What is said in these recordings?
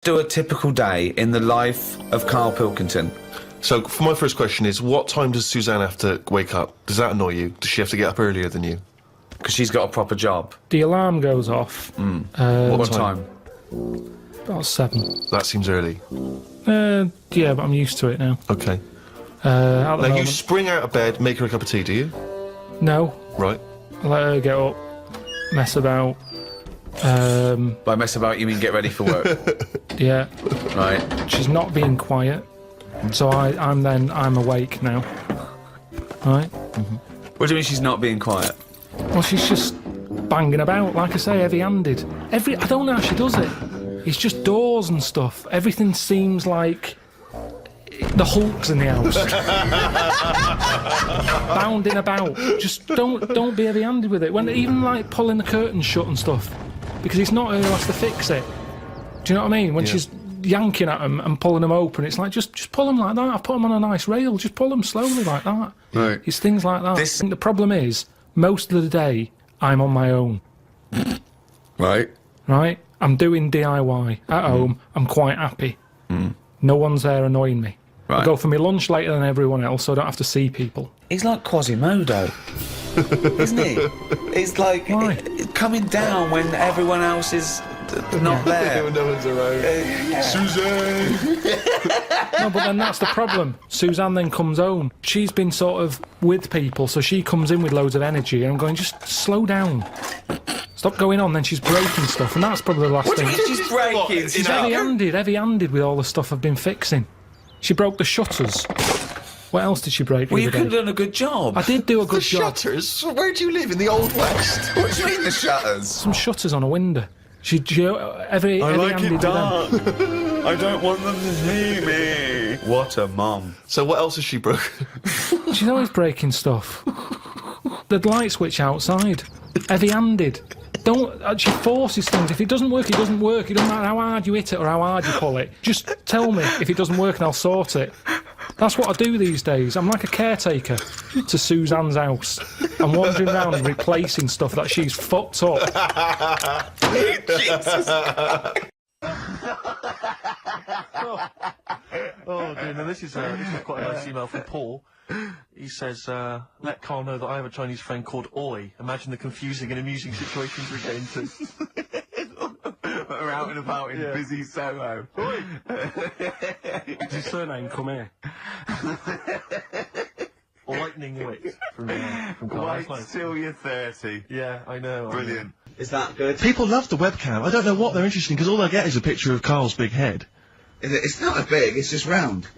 Do a typical day in the life of Karl Pilkington. So, for my first question is, what time does Suzanne have to wake up? Does that annoy you? Does she have to get up earlier than you? Because she's got a proper job. The alarm goes off. What time? About 7. That seems early. Yeah, but I'm used to it now. Okay. At the Now, moment, you spring out of bed, make her a cup of tea, do you? no, Right. I let her get up, mess about. By mess about, you mean get ready for work? Yeah, Right. she's not being quiet, so I'm awake now. Right? What do you mean she's not being quiet? Well, she's just banging about, like I say, heavy-handed. I don't know how she does it. It's just doors and stuff. Everything seems like the Hulk's in the house. Bounding about. Just don't be heavy-handed with it. When even like pulling the curtains shut and stuff, because it's not her who has to fix it. Do you know what I mean? When she's yanking at them and pulling them open, it's like just pull them like that. I've put them on a nice rail. Just pull them slowly like that. Right. It's things like that. I think the problem is most of the day I'm on my own. Right. Right? I'm doing DIY at home. I'm quite happy. No one's there annoying me. I Right. go for my lunch later than everyone else, so I don't have to see people. He's like Quasimodo, isn't he? He's like Why? coming down when everyone else is not there. No one's around. Suzanne! No, but then that's the problem. Suzanne then comes home. She's been sort of with people, so she comes in with loads of energy, and I'm going, just slow down. Stop going on. Then she's breaking stuff, and that's probably the last What do thing. you mean she's breaking? She's heavy-handed with all the stuff I've been fixing. She broke the shutters. What else did she break? Well, the you other could have day? done a good job. I did do a The good job. shutters? Where do you live? In the Old West? What do you mean the shutters? Some shutters on a window. She heavy-handed with them. I don't want them to see me. What a mum. So what else has she broken? She's always breaking stuff. The light switch outside. Heavy-handed. She forces things. If it doesn't work, it doesn't work. It doesn't matter how hard you hit it or how hard you pull it. Just tell me if it doesn't work and I'll sort it. That's what I do these days. I'm like a caretaker to Suzanne's house. I'm wandering around and replacing stuff that she's fucked up. Jesus. Oh dear, now this is quite a nice email from Paul. He says, let Carl know that I have a Chinese friend called Oi. Imagine the confusing and amusing situations we get into. We're out and about in busy Soho. Oi! Is his surname come here? Lightning wit from Carl. Wait That's nice. till you're 30. Yeah, I know. Brilliant. Is that good? People love the webcam. I don't know what they're interested in, because all they get is a picture of Carl's big head. It's not a big, it's just round.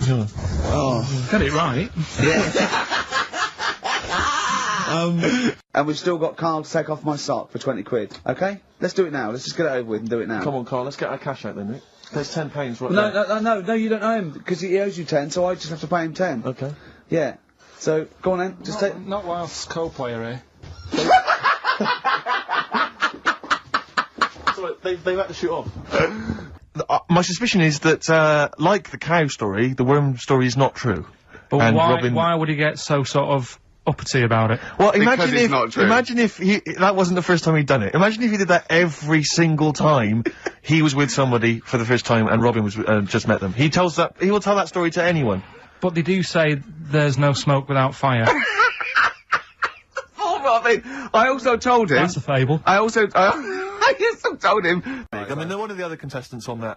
Yeah. Oh. Got it right. And we've still got Carl to take off my sock for 20 quid, okay? Let's do it now, let's just get it over with and do it now. Come on, Carl, let's get our cash out then, Nick. There's £10 right there. No, you don't owe him, because he owes you 10, so I just have to pay him 10. Okay. Yeah. So, go on then, just take... Not whilst co-player here. So they've had to shoot off. My suspicion is that, like the cow story, the worm story is not true. But And Robin- why would he get so sort of uppity about it? Well, Because it's not true. imagine if that wasn't the first time he'd done it. Imagine if he did that every single time he was with somebody for the first time and Robin was just met them. He will tell that story to anyone. But they do say there's no smoke without fire. Oh, Robin! I also told him... That's a fable. I also told him... I mean, one of the other contestants on the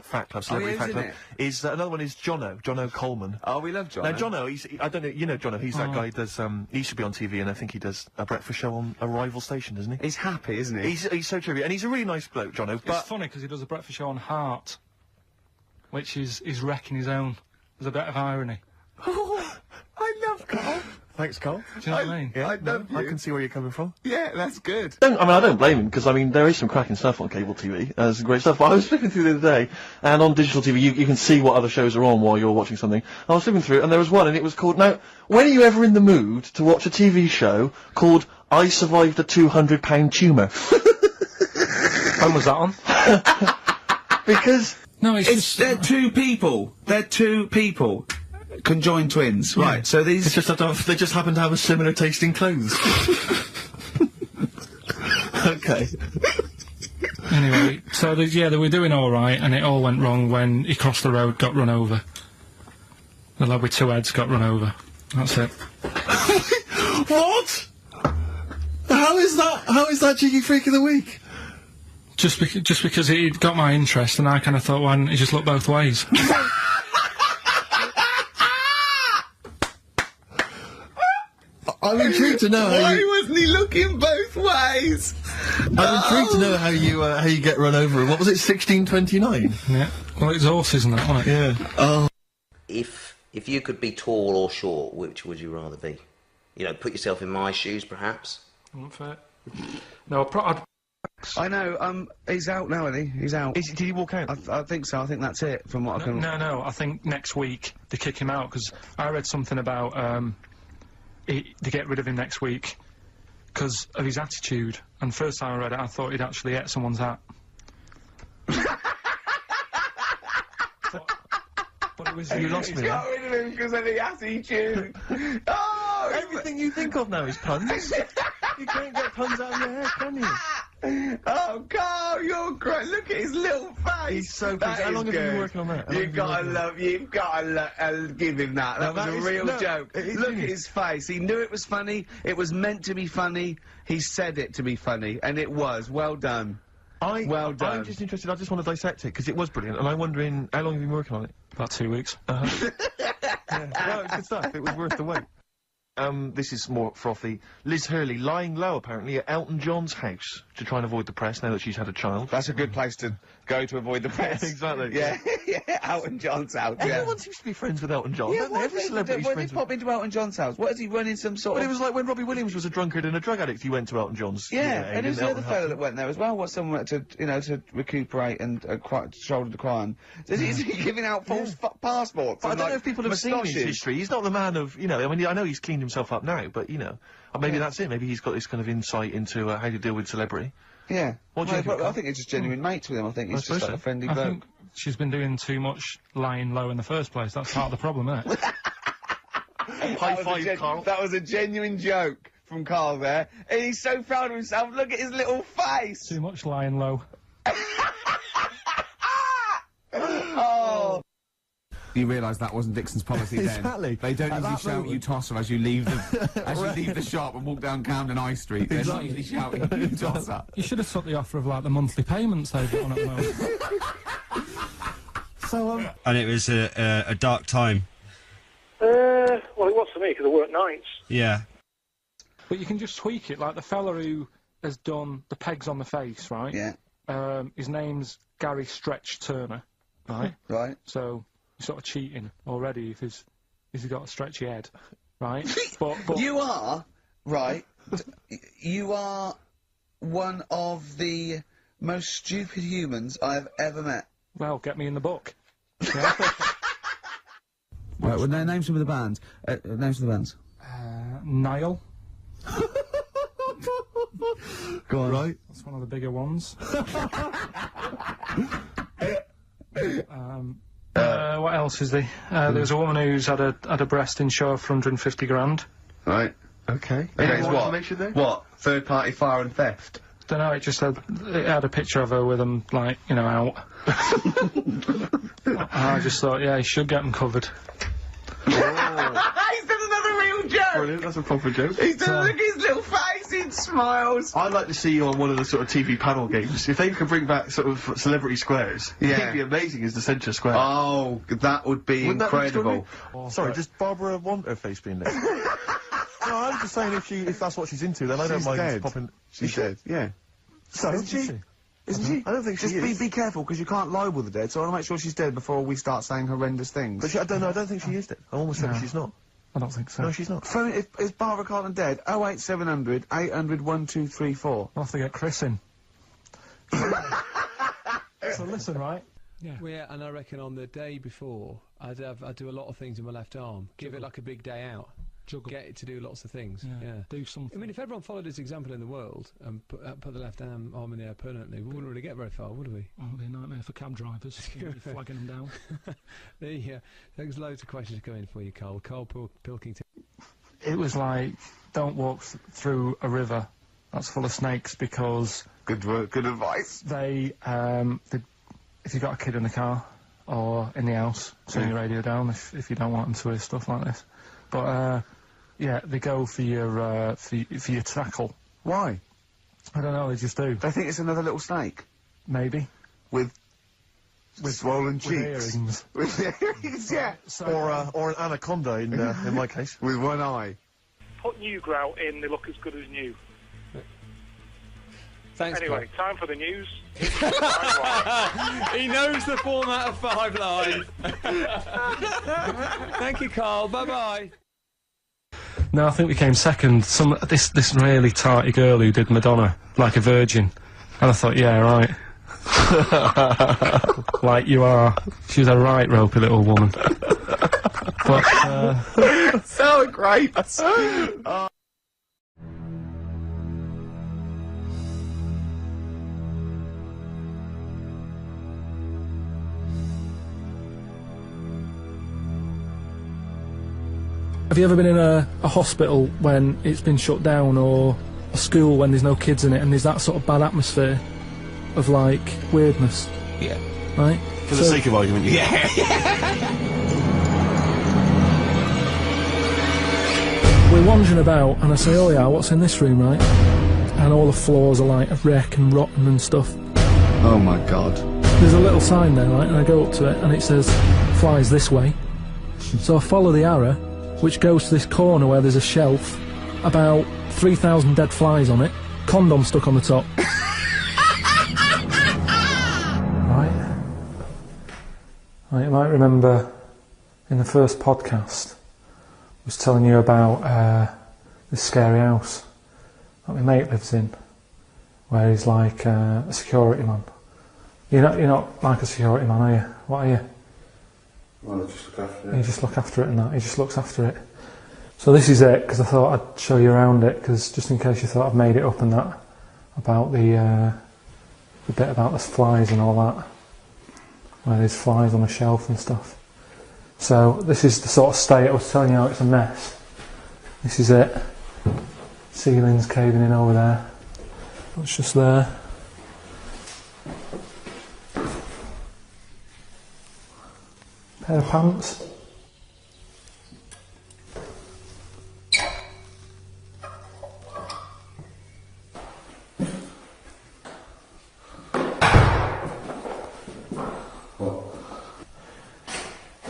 Fact Club, Celebrity Fact Club, is another one is Jono Coleman. Oh, we love John. Now, Jono, I don't know, you know Jono, he's that guy who does, he should be on TV, and I think he does a breakfast show on a rival station, doesn't he? He's happy, isn't he? He's so trivia, and he's a really nice bloke, Jono, It's but... funny because he does a breakfast show on Heart, which is wrecking his own. There's a bit of irony. I love Carl. Thanks, Carl. Do you know what I mean? Yeah, I love you. I can see where you're coming from. Yeah, that's good. I don't blame him, because there is some cracking stuff on cable TV. There's some great stuff. But I was flipping through the other day, and on digital TV you can see what other shows are on while you're watching something. I was flipping through, and there was one, and it was called... Now, when are you ever in the mood to watch a TV show called I Survived a 200-pound tumour? When was that on? Because... No, They're two people. They're two people. Conjoined twins. Right, so these... they just happen to have a similar taste in clothes. Okay. Anyway, so they were doing all right, and it all went wrong when he crossed the road, got run over. The lad with two heads got run over. That's it. What? How is that cheeky freak of the week? Just because he got my interest, and I kind of thought, why didn't he just look both ways? I'm intrigued to know Why wasn't he looking both ways? I'm intrigued to know how you get run over. What was it, 1629? Yeah. Well, it's horses and that, wasn't it? Yeah. Oh. If you could be tall or short, which would you rather be? You know, put yourself in my shoes, perhaps. Unfair. No, I know, he's out now, isn't he? He's out. Did he walk out? I think so. I think that's it, from what I can... No, I think next week they kick him out, because I read something about, they get rid of him next week because of his attitude. And first time I read it, I thought he'd actually ate someone's hat. but it was... You lost me. Got rid of him because of the attitude. Oh! Everything you think of now is puns. You can't get puns out of your head, can you? Oh, Carl, you're great. Look at his little face. He's so good. That How long is have you been good. working on that? You've got to give him that. That was a real joke. Look at his face. He knew it was funny. It was meant to be funny. He said it to be funny, and it was. Well done. Well done. I'm just interested. I just want to dissect it because it was brilliant, and I'm wondering how long have you been working on it? About 2 weeks. Yeah. No, it's good stuff. It was worth the wait. This is more frothy. Liz Hurley lying low, apparently, at Elton John's house to try and avoid the press now that she's had a child. That's a good place to go to avoid the press. Exactly. Yeah, yeah, Elton John's house. Everyone seems to be friends with Elton John, Yeah, don't they? Every celebrity's when friends did with... pop into Elton John's house? What is he running some sort Well, of... it was like when Robbie Williams was a drunkard and a drug addict, he went to Elton John's. Yeah, aid and who's in the Elton other fellow House. that went there as well? What someone to, you know, to recuperate and shoulder to cry on? Is he giving out false passports? But I and, don't know like, if people have seen his moustaches? history. He's not the man of, you know, I mean, I know he's cleaned himself up now, but, you know, maybe that's it. Maybe he's got this kind of insight into how to deal with celebrity. Yeah. What do you think, I think it's just genuine mates with him. I think he's just like a friendly I bloke. think she's been doing too much lying low in the first place. That's part of the problem, isn't it? High five, Carl. That was a genuine joke from Carl there. And he's so proud of himself. Look at his little face. Too much lying low. Oh. You realise that wasn't Dixon's policy then. Exactly. They don't At usually that shout moment. you tosser as you leave the shop and walk down Camden High Street. They're not usually shouting you tosser. You should have took the offer of, like, the monthly payments they've got on at the moment. So, And it was a dark time. Well, it was for me because I work nights. Yeah. But you can just tweak it, like the fella who has done the pegs on the face, right? Yeah. His name's Gary Stretch Turner, right? Right. So you're sort of cheating already if he's got a stretchy head, right? but You are, right, you are one of the most stupid humans I've ever met. well, get me in the book. Yeah. Right, well, name some of the bands. Names of the bands. Niall. Go on. Right. That's one of the bigger ones. What else is there? There's a woman who's had a breast in show for 150 grand. Right. okay. Okay, Any more what? information there? What? Third party fire and theft? Don't know, it had a picture of her with them, like, you know, out. I just thought, yeah, he should get them covered. He's done another real joke! Brilliant, that's a proper joke. He's done, look at his little face, he smiles. I'd like to see you on one of the sort of TV panel games. If they could bring back sort of celebrity squares, Yeah. it'd be amazing as the centre square. Oh, that would be Wouldn't that be incredible. extraordinary? Sorry, does Barbara want her face being there? No, I'm just saying if that's what she's into, then I don't She's mind dead. popping... She's dead, yeah. So, Isn't she? Isn't she? I don't think she Just is. be careful, because you can't libel the dead, so I want to make sure she's dead before we start saying horrendous things. But I don't think she is dead. I'm almost certain she's not. I don't think so. No, she's not. Phone, is Barbara Carlton dead? 08700 800 1234. I'll have to get Chris in. So listen, right? Yeah. Well, yeah, and I reckon on the day before, I'd do a lot of things with my left arm. Give it like a big day out. Juggle. Get it to do lots of things. Yeah. Yeah. Do something. I mean, if everyone followed his example in the world and put the left arm in the air permanently, we wouldn't really get very far, would we? Oh, it'd be a nightmare for cab drivers. You'd be flagging them down. There's loads of questions coming for you, Karl. Karl Pilkington. It was like, don't walk through a river that's full of snakes because Good advice. If you've got a kid in the car or in the house, turn your radio down if you don't want them to hear stuff like this. But yeah, they go for your tackle. Why? I don't know. They just do. They think it's another little snake. Maybe. With swollen cheeks. Earrings. With earrings, yeah. Or an anaconda in my case. With one eye. Put new grout in, they look as good as new. Thanks, Anyway, time for the news. He knows the format of 5 Live. Thank you, Carl. Bye-bye. No, I think we came second. This really tarty girl who did Madonna like a virgin, and I thought, yeah, right. Like you are. She was a right ropey little woman. But so great. have you ever been in a hospital when it's been shut down, or a school when there's no kids in it, and there's that sort of bad atmosphere of, like, weirdness? Yeah. Right? For the sake of argument, yeah. We're wandering about, and I say, oh yeah, what's in this room, right? And all the floors are, like, a wreck and rotten and stuff. Oh my God. There's a little sign there, right, and I go up to it, and it says, flies this way. So I follow the arrow, which goes to this corner where there's a shelf, about 3,000 dead flies on it, condom stuck on the top. Right, you might remember in the first podcast I was telling you about this scary house that my mate lives in, where he's like a security man. You're not like a security man, are you? What are you? Well, I just look after it. You just look after it and that. He just looks after it. So this is it, because I thought I'd show you around it, because just in case you thought I'd made it up and that, about the bit about the flies and all that, where there's flies on the shelf and stuff. So this is the sort of state I was telling you how it's a mess. This is it. Ceiling's caving in over there. It's just there. Pair of pants.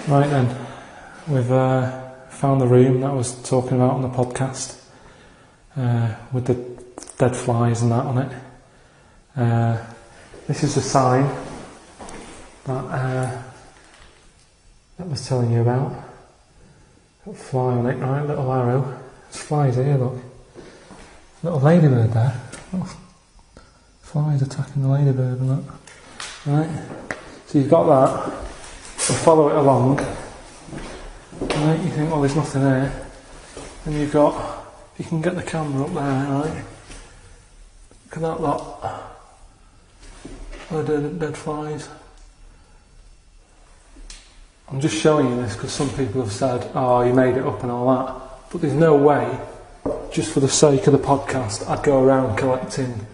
Right then, we've found the room that I was talking about on the podcast, with the dead flies and that on it. This is the sign that I was telling you about. Got a fly on it, right? Little arrow. There's flies here, look. Little ladybird there. Little flies attacking the ladybird and that. Right? So you've got that. We'll follow it along. Right? You think, well, there's nothing there. And you've got, if you can get the camera up there, right? Look at that lot. Dead flies. I'm just showing you this because some people have said, oh, you made it up and all that. But there's no way, just for the sake of the podcast, I'd go around collecting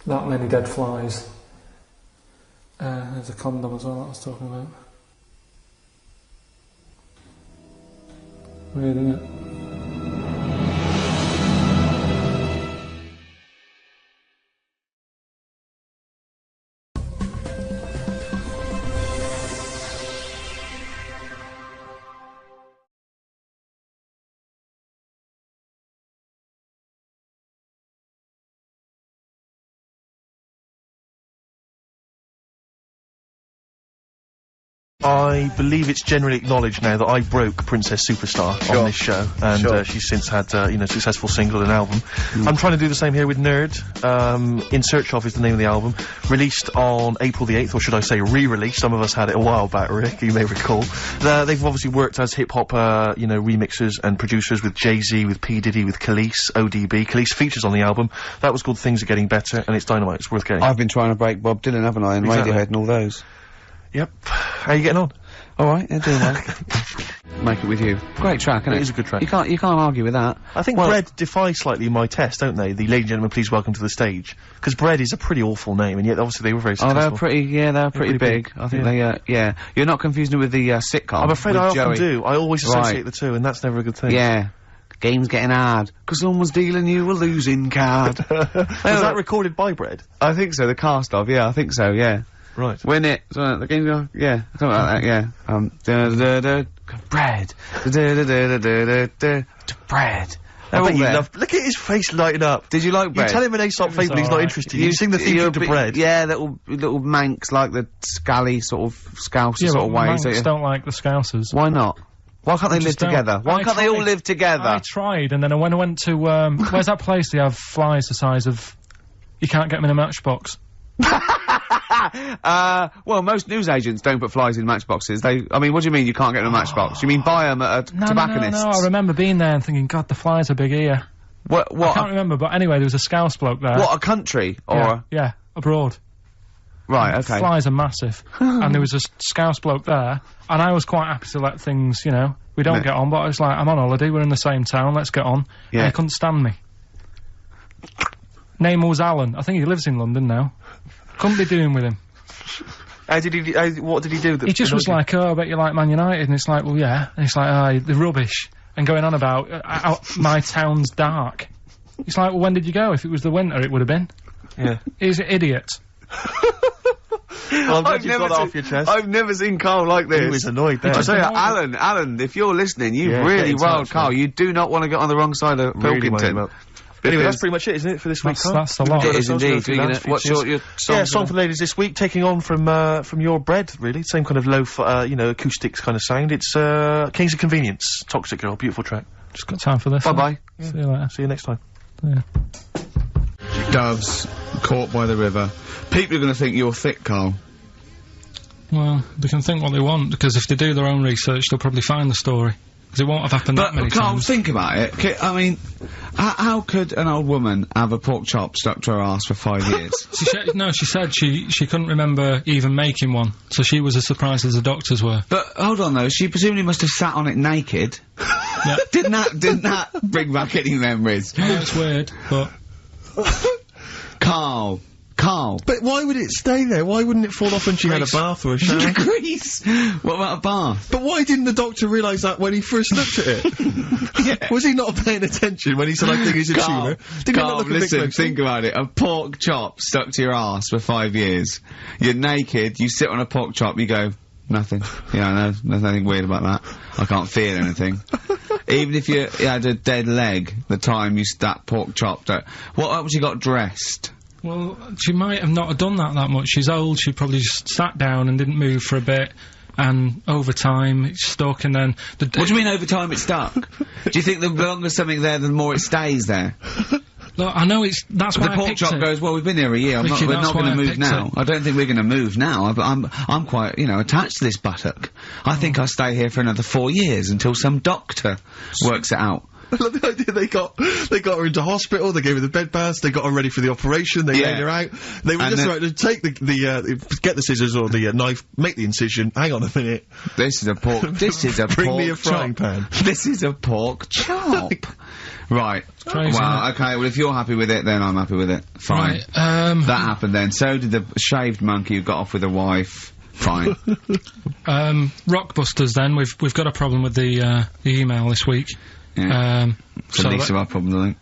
that many dead flies. There's a condom as well that I was talking about. Weird, isn't it? I believe it's generally acknowledged now that I broke Princess Superstar on this show, and she's since had, successful single and album. I'm trying to do the same here with Nerd. In Search Of is the name of the album. Released on April the 8th, or should I say re-released. Some of us had it a while back, Rick, you may recall. They've obviously worked as hip-hop, remixers and producers with Jay-Z, with P. Diddy, with Khalees, ODB. Khalees features on the album. That was called Things Are Getting Better, and it's dynamite. It's worth getting. I've been trying to break Bob Dylan, haven't I, and Radiohead and all those. Yep. How are you getting on? Alright, they're doing well. Make It With You. Great track, isn't it? It is a good track. You can't argue with that. I think Bread defy slightly my test, don't they? The Ladies and Gentlemen, Please Welcome to the Stage. Because Bread is a pretty awful name, and yet obviously they were very successful. Oh, they're pretty big. I think yeah. You're not confusing it with the sitcom. I'm afraid I often Joey. do. I always associate the two, and that's never a good thing. Yeah. Game's getting hard, 'cause someone's dealing you a losing card. Was that recorded by Bread? I think so, the cast of, yeah, I think so, yeah. Right. Win it, so the game's going, yeah, something like that, yeah. Bread. Bread. I bet you love. Look at his face lighting up. Did you like Bread? You tell him an Aesop fable, he's not interested. You sing the theme to Bread. Yeah, little Manx, like the scally sort of Scouse sort of ways. Manx don't like the Scousers. Why not? Why can't they live together? Why can't they all live together? I tried, and then when I went to, where's that place they have flies the size of... You can't get them in a matchbox. Well, most newsagents don't put flies in matchboxes. I mean, what do you mean you can't get them in a matchbox? You mean buy them at a tobacconist's? No, I remember being there and thinking, God, the flies are big here. What? I can't remember, but anyway, there was a Scouse bloke there. What, a country? Or Yeah, abroad. Right, okay. Flies are massive. And there was a Scouse bloke there, and I was quite happy to let things, you know, we don't get on, but I was like, I'm on holiday, we're in the same town, let's get on. Yeah. And he couldn't stand me. Name was Alan. I think he lives in London now. Couldn't be doing with him. What did he do? He just was like, oh, I bet you like Man United, and it's like, well, yeah. And it's like, oh, they're rubbish. And going on about, my town's dark. It's like, well, when did you go? If it was the winter, it would have been. Yeah. He's an idiot. Well, I'm glad you got that off your chest. I've never seen Carl like this. He was annoyed there. I say, Alan, if you're listening, you've really riled Carl. You do not want to get on the wrong side of Pilkington. Anyway, that's pretty much it, isn't it, for this week, Carl? That's a lot. It is indeed. What's your song? Yeah, song for the ladies this week, taking on from your Bread, really. Same kind of low, acoustics kind of sound. It's, Kings of Convenience, Toxic Girl, beautiful track. Just got time for this. Bye-bye. Yeah. See you later. See you next time. Yeah. Doves, caught by the river. People are going to think you're thick, Carl. Well, they can think what they want, because if they do their own research, they'll probably find the story. Because it won't have happened that many Carl, times. think about it. I mean, how could an old woman have a pork chop stuck to her ass for 5 years? She said she couldn't remember even making one, so she was as surprised as the doctors were. But, hold on though, she presumably must have sat on it naked. Yeah. Didn't that bring back any memories? I know it's weird, but... Carl. But why would it stay there? Why wouldn't it fall off when she had a bath or a shower? Grease! What about a bath? But why didn't the doctor realise that when he first looked at it? Yeah. Was he not paying attention when he said, I think he's a tumour? Carl, listen, think about it. A pork chop stuck to your ass for 5 years. You're naked, you sit on a pork chop, you go, nothing. Yeah, no, there's nothing weird about that. I can't feel anything. Even if you had a dead leg, the time you that pork chop, what else you got dressed? Well, she might have not have done that much. She's old, she probably just sat down and didn't move for a bit, and over time it's stuck, and then... What do you mean over time it's stuck? Do you think the longer something there, the more it stays there? Look, I know that's why the pork chop goes, well, we've been here a year, we're not going to move now. I don't think we're going to move now. I'm quite, attached to this buttock. I think I'll stay here for another 4 years until some doctor works it out. I love the idea they got her into hospital, they gave her the bed baths, they got her ready for the operation, they laid her out. They were just right to take get the scissors or the knife, make the incision, hang on a minute. This is a pork Bring me a frying pan. This is a pork chop. Right. Crazy, well, okay, well if you're happy with it, then I'm happy with it. Fine. Right, that happened then. So did the shaved monkey who got off with a wife. Fine. Rockbusters then, we've got a problem with the email this week. Yeah. It's the least of our problem, I think.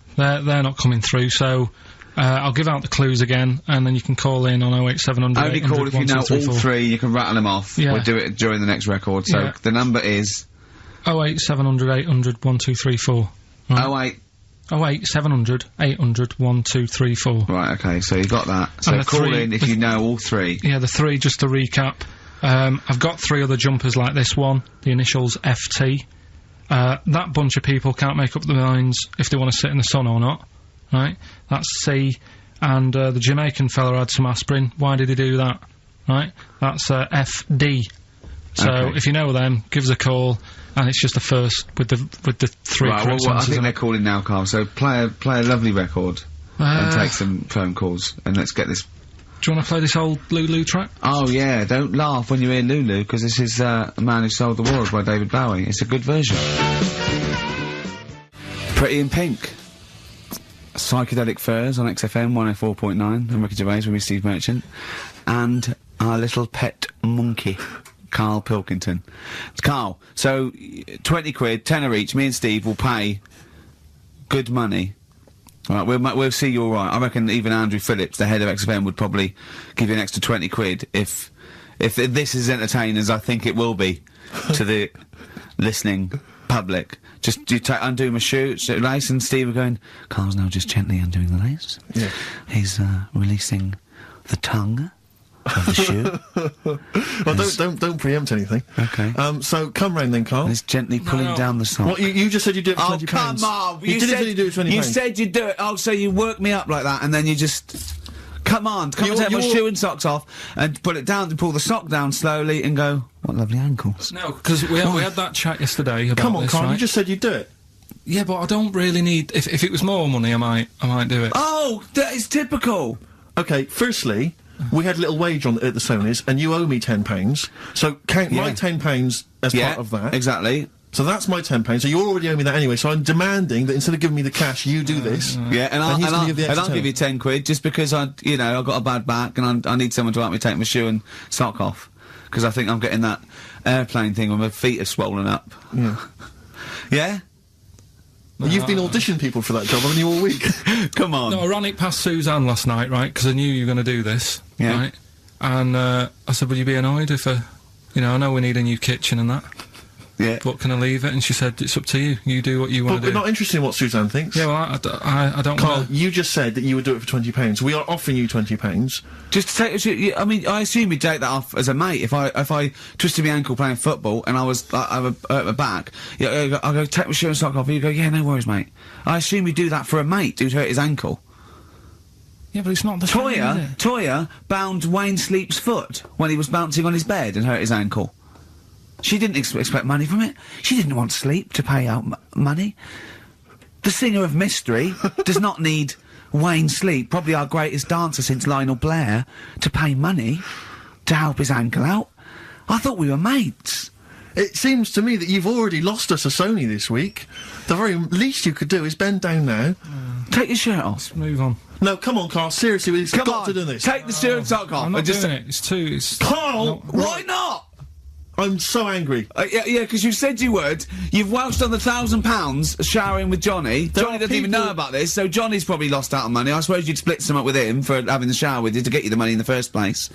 They're not coming through, so I'll give out the clues again, and then you can call in on 08700 Only call if you know all three, you can rattle them off. Yeah. We'll do it during the next record, so the number is... 08700 800 1234. Right. 08700 800 1234. Right, okay, so you got that. So call in if you know all three. Yeah, the three, just to recap. I've got 3 other jumpers like this one, the initials FT. That bunch of people can't make up their minds if they want to sit in the sun or not, right? That's C. And the Jamaican fella had some aspirin. Why did he do that? Right? That's FD. So if you know them, give us a call, and it's just the first with the 3 correct I think they're calling now, Carl. So play a lovely record and take some phone calls, and let's get this Do you want to play this old Lulu track? Oh yeah, don't laugh when you hear Lulu, because this is A Man Who Sold the World by David Bowie. It's a good version. Pretty in Pink. Psychedelic Furs on XFM 104.9. I'm Ricky Gervais with me, Steve Merchant. And our little pet monkey, Karl Pilkington. Karl, so 20 quid, tenner each, me and Steve will pay good money. All right, we'll see you all right. I reckon even Andrew Phillips, the head of XFM, would probably give you an extra 20 quid if this is entertaining as I think it will be to the listening public. Just undo my shoe lace, and Steve are going, Carl's now just gently undoing the lace. Yeah. He's releasing the tongue of the shoe. Well, don't preempt anything. Okay. So come round then, Carl. He's gently pulling down the sock. What, you just said you'd do it for £20. Oh, come on! You didn't say you'd do it for £20. You said you'd do it. Oh, so you work me up like that, and then you just... Come on, and take my shoe and socks off, and pull it down, and pull the sock down slowly, and go, what lovely ankles. No, because we had that chat yesterday about Come on, this, Carl, right? you just said you'd do it. Yeah, but I don't really need... If it was more money, I might do it. Oh, that is typical! Okay, firstly, we had a little wage on at the Sonys, and you owe me £10, so count my £10 as part of that. Exactly. So that's my £10, so you already owe me that anyway, so I'm demanding that instead of giving me the cash, you do this. Yeah, and I'll give you 10. 10 quid, just because I've got a bad back, and I need someone to help me take my shoe and sock off. Because I think I'm getting that airplane thing where my feet are swollen up. Yeah. Yeah? Well, you've been auditioning people for that job, haven't you, all week? Come on. No, I ran it past Suzanne last night, right, because I knew you were going to do this, right? And, I said, would you be annoyed if, I know we need a new kitchen and that. Yeah. But can I leave it? And she said, it's up to you. You do what you want to do. But we're not interested in what Suzanne thinks. Yeah, well, I don't Carl, wanna... you just said that you would do it for £20. We are offering you £20. Just to take, I mean, I assume you'd take that off as a mate. If I twisted my ankle playing football and I was, I hurt my back, I go, take my shoe and sock off, and you go, yeah, no worries, mate. I assume you do that for a mate who'd hurt his ankle. Yeah, but it's not the same, is it? Toya bound Wayne Sleep's foot when he was bouncing on his bed and hurt his ankle. She didn't expect money from it. She didn't want Sleep to pay out money. The singer of Mystery does not need Wayne Sleep, probably our greatest dancer since Lionel Blair, to pay money to help his ankle out. I thought we were mates. It seems to me that you've already lost us a Sony this week. The very least you could do is bend down now. Take your shirt off. Let's move on. No, come on, Carl, seriously, we've got to do this. Take the shirt and sock off. I'm not doing it. It's too... Carl! Why not? I'm so angry. Yeah, because you said you would. You've welched on the £1,000 showering with Johnny. Johnny doesn't even know about this, so Johnny's probably lost out on money. I suppose you'd split some up with him for having the shower with you to get you the money in the first place.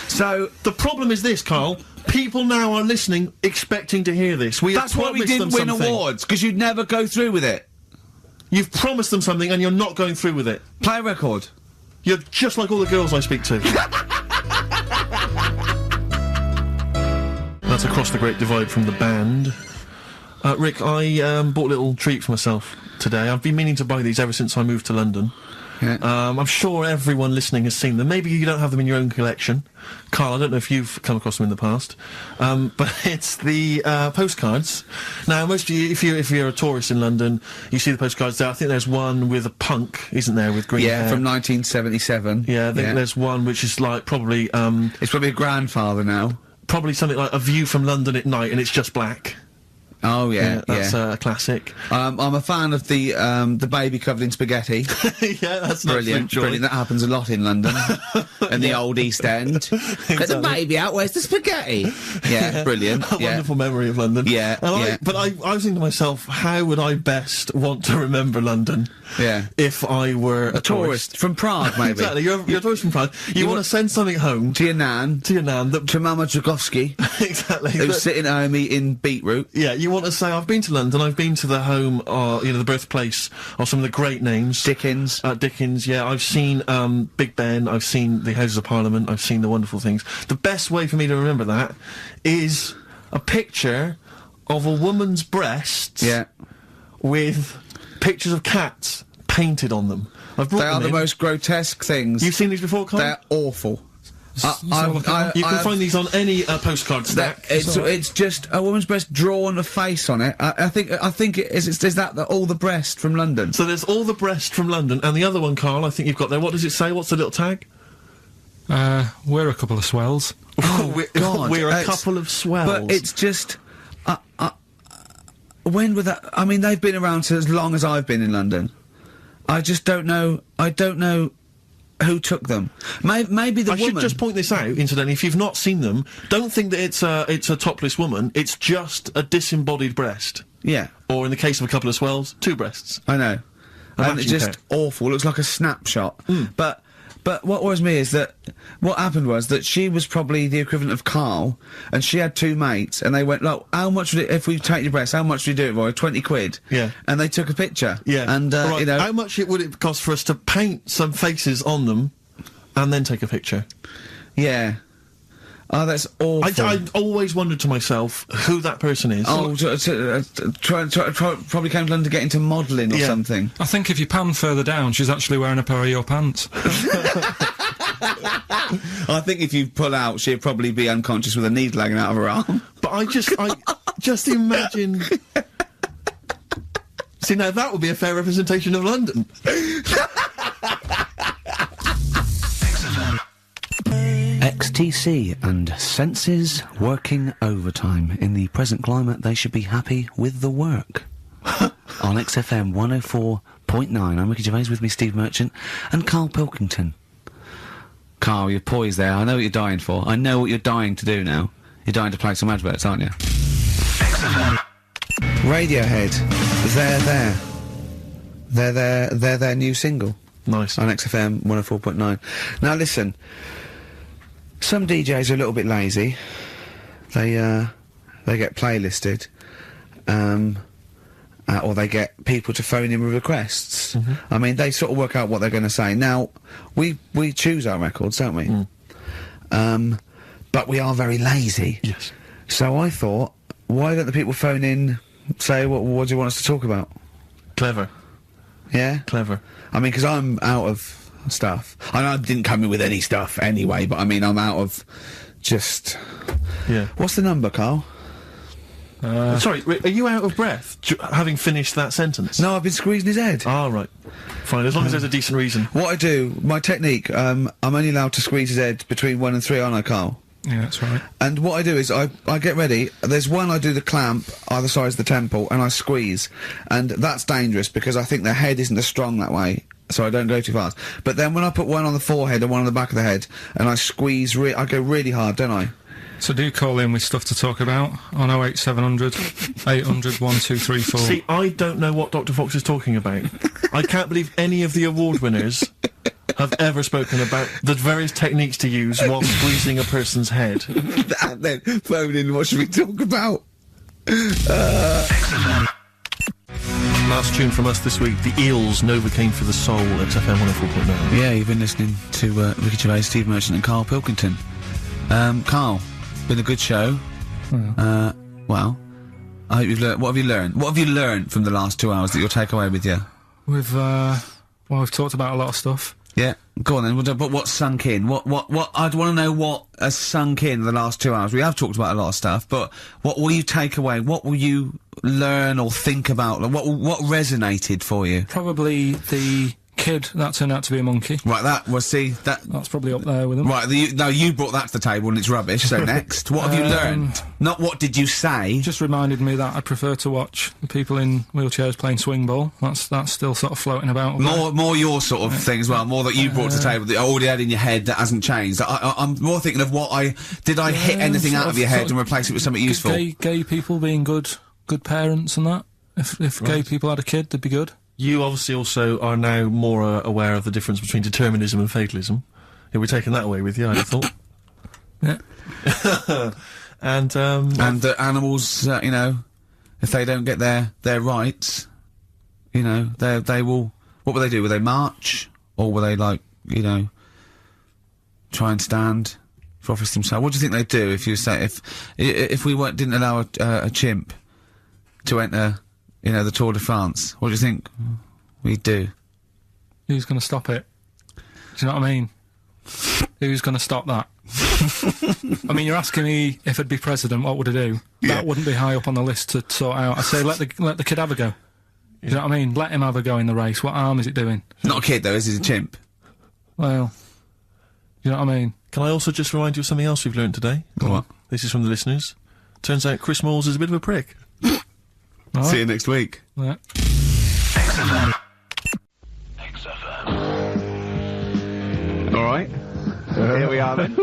So... The problem is this, Carl. People now are listening, expecting to hear this. That's why we didn't win awards, because you'd never go through with it. You've promised them something and you're not going through with it. Play a record. You're just like all the girls I speak to. That's Across the Great Divide from the band. Rick, I bought a little treat for myself today. I've been meaning to buy these ever since I moved to London. Yeah. I'm sure everyone listening has seen them. Maybe you don't have them in your own collection. Carl, I don't know if you've come across them in the past. But it's the postcards. Now, most of you, if you're a tourist in London, you see the postcards there. I think there's one with a punk, isn't there, with green hair? Yeah, from 1977. Yeah, I think there's one which is like probably... it's probably a grandfather now. Probably something like A View from London at Night, and it's just black. Oh yeah, that's a classic. I'm a fan of the baby covered in spaghetti. Yeah, that's brilliant. Brilliant. That happens a lot in London and the old East End. Get the baby out. Where's the spaghetti? Yeah, brilliant. A wonderful memory of London. Yeah, But I was thinking to myself, how would I best want to remember London? Yeah. If I were a tourist from Prague, maybe. Exactly. You're a tourist from Prague. You want to send something home to your nan. To Mama Dragowski. Exactly. Who's sitting at home eating beetroot. Yeah. You want to say, I've been to London. I've been to the home, the birthplace of some of the great names. Dickens. Dickens. Yeah. I've seen Big Ben. I've seen the Houses of Parliament. I've seen the wonderful things. The best way for me to remember that is a picture of a woman's breasts. Yeah. With pictures of cats painted on them. I've brought them in. They are the most grotesque things. You've seen these before, Carl? They're awful. You can find these on any postcard stack. It's just a woman's breast drawn a face on it. I think it is. Is that all the breast from London? So there's all the breast from London, and the other one, Carl, I think you've got there. What does it say? What's the little tag? We're a couple of swells. God, we're a couple of swells. But it's just, when were that? I mean, they've been around as long as I've been in London. I just don't know. I don't know who took them. Maybe the woman. I should just point this out, incidentally. If you've not seen them, don't think that it's a topless woman. It's just a disembodied breast. Yeah. Or in the case of a couple of swells, 2 breasts. I know. And it's just awful. Looks like a snapshot. But what worries me is that what happened was that she was probably the equivalent of Karl, and she had 2 mates, and they went, look, how much would it, if we take your breasts, how much would we do it for? 20 quid. Yeah. And they took a picture. Yeah. And, right. you know. How much would it cost for us to paint some faces on them, and then take a picture? Yeah. Oh, that's awful. I always wondered to myself who that person is. Oh, probably came to London to get into modelling or something. I think if you pan further down, she's actually wearing a pair of your pants. I think if you pull out, she'd probably be unconscious with a needle hanging out of her arm. But I just imagine... See, now that would be a fair representation of London. XTC and senses working overtime. In the present climate, they should be happy with the work. On XFM 104.9, I'm Ricky Gervais, with me Steve Merchant and Karl Pilkington. Karl, you're poised there. I know what you're dying for. I know what you're dying to do now. You're dying to play some adverts, aren't you? Radiohead. They're their new single. Nice. On XFM 104.9. Now listen, some DJs are a little bit lazy. They get playlisted, or they get people to phone in with requests. I mean, they sort of work out what they're going to say. Now, we choose our records, don't we? But we are very lazy. Yes. So I thought, why don't the people phone in, say, what do you want us to talk about? Clever. Yeah? Clever. I mean, because I'm out of stuff. I didn't come in with any stuff anyway, but I mean, I'm out of just... Yeah. What's the number, Karl? Sorry, are you out of breath, having finished that sentence? No, I've been squeezing his head. Ah, right. Fine, as long as there's a decent reason. What I do, my technique, I'm only allowed to squeeze his head between 1 and 3, aren't I, Karl? Yeah, that's right. And what I do is, I get ready, there's one I do the clamp, either side of the temple, and I squeeze. And that's dangerous, because I think the head isn't as strong that way, so I don't go too fast. But then when I put one on the forehead and one on the back of the head, and I squeeze, I go really hard, don't I? So do call in with stuff to talk about on 08700 800 1234. See, I don't know what Dr. Fox is talking about. I can't believe any of the award winners have ever spoken about the various techniques to use while squeezing a person's head. And then phone in, what should we talk about? Last tune from us this week, the Eels, Novocaine for the Soul at FM 104.9. Yeah, you've been listening to Ricky Gervais, Steve Merchant and Karl Pilkington. Karl, been a good show. Well, I hope you've learned. What have you learned? What have you learned from the last 2 hours that you'll take away with you? We've talked about a lot of stuff. Yeah, go on then. But what's sunk in? What? I'd want to know what has sunk in the last 2 hours. We have talked about a lot of stuff, but what will you take away? What will you learn or think about? Like, what resonated for you? Probably the kid that turned out to be a monkey. Right, that's probably up there with them. Right, you brought that to the table and it's rubbish, so next. What have you learned? Not what did you say? Just reminded me that I prefer to watch the people in wheelchairs playing swing ball. That's still sort of floating about. More your sort of thing as well, more that you brought to the table that you already had in your head that hasn't changed. I'm more thinking of what did I hit anything out of your head and replace it with something useful? Gay people being good parents and that. If gay people had a kid, they'd be good. You obviously also are now more aware of the difference between determinism and fatalism. Yeah, we're taking that away with you, I'd have thought. Yeah. And that animals, you know, if they don't get their rights, you know, they will. What will they do? Will they march, or will they, like, you know, try and stand for office themselves? What do you think they'd do if you say if we didn't allow a chimp to enter, you know, the Tour de France? What do you think we'd do? Who's going to stop it? Do you know what I mean? Who's going to stop that? I mean, you're asking me if I'd be president, what would I do? Yeah. That wouldn't be high up on the list to sort out. I'd say let the kid have a go. Do you know what I mean? Let him have a go in the race. What harm is it doing? Not a kid though, is he? A chimp? Well, You know what I mean? Can I also just remind you of something else we've learned today? Go on. This is from the listeners. Turns out Chris Moores is a bit of a prick. See you next week. Yeah. Alright. Here we are then.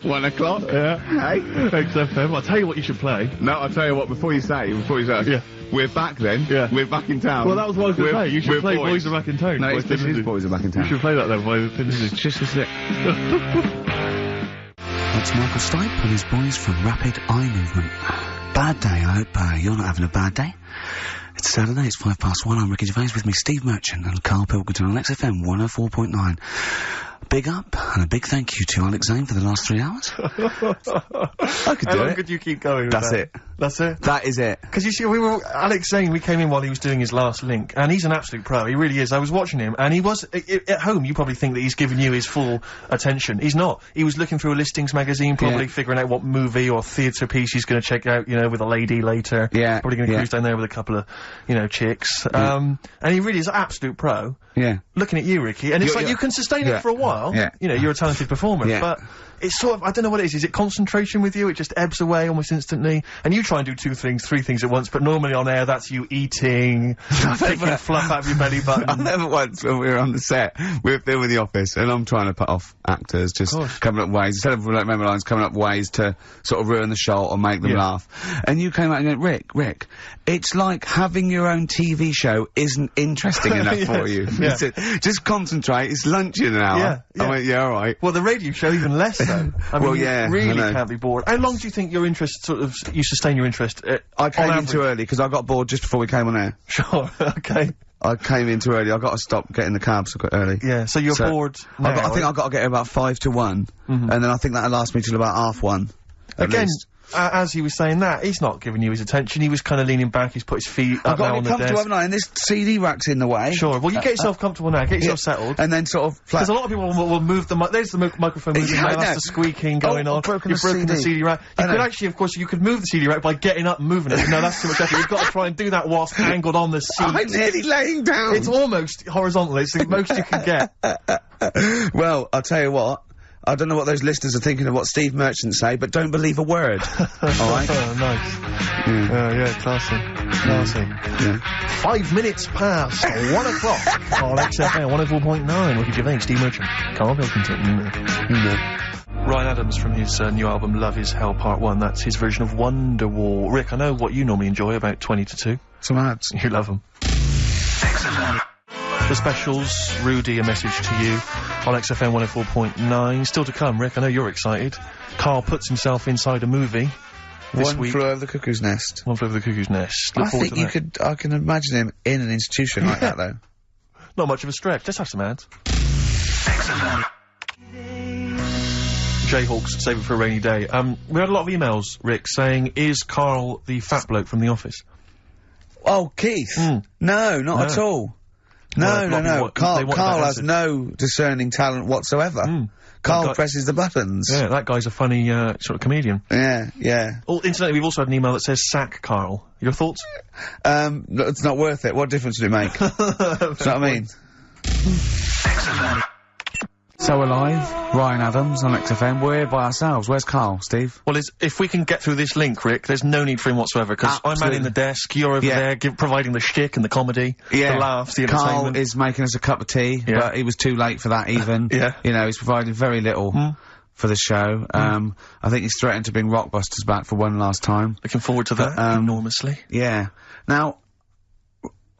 1 o'clock. Yeah. Hey. XFM. I'll tell you what you should play. No, I'll tell you what, before you say, Yeah. we're back then. Yeah. We're back in town. Well, that was what I was going to say. You should we're play Boys Are Back in Town. No, by this is Finley. Boys Are Back in Town. You should play that then by Finley. Just it. That's Michael Stipe and his boys from Rapid Eye Movement. Bad day, I hope you're not having a bad day. It's Saturday, it's 1:05. I'm Ricky Gervais, with me Steve Merchant and Karl Pilkington on XFM 104.9. Big up and a big thank you to Alex Zane for the last 3 hours. I could do How it. long could you keep going with That's that? it. That's it? That is it. Because you see, Alex Zane, we came in while he was doing his last link, and he's an absolute pro, he really is. I was watching him, and he was, at home, you probably think that he's giving you his full attention. He's not. He was looking through a listings magazine, probably figuring out what movie or theatre piece he's gonna check out, you know, with a lady later. Yeah. Probably gonna cruise down there with a couple of, you know, chicks. And he really is an absolute pro. Yeah. Looking at you, Ricky, and it's like you can sustain it for a while. Yeah. You know, you're a talented performer, but it's sort of, I don't know what it is. Is it concentration with you? It just ebbs away almost instantly, and you try and do 2 things, 3 things at once, but normally on air that's you eating, taking fluff out of your belly button. I never once, when we were on the set, we were filming The Office, and I'm trying to put off actors, just coming up ways, instead of like memory lines, coming up ways to sort of ruin the shot or make them laugh. And you came out and went, Rick, it's like having your own TV show isn't interesting enough for you. Yeah. Just concentrate, it's lunch in an hour. I went, yeah, alright. Well, the radio show even less so. I mean, you I really know. can't be bored. How long do you think your interest you sustain your interest? I came on in too early, because I got bored just before we came on air. Sure, okay. I came in too early, I got to stop getting the cabs quite early. Yeah, so you're bored now, I think I've got to get about 5 to 1, and then I think that'll last me till about 1:30. Again, as he was saying that, he's not giving you his attention, he was kind of leaning back, he's put his feet up I've got now to on be the comfortable, desk. haven't I? And this CD rack's in the way. Sure, well you get yourself comfortable now, get yourself settled. And then sort of because a lot of people will move the there's the microphone moving now, that's the squeaking going on. You've broken the CD rack. You could actually, of course, you could move the CD rack by getting up and moving it, but no, that's too much effort. You've got to try and do that whilst angled on the seat. I'm nearly laying down. It's almost horizontal, it's the most you can get. Well, I'll tell you what. I don't know what those listeners are thinking of what Steve Merchant say, but don't believe a word. Alright? Oh, nice. Yeah, classy. Classy. Yeah. 5 minutes past 1 o'clock on XFM 104.9. Ricky Gervais, Steve Merchant, Karl Pilkington. Ryan Adams from his new album Love Is Hell Part 1. That's his version of Wonderwall. Rick, I know what you normally enjoy, about 20 to 2. Some ads. You love them. The specials, Rudy, a message to you on XFM 104.9. Still to come, Rick, I know you're excited. Karl puts himself inside a movie this week. One Flew Over the Cuckoo's Nest. One Flew Over the Cuckoo's Nest. Look I forward think to that. I can imagine him in an institution like that, though. Not much of a stretch. Let's have some ads. Jayhawks, save it for a rainy day. We had a lot of emails, Rick, saying, is Karl the fat bloke from The Office? Oh, Keith? No, not at all. No. Karl has no discerning talent whatsoever. Karl presses the buttons. Yeah, that guy's a funny, sort of comedian. Yeah. Oh, incidentally, we've also had an email that says, sack Karl. Your thoughts? It's not worth it. What difference does it make? Do you know what I mean? So alive, Ryan Adams on XFM. We're here by ourselves. Where's Karl, Steve? Well, if we can get through this link, Rick, there's no need for him whatsoever, because I'm manning the desk, you're over there providing the shtick and the comedy, the laughs, the entertainment. Karl is making us a cup of tea, but he was too late for that even. You know, he's provided very little for the show. I think he's threatened to bring Rockbusters back for one last time. Looking forward to that enormously. Yeah. Now,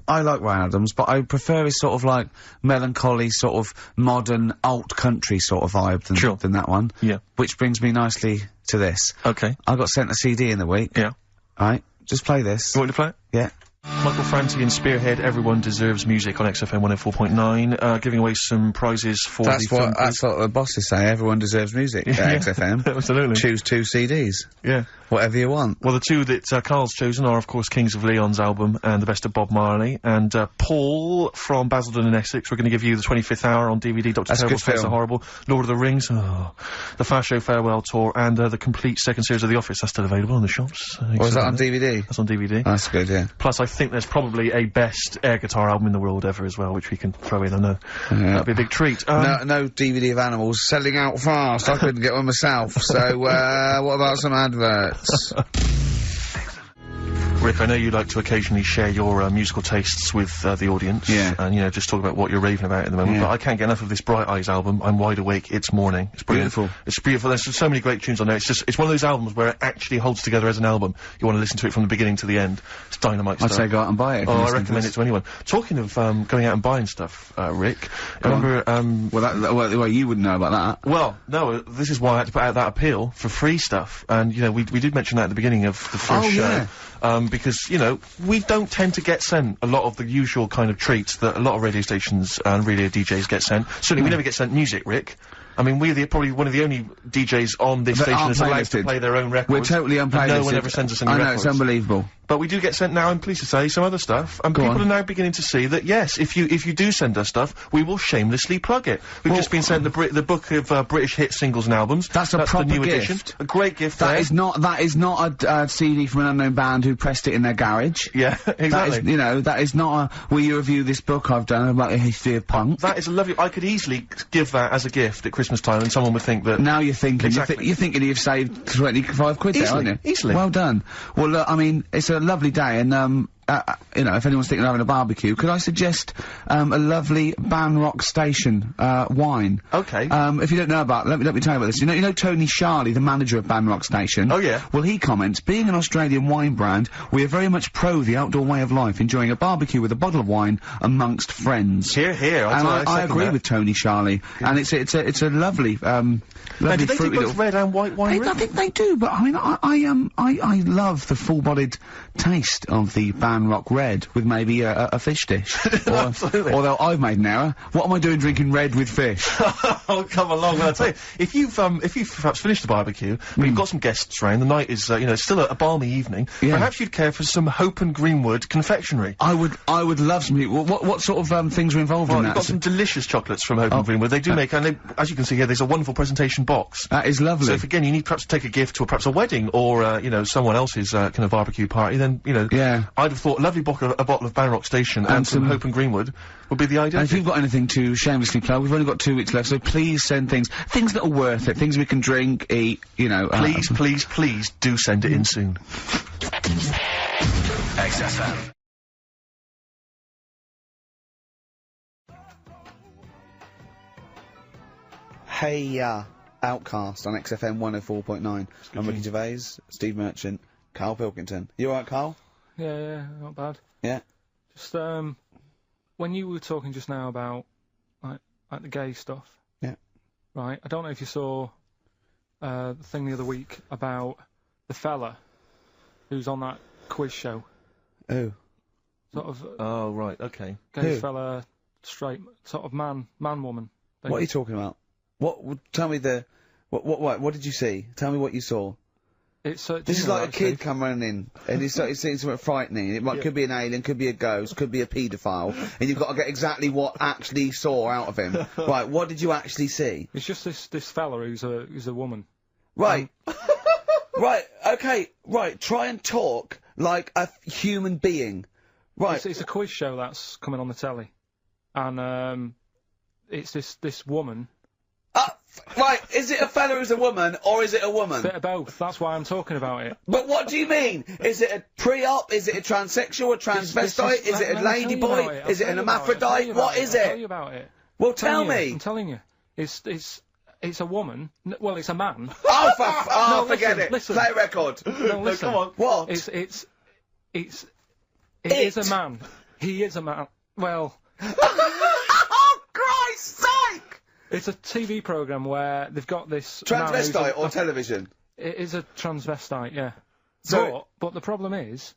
I like Ryan Adams, but I prefer his sort of like melancholy, sort of modern alt country sort of vibe than that one. Yeah. Which brings me nicely to this. Okay. I got sent a CD in the week. Yeah. Alright, just play this. You want me to play it? Yeah. Michael Franti and Spearhead, Everyone Deserves Music on XFM 104.9, giving away some prizes for that's what the bosses say, everyone deserves music at XFM. Absolutely. Choose 2 CDs. Yeah. Whatever you want. Well, the two that Carl's chosen are, of course, Kings of Leon's album and The Best of Bob Marley. And Paul from Basildon in Essex, we're going to give you The 25th Hour on DVD, Dr. Terrible's Face the Horrible, Lord of the Rings, The Fast Show Farewell Tour, and the complete second series of The Office. That's still available in the shops. Was that on DVD? That's on DVD. That's good, yeah. Plus, I think there's probably a best air guitar album in the world ever as well, which we can throw in, I know. That'd be a big treat. No DVD of animals selling out fast. I couldn't get one myself. So, what about some adverts? Rick, I know you like to occasionally share your musical tastes with the audience. Yeah. And, you know, just talk about what you're raving about at the moment. Yeah. But I can't get enough of this Bright Eyes album. I'm wide awake. It's morning. It's brilliant. Beautiful. It's beautiful. There's so many great tunes on there. It's one of those albums where it actually holds together as an album. You want to listen to it from the beginning to the end. It's dynamite stuff. I'd say go out and buy it. Oh, I recommend it to anyone. Talking of going out and buying stuff, Rick, I remember, well, you wouldn't know about that. Well, no, this is why I had to put out that appeal for free stuff. And, you know, we did mention that at the beginning of the first show. Yeah. Because, you know, we don't tend to get sent a lot of the usual kind of treats that a lot of radio stations and radio DJs get sent. Certainly we never get sent music, Rick. I mean, we're probably one of the only DJs on this station that's allowed to play their own records. We're totally unplaylisted. No one ever sends us any records. I know, it's unbelievable. But we do get sent now, I'm pleased to say, some other stuff. And people are now beginning to see that, yes, if you do send us stuff, we will shamelessly plug it. We've just been sent the book of British hit singles and albums. That's proper the new gift. edition. A great gift. That is not a CD from an unknown band who pressed it in their garage. Yeah, exactly. That is, you know, that is not a, will you review this book I've done about the history of punk? That is a lovely, I could easily give that as a gift at Christmas time and someone would think that... Now you're thinking, exactly. you're thinking you've saved 25 quid there, aren't you? Easily. Well done. Well, look, I mean, it's a lovely day and, you know, if anyone's thinking of having a barbecue, could I suggest, a lovely Banrock Station, wine? Okay. If you don't know about, let me tell you about this. You know Tony Charlie, the manager of Banrock Station? Oh, yeah. Well, he comments, being an Australian wine brand, we are very much pro the outdoor way of life, enjoying a barbecue with a bottle of wine amongst friends. Here, here. I agree with Tony Charlie. Good. And it's a lovely, lovely now, do they do both red and white wine? I think they do, but I mean, I love the full-bodied taste of the Banrock Red with maybe a fish dish. Absolutely. Although I've made an error. What am I doing drinking red with fish? Oh, come along. Well, I'll tell you, if you've perhaps finished the barbecue, but you've got some guests around, the night is, you know, still a balmy evening, perhaps you'd care for some Hope and Greenwood confectionery. I would love some. What sort of things are involved in that? You've got some delicious chocolates from Hope and Greenwood. They do make, and they, as you can see here, there's a wonderful presentation box. That is lovely. So if, again, you need perhaps to take a gift to perhaps a wedding or, you know, someone else's, kind of barbecue party, then, you know, I'd have thought a lovely bottle of Banrock Station and some Hope and Greenwood would be the idea. And if you've got anything to shamelessly plug, we've only got 2 weeks left, so please send things that are worth it, things we can drink, eat, you know. Please do send it in soon. XFM. Hey, Outcast on XFM 104.9. I'm Ricky Gervais, Steve Merchant, Karl Pilkington. You alright, Karl? Yeah, not bad. Yeah. Just, when you were talking just now about, like the gay stuff. Yeah. Right, I don't know if you saw, the thing the other week about the fella who's on that quiz show. Who? Sort of... oh, right, okay. Gay fella, straight, sort of man, woman. What are you talking about? Tell me what did you see? Tell me what you saw. This is like a kid come running in, and he's seeing something frightening. It could be an alien, could be a ghost, could be a paedophile, and you've got to get exactly what actually saw out of him. Right, what did you actually see? It's just this fella who's a woman. Right. Right, okay, right, try and talk like a human being. Right. It's a quiz show that's coming on the telly. And, it's this woman. Right, is it a fella who's a woman, or is it a woman? Bit of both, that's why I'm talking about it. But what do you mean? Is it a pre-op? Is it a transsexual, a transvestite? Is it a ladyboy? Is it an hermaphrodite? What is it? I'll tell you about it. Well, tell me. I'm telling you. It's a woman. Well, it's a man. Oh, forget it. Listen. Play a record. No, listen. Come on. What? It is a man. He is a man. Well. Oh, Christ's sake! It's a TV programme where they've got this... Transvestite or television? It is a transvestite, yeah. So... But the problem is...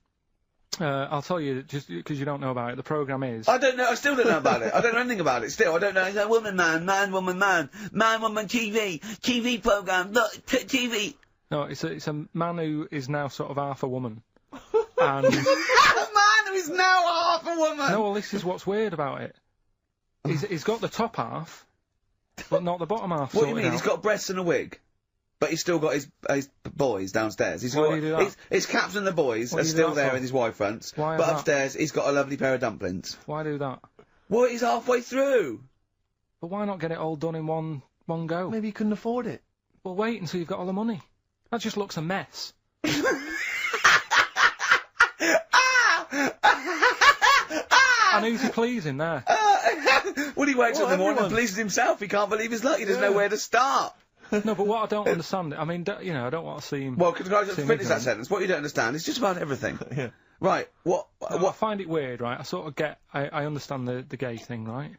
I'll tell you, just because you don't know about it, the programme is... I don't know, I still don't know about it. I don't know anything about it, still. I don't know. It's a woman, man, woman, TV programme, look, TV. No, it's a man who is now sort of half a woman. And... A man who is now half a woman! No, well, this is what's weird about it. He's got the top half, but not the bottom half. What do you mean? He's got breasts and a wig? But he's still got his boys downstairs. He's Why do you do that? His caps and the boys are still there in his Y fronts. Why but that? upstairs, he's got a lovely pair of dumplings. Why do that? Well, he's halfway through. But why not get it all done in one go? Maybe he couldn't afford it. Well, wait until you've got all the money. That just looks a mess. And who's he pleasing there? Well, he wakes up in the morning and pleases himself. He can't believe his luck. He doesn't know where to start. No, but what I don't understand, I mean, you know, I don't want to see him... Well, can I just finish that sentence? What you don't understand is just about everything. Yeah. Right, what... I find it weird, right? I sort of get... I understand the gay thing, right?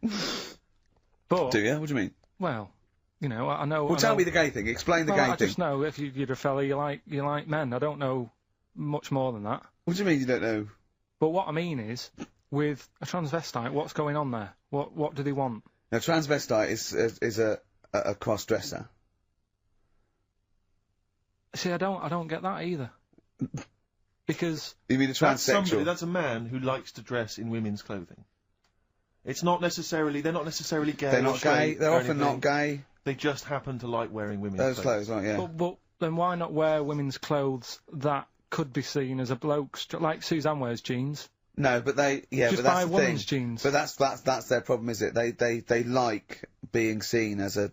But... Do you? What do you mean? Well, you know, I know... Well, tell me the gay thing. Explain the gay thing. I just know if you're a fella, you like men. I don't know much more than that. What do you mean you don't know? But what I mean is, with a transvestite, what's going on there? What do they want? Now, transvestite is a cross-dresser. See, I don't get that either. Because... You mean a transsexual? That's a man who likes to dress in women's clothing. It's not necessarily... They're not necessarily gay. They're not gay. They're often not gay. They just happen to like wearing women's clothes. Right, yeah. But then why not wear women's clothes that could be seen as a bloke's... Like Suzanne wears jeans. No, but they... Yeah, just but that's buy the women's thing. jeans. But that's their problem, is it? They like being seen as a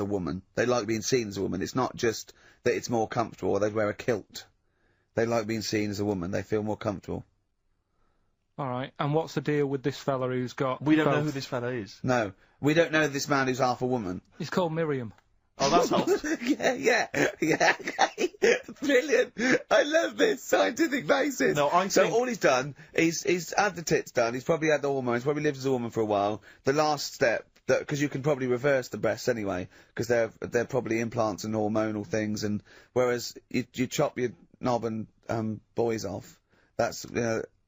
woman. They like being seen as a woman. It's not just that it's more comfortable, or they'd wear a kilt. They like being seen as a woman. They feel more comfortable. Alright, and what's the deal with this fella who's got... We don't know who this fella is. No. We don't know this man who's half a woman. He's called Miriam. Oh, that's helped. yeah. Brilliant. I love this scientific basis. No, So all he's done, he's had the tits done, he's probably had the hormones, probably lived as a woman for a while. The last step, because you can probably reverse the breasts anyway, because they're probably implants and hormonal things, and whereas you chop your knob and boys off, that's,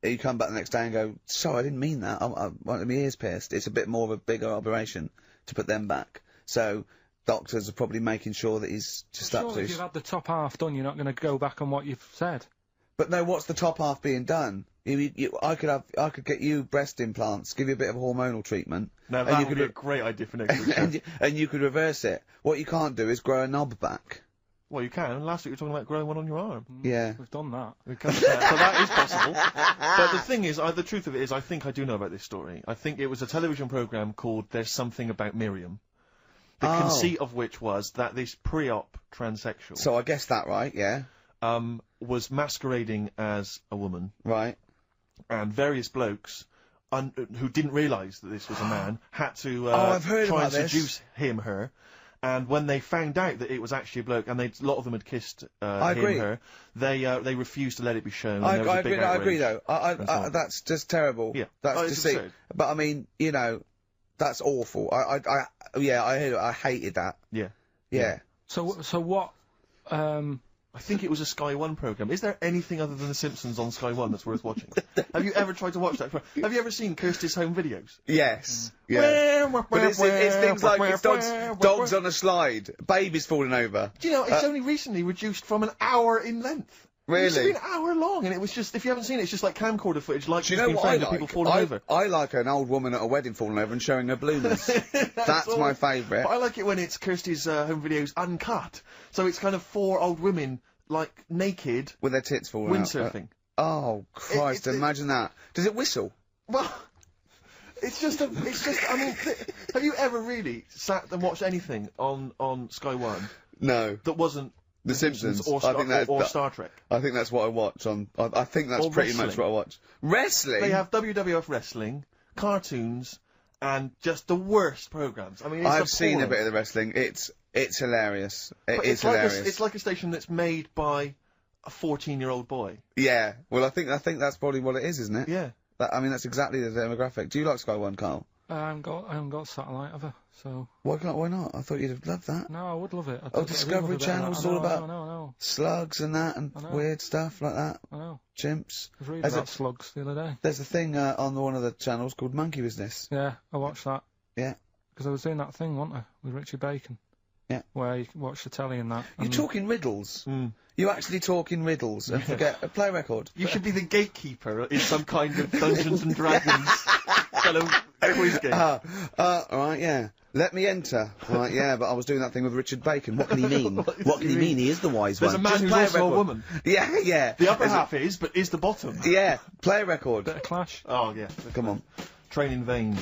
you come back the next day and go, sorry, I didn't mean that, I wanted my ears pierced. It's a bit more of a bigger operation to put them back. So doctors are probably making sure that he's just up to... If you've had the top half done, you're not going to go back on what you've said. But no, what's the top half being done? I could get you breast implants, give you a bit of hormonal treatment. Now that would be a great idea for next week. and you could reverse it. What you can't do is grow a knob back. Well, you can. Last week you were talking about growing one on your arm. Yeah. We've done that. So that is possible. But the thing is, the truth of it is, I think I do know about this story. I think it was a television programme called There's Something About Miriam. The conceit of which was that this pre-op transsexual... So I guessed that right, yeah. Was masquerading as a woman. Right. And various blokes, who didn't realise that this was a man, had to I've heard try about and seduce her. And when they found out that it was actually a bloke, and a lot of them had kissed her, they refused to let it be shown. I agree though. That's just terrible. Yeah. That's deceit. But I mean, that's awful. I hated that. Yeah. Yeah. So what, I think it was a Sky One programme. Is there anything other than The Simpsons on Sky One that's worth watching? Have you ever tried to watch that? Have you ever seen Kirsty's home videos? Yes. Yeah. But it's things like it's dogs on a slide, babies falling over. Do you know, it's only recently reduced from an hour in length. Really? It used to be an hour long, and it was just, if you haven't seen it, it's just like camcorder footage, like Do you know what I like? people falling over. I like an old woman at a wedding falling over and showing her bloomers. That's my favourite. But I like it when it's Kirsty's home videos uncut. So it's kind of 4 old women, like, naked. With their tits falling out. Windsurfing. Oh, Christ, imagine that. Does it whistle? Well, I mean, have you ever really sat and watched anything on Sky One? No. That wasn't The Simpsons or Star Trek. I think that's what I watch on. I think that's pretty much what I watch. Wrestling. They have WWF wrestling, cartoons, and just the worst programs. I mean, I've seen a bit of the wrestling. It's hilarious. It's hilarious. It's like a station that's made by a 14-year-old boy. Yeah. Well, I think that's probably what it is, isn't it? Yeah. I mean, that's exactly the demographic. Do you like Sky One, Carl? I haven't got satellite ever, so... Why not? I thought you'd have loved that. No, I would love it. Discovery Channel's all about no. slugs and that, and weird stuff like that. I know. Chimps. I was reading about slugs the other day. There's a thing on one of the channels called Monkey Business. Yeah, I watched that. Yeah. Because I was doing that thing, wasn't I, with Richie Bacon. Yeah. Where you can watch the telly and that. You're talking riddles. You actually talk in riddles and forget a play record. You should be the gatekeeper in some kind of Dungeons and Dragons fellow quiz game. Alright, yeah. Let me enter. Right, yeah, but I was doing that thing with Richard Bacon. What can he mean? What can he mean? He is the wise There's one. a man who's also a woman. Yeah, yeah. The upper half is, but is the bottom. Yeah, play a record. Bit of Clash. Oh, yeah. Come on. Train in Vain.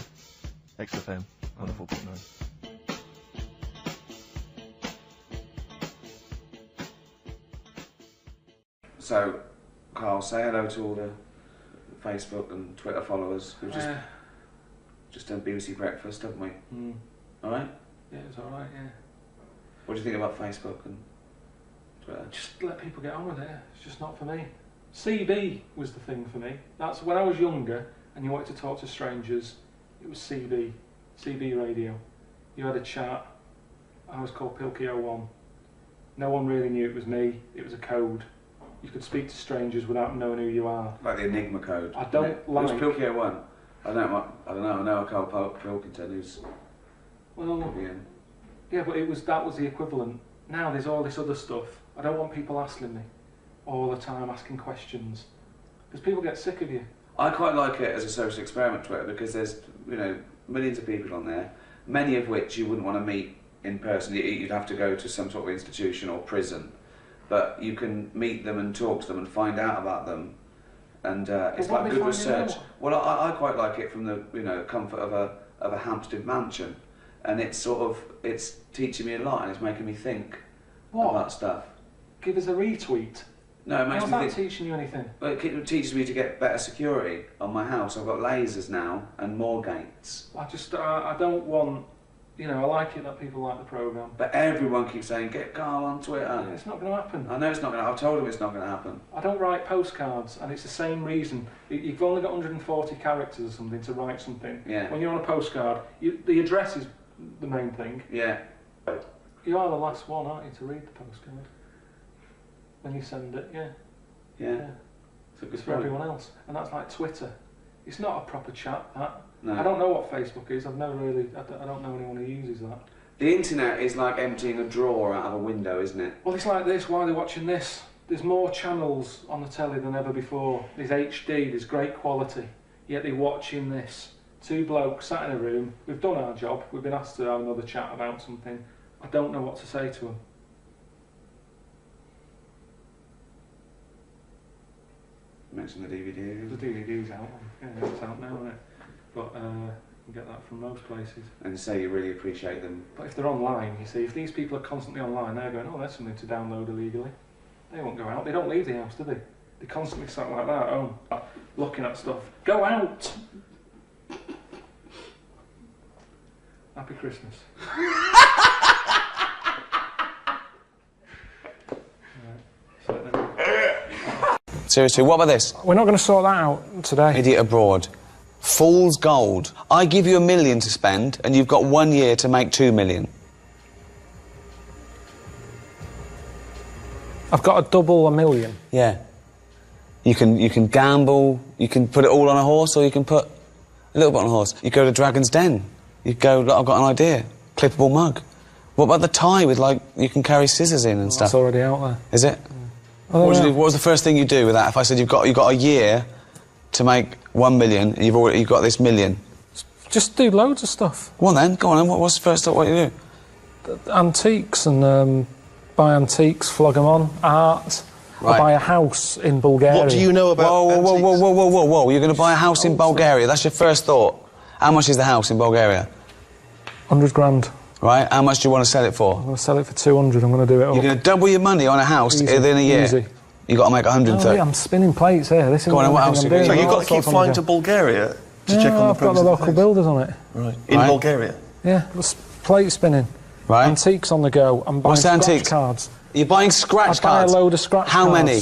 XFM. 104.9. So, Carl, say hello to all the Facebook and Twitter followers. We've just done BBC Breakfast, haven't we? Alright? Yeah, it's alright, yeah. What do you think about Facebook and Twitter? Just let people get on with it. It's just not for me. CB was the thing for me. That's when I was younger and you wanted to talk to strangers, it was CB. CB radio. You had a chat. I was called Pilky01. No one really knew it was me. It was a code. You could speak to strangers without knowing who you are. Like the Enigma code. I don't like... It was Pilky01. I don't know, I know Karl Pilkington who's... Well... Yeah, but that was the equivalent. Now there's all this other stuff. I don't want people asking me all the time, asking questions. Because people get sick of you. I quite like it as a social experiment, Twitter, because there's, you know, millions of people on there, many of which you wouldn't want to meet in person. You'd have to go to some sort of institution or prison. But you can meet them and talk to them and find out about them. And it's like good research. Well, I quite like it from the, you know, comfort of a Hampstead mansion. And it's teaching me a lot and it's making me think about stuff. Give us a retweet. No, it makes me think... How's that teaching you anything? Well, it teaches me to get better security on my house. I've got lasers now and more gates. I don't want... You know, I like it that people like the programme. But everyone keeps saying, get Karl on Twitter. Yeah, it's not going to happen. I know it's not going to. I've told him it's not going to happen. I don't write postcards, and it's the same reason. You've only got 140 characters or something to write something. Yeah. When you're on a postcard, the address is the main thing. Yeah. You are the last one, aren't you, to read the postcard? When you send it, yeah. Yeah. It's for everyone else. And that's like Twitter. It's not a proper chat, that. No. I don't know what Facebook is. I don't know anyone who uses that. The internet is like emptying a drawer out of a window, isn't it? Well, it's like this. Why are they watching this? There's more channels on the telly than ever before. There's HD, there's great quality. Yet they're watching this. Two blokes sat in a room. We've done our job. We've been asked to have another chat about something. I don't know what to say to them. Mention the DVD. The DVD's out. Yeah, it's out now, isn't it? But you can get that from most places. And say you really appreciate them. But if they're online, you see, if these people are constantly online, they're going, oh, there's something to download illegally. They won't go out. They don't leave the house, do they? They're constantly sat like that at home, looking at stuff. Go out! Happy Christmas. Seriously, what about this? We're not going to sort that out today. Idiot abroad. Fool's gold. I give you $1 million to spend, and you've got 1 year to make 2 million. I've got to double $1 million. Yeah. You can gamble, you can put it all on a horse, or you can put a little bit on a horse. You go to Dragon's Den. You go, look, I've got an idea. Clippable mug. What about the tie with, like, you can carry scissors in and stuff? That's already out there. Is it? What was the first thing you do with that? If I said you've got a year to make 1 million, and you've got this million. Just do loads of stuff. Go on then, go on then. What's the first thought? What you do? Antiques and buy antiques, flog them on, art. Right. I buy a house in Bulgaria. What do you know about antiques? Whoa. You're going to buy a house in Bulgaria. That's your first thought. How much is the house in Bulgaria? 100 grand. Right, how much do you want to sell it for? I'm going to sell it for 200, I'm going to do it all. You're going to double your money on a house within a year? Easy. You've got to make 130. Oh, yeah, I'm spinning plates here. This is what what else I'm doing. So you've got to keep flying to Bulgaria to check on the I've got the local builders on it. Right. In Bulgaria? Yeah, plate spinning. Right. Antiques on the go. I'm buying scratch cards. You're buying scratch cards? I buy a load of scratch cards. How many?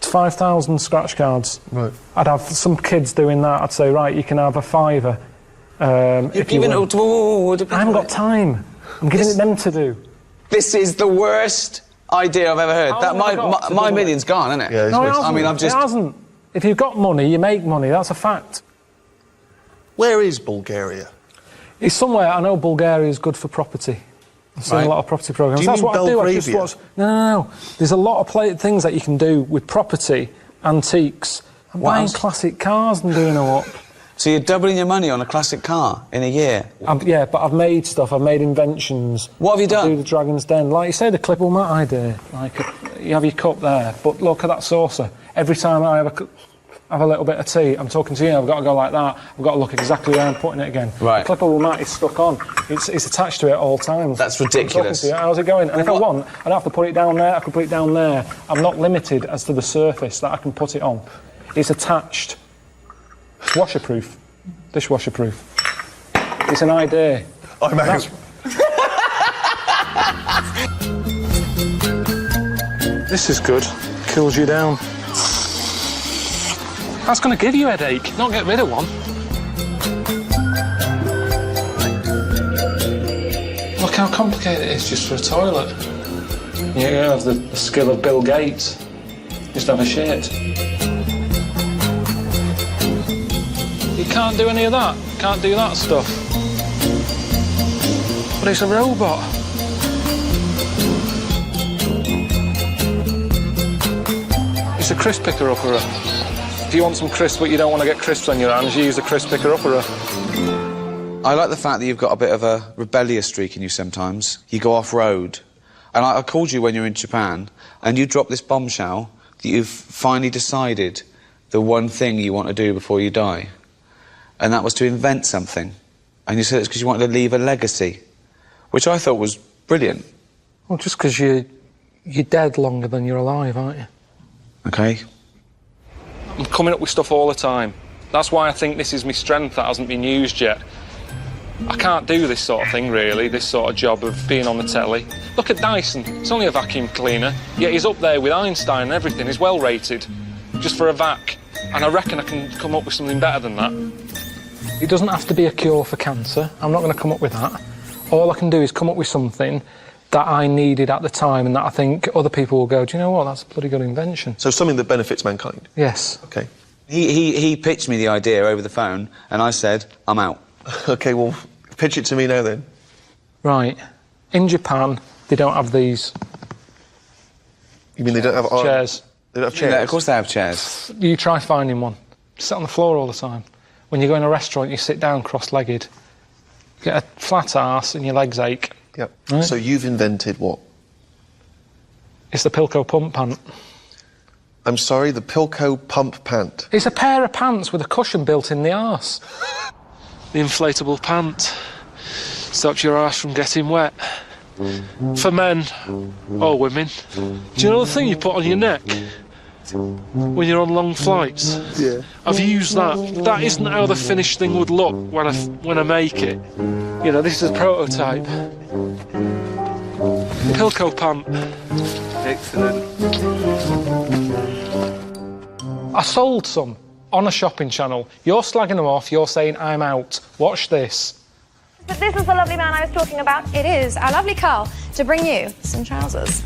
5,000 scratch cards. Right. I'd have some kids doing that. I'd say, right, you can have a £5. You're giving it to... I haven't got time. I'm giving it them to do. This is the worst idea I've ever heard. That my million's gone, isn't it? Yeah, no, it hasn't. I mean, I've just... It hasn't. If you've got money, you make money. That's a fact. Where is Bulgaria? It's somewhere. I know Bulgaria is good for property. I've seen a lot of property programmes. Do you That's mean what I do. I just Belgravia? watch... No. There's a lot of things that you can do with property, antiques. I'm buying classic cars and doing them up. So you're doubling your money on a classic car in a year? Yeah, but I've made stuff. I've made inventions. What have you done? I do the Dragon's Den. Like you say, the clippable mat idea. Like, you have your cup there, but look at that saucer. Every time I have a little bit of tea, I'm talking to you, I've got to go like that. I've got to look exactly where I'm putting it again. Right. The clippable mat is stuck on. It's attached to it at all times. That's ridiculous. I'm talking to you, how's it going? And if I want, I don't have to put it down there, I can put it down there. I'm not limited as to the surface that I can put it on. It's attached. Washerproof. Dishwasher-proof. It's an idea. I'm out. This is good. Cools you down. That's going to give you a headache, not get rid of one. Look how complicated it is just for a toilet. You have the skill of Bill Gates. Just have a shit. You can't do any of that. Can't do that stuff. But it's a robot. It's a crisp picker-upper. If you want some crisps but you don't want to get crisps on your hands, you use the crisp picker-upper. I like the fact that you've got a bit of a rebellious streak in you sometimes. You go off-road. And I called you when you were in Japan, and you dropped this bombshell that you've finally decided the one thing you want to do before you die. And that was to invent something. And you said it's because you wanted to leave a legacy, which I thought was brilliant. Well, just because you're dead longer than you're alive, aren't you? Okay. I'm coming up with stuff all the time. That's why I think this is my strength that hasn't been used yet. I can't do this sort of thing, really, this sort of job of being on the telly. Look at Dyson. It's only a vacuum cleaner, yet he's up there with Einstein and everything. He's well rated, just for a vac. And I reckon I can come up with something better than that. It doesn't have to be a cure for cancer. I'm not going to come up with that. All I can do is come up with something that I needed at the time and that I think other people will go, do you know what, that's a bloody good invention. So something that benefits mankind? Yes. Okay. He pitched me the idea over the phone, and I said, I'm out. Okay, well, pitch it to me now then. Right. In Japan, they don't have these... You mean they don't have... chairs. They don't have chairs? Yeah, of course they have chairs. You try finding one. Sit on the floor all the time. When you go in a restaurant, you sit down cross-legged. You get a flat arse and your legs ache. Yep. Right? So you've invented what? It's the Pilko pump pant. I'm sorry, the Pilko pump pant? It's a pair of pants with a cushion built in the arse. The inflatable pant stops your arse from getting wet. For men or women. Do you know the thing you put on your neck when you're on long flights? Yeah. I've used that. That isn't how the finished thing would look when I make it. You know, this is a prototype. Pilko pant. Excellent. I sold some on a shopping channel. You're slagging them off, you're saying I'm out. Watch this. But this is the lovely man I was talking about. It is our lovely Karl to bring you some trousers.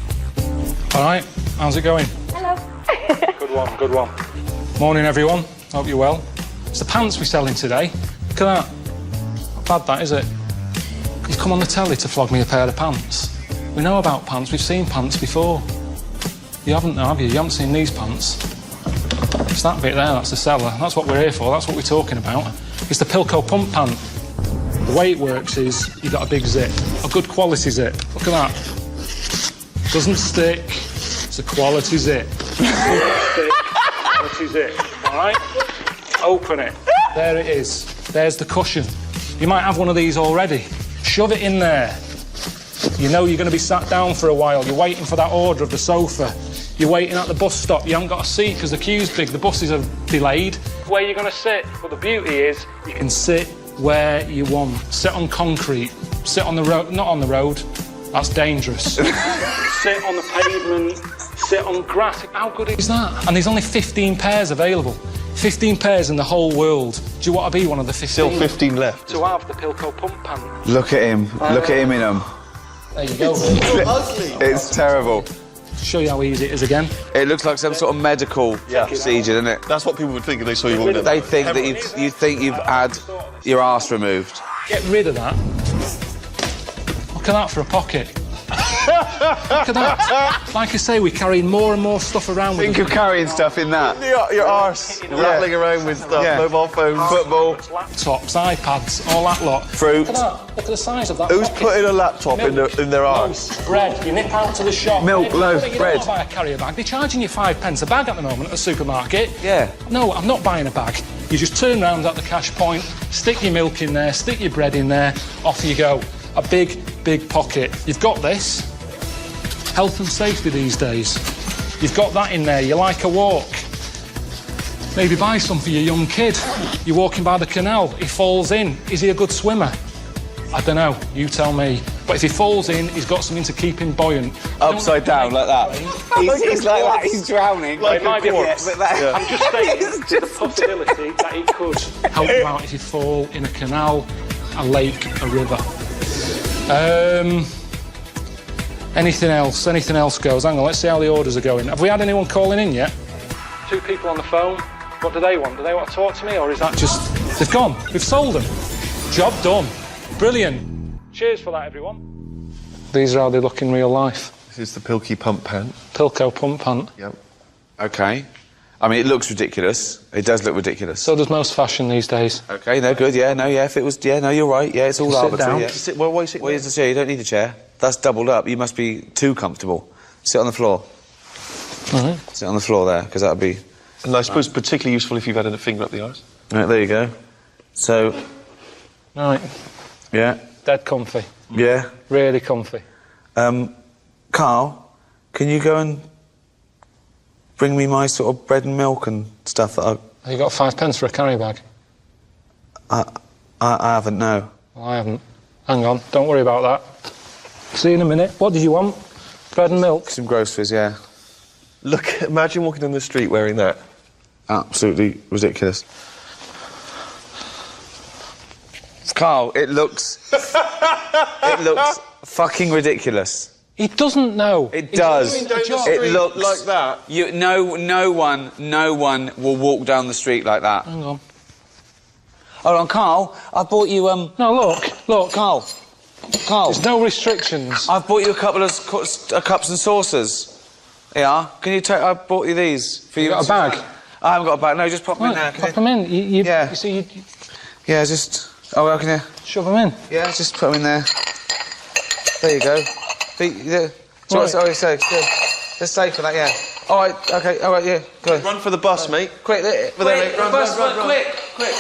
All right, how's it going? Hello. Good one. Morning, everyone. Hope you're well. It's the pants we're selling today. Look at that. Not bad, that, is it? You've come on the telly to flog me a pair of pants. We know about pants. We've seen pants before. You haven't, though, have you? You haven't seen these pants. It's that bit there, that's the seller. That's what we're here for. That's what we're talking about. It's the Pilko pump pant. The way it works is you've got a big zip, a good quality zip. Look at that. Doesn't stick. It's a quality zip. Doesn't stick. Quality zip. All right? Open it. There it is. There's the cushion. You might have one of these already. Shove it in there. You know you're going to be sat down for a while. You're waiting for that order of the sofa. You're waiting at the bus stop. You haven't got a seat because the queue's big. The buses are delayed. Where you're going to sit. But the beauty is you can sit where you want. Sit on concrete. Sit on the road. Not on the road. That's dangerous. Sit on the pavement. Sit on grass. How good is that? And there's only 15 pairs available. 15 pairs in the whole world. Do you want to be one of the 15? Still 15 left. To have the Pilko pump pant. Look at him. Look at him in them. There you go. It's terrible. Show you how easy it is again. It looks like some sort of medical procedure, doesn't it? That's what people would think if they saw you walking in. They think that you've had your arse removed. Get rid of that. Look at that for a pocket. Look at that. Like I say, we're carrying more and more stuff around with us. Think of carrying stuff in that. Your arse rattling around with stuff, mobile phones, football, laptops, iPads, all that lot. fruit. Look at that. Look at the size of that. Who's pocket. putting a laptop in their arse? Bread. You nip out to the shop. Milk, loaf, you bread. don't buy a carrier bag. They're charging you 5 pence a bag at the moment at the supermarket. Yeah. No, I'm not buying a bag. You just turn round at the cash point, stick your milk in there, stick your bread in there, off you go. A big, big pocket. You've got this. Health and safety these days. You've got that in there. You like a walk. Maybe buy some for your young kid. You're walking by the canal. He falls in. Is he a good swimmer? I don't know. You tell me. But if he falls in, he's got something to keep him buoyant. Upside down like that. He's like that. He's drowning. Like I'm just saying there's a possibility that it could help you out if you fall in a canal, a lake, a river. Anything else? Anything else goes? Hang on, let's see how the orders are going. Have we had anyone calling in yet? 2 people on the phone. What do they want? Do they want to talk to me, or is that just... They've gone. We've sold them. Job done. Brilliant. Cheers for that, everyone. These are how they look in real life. This is the Pilky pump pant. Pilko pump pant. Yep. Okay. I mean, it looks ridiculous. It does look ridiculous. So does most fashion these days. Okay, no, good, yeah, no, yeah, if it was... Yeah, no, you're right, yeah, it's all arbitrary. Sit Yeah. down. Why sit Well, here's the chair, you don't need a chair. That's doubled up. You must be too comfortable. Sit on the floor. All right. Sit on the floor there, because that would be... And I suppose particularly useful if you've had a finger up the arse. Right, there you go. So... Right. Yeah. Dead comfy. Yeah. Really comfy. Carl, can you go and bring me my sort of bread and milk and stuff that Have you got 5 pence for a carry bag? I haven't, no. Well, I haven't. Hang on, don't worry about that. See you in a minute. What did you want? Bread and milk? Some groceries, yeah. Look, imagine walking down the street wearing that. Absolutely ridiculous. Carl, it looks... it looks fucking ridiculous. He doesn't know. It does. It looks like that. No one will walk down the street like that. Hang on. Hold on, Carl. I bought you No, look, Carl. There's no restrictions. I've bought you a couple of cups and saucers. Yeah. Can you take? I bought you these for you. You got a bag? I haven't got a bag. No, just pop them in there. Pop them in. Yeah. You see, Yeah, just. Oh, well, can you? shove them in. Yeah, just put them in there. There you go. So Right. it's good. Just safe for that, yeah. All right, okay, all right, yeah, good. Run for the bus, mate. Quick, Run. quick.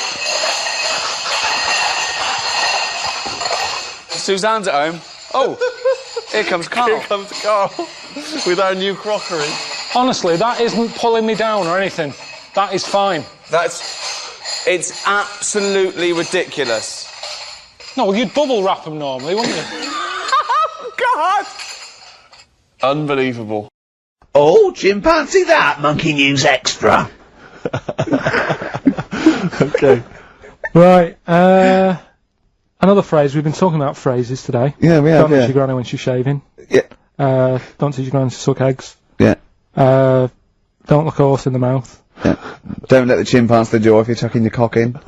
Suzanne's at home. Oh, here comes Carl. Here comes Carl with our new crockery. Honestly, that isn't pulling me down or anything. That is fine. It's absolutely ridiculous. No, well, you'd bubble wrap them normally, wouldn't you? God! Unbelievable. Oh, chimpanzee that, Monkey News Extra. Okay. Right, another phrase. We've been talking about phrases today. Yeah, we have, Don't teach your granny when she's shaving. Yeah. Don't teach your granny to suck eggs. Yeah. Don't look a horse in the mouth. Yeah. Don't let the chin pass the jaw if you're tucking your cock in.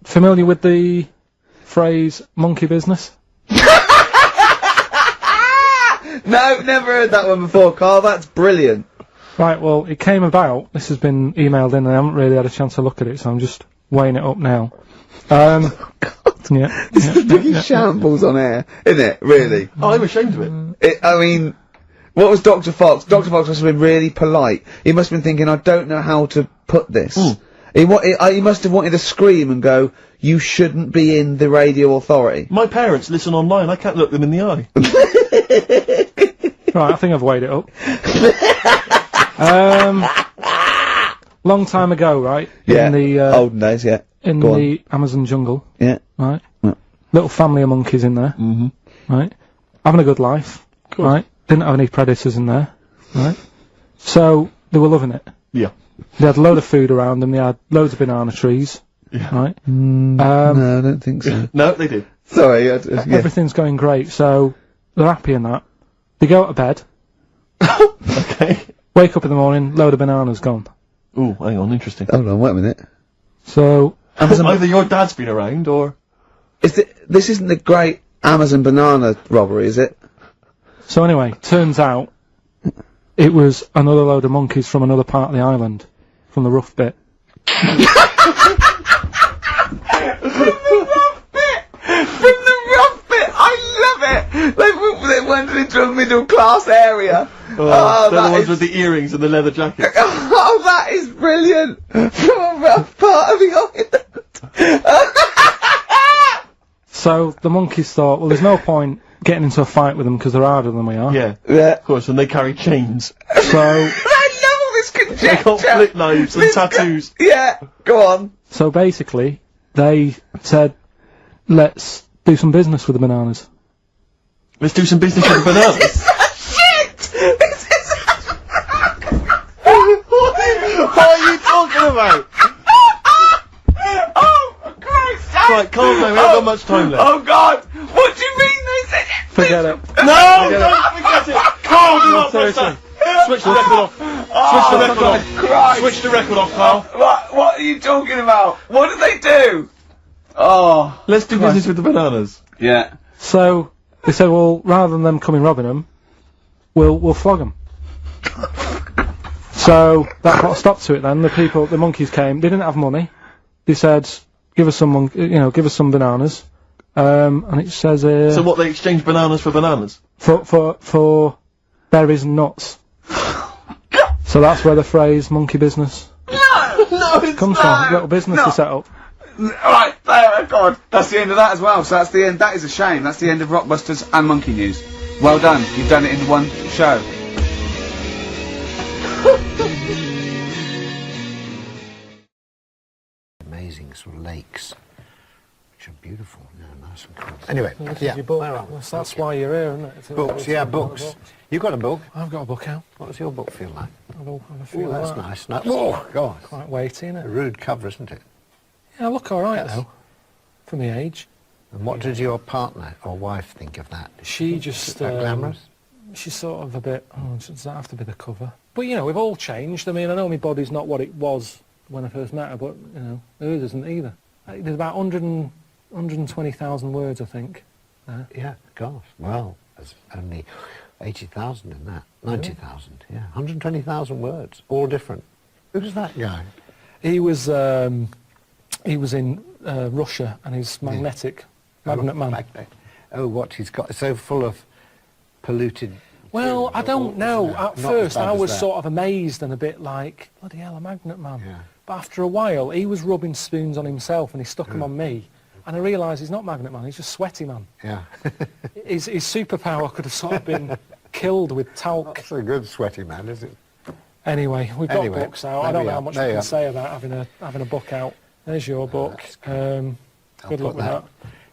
Familiar with the phrase monkey business? No, never heard that one before, Carl. That's brilliant. Right, well, it came about. This has been emailed in and I haven't really had a chance to look at it, so I'm just weighing it up now. God. Yeah. This is the biggest shambles on air, isn't it? Really? Oh, I'm ashamed of it. I mean, what was Dr. Fox? Dr. Fox must have been really polite. He must have been thinking, I don't know how to put this. He must have wanted to scream and go, you shouldn't be in the radio authority. My parents listen online. I can't look them in the eye. Right, I think I've weighed it up. Long time ago, right? Yeah. In the, olden days, yeah. in Go the Amazon jungle. Yeah. Right? Yeah. Little family of monkeys in there. Mm-hmm. Right? Having a good life. Cool. Right? Didn't have any predators in there. Right? So, they were loving it. Yeah. They had a load of food around them, they had loads of banana trees. Yeah. Right? No, I don't think so. No, they did. Sorry, yeah. Everything's going great, so they're happy in that. They go to bed. Okay. Wake up in the morning, load of bananas gone. Ooh, hang on, interesting. Hold on, wait a minute. So... Either your dad's been around, or... Is it... this isn't the great Amazon banana robbery, is it? So anyway, turns out it was another load of monkeys from another part of the island, from the rough bit. From the rough bit! I love it! They went into a middle class area. They're the ones with the earrings and the leather jackets. Oh, that is brilliant! From a rough part of the island. So the monkeys thought, well, there's no point getting into a fight with them because they're harder than we are. Yeah, of course, and they carry chains. So I love all this conjecture. They got flip knives and tattoos. Yeah, go on. So basically, they said, let's do some business with the bananas. Let's do some business with the bananas. Shit! This is. What are you talking about? Oh, Christ! Right, calm down, we haven't got much time left. Oh, God! What do you mean they said it? Forget it. No! Don't forget it! Carl, do not press that! Switch the record off. Switch the record off. Christ. Switch the record off, Carl. What are you talking about? What did they do? Oh. Let's do business with the bananas. Yeah. So they said, well, rather than them coming robbing them, we'll flog them. So that put a stop to it then. The monkeys came. They didn't have money. They said, give us some bananas. And it says here. So what, they exchange bananas for bananas? For berries and nuts. So that's where the phrase monkey business comes from. Little business to set up. Alright, there, God. That's the end of that as well. So that's the end. That is a shame. That's the end of Rockbusters and Monkey News. Well done. You've done it in one show. Amazing sort of lakes, which are beautiful, nice and cool. Anyway, yeah. Well, that's why you're here, isn't it? Books, yeah, books. You got a book? I've got a book out. What does your book feel like? I feel that's like nice. Oh, God. Quite weighty, isn't it? A rude cover, isn't it? Yeah, I look alright though, for my age. And what did your partner or wife think of that? She just... Is that glamorous? She's sort of a bit, does that have to be the cover? But, you know, we've all changed. I mean, I know my body's not what it was when I first met her, but, you know, hers isn't either. There's about 120,000 words, I think. Yeah, gosh. Well, there's only 80,000 in that. 90,000, yeah. 120,000 words, all different. Who's that guy? He was in Russia, and he's magnetic, magnet man. Magnet. Oh, what he's got, so full of polluted... Well, I don't know. At first, I was that. sort of amazed and a bit like, bloody hell, a magnet man. Yeah. But after a while, he was rubbing spoons on himself, and he stuck them on me. And I realised he's not magnet man, he's just sweaty man. Yeah. his superpower could have sort of been killed with talc. That's a good sweaty man, is it? Anyway, we've got books out. I don't know how much we can say about having a book out. There's your book. Good luck with that.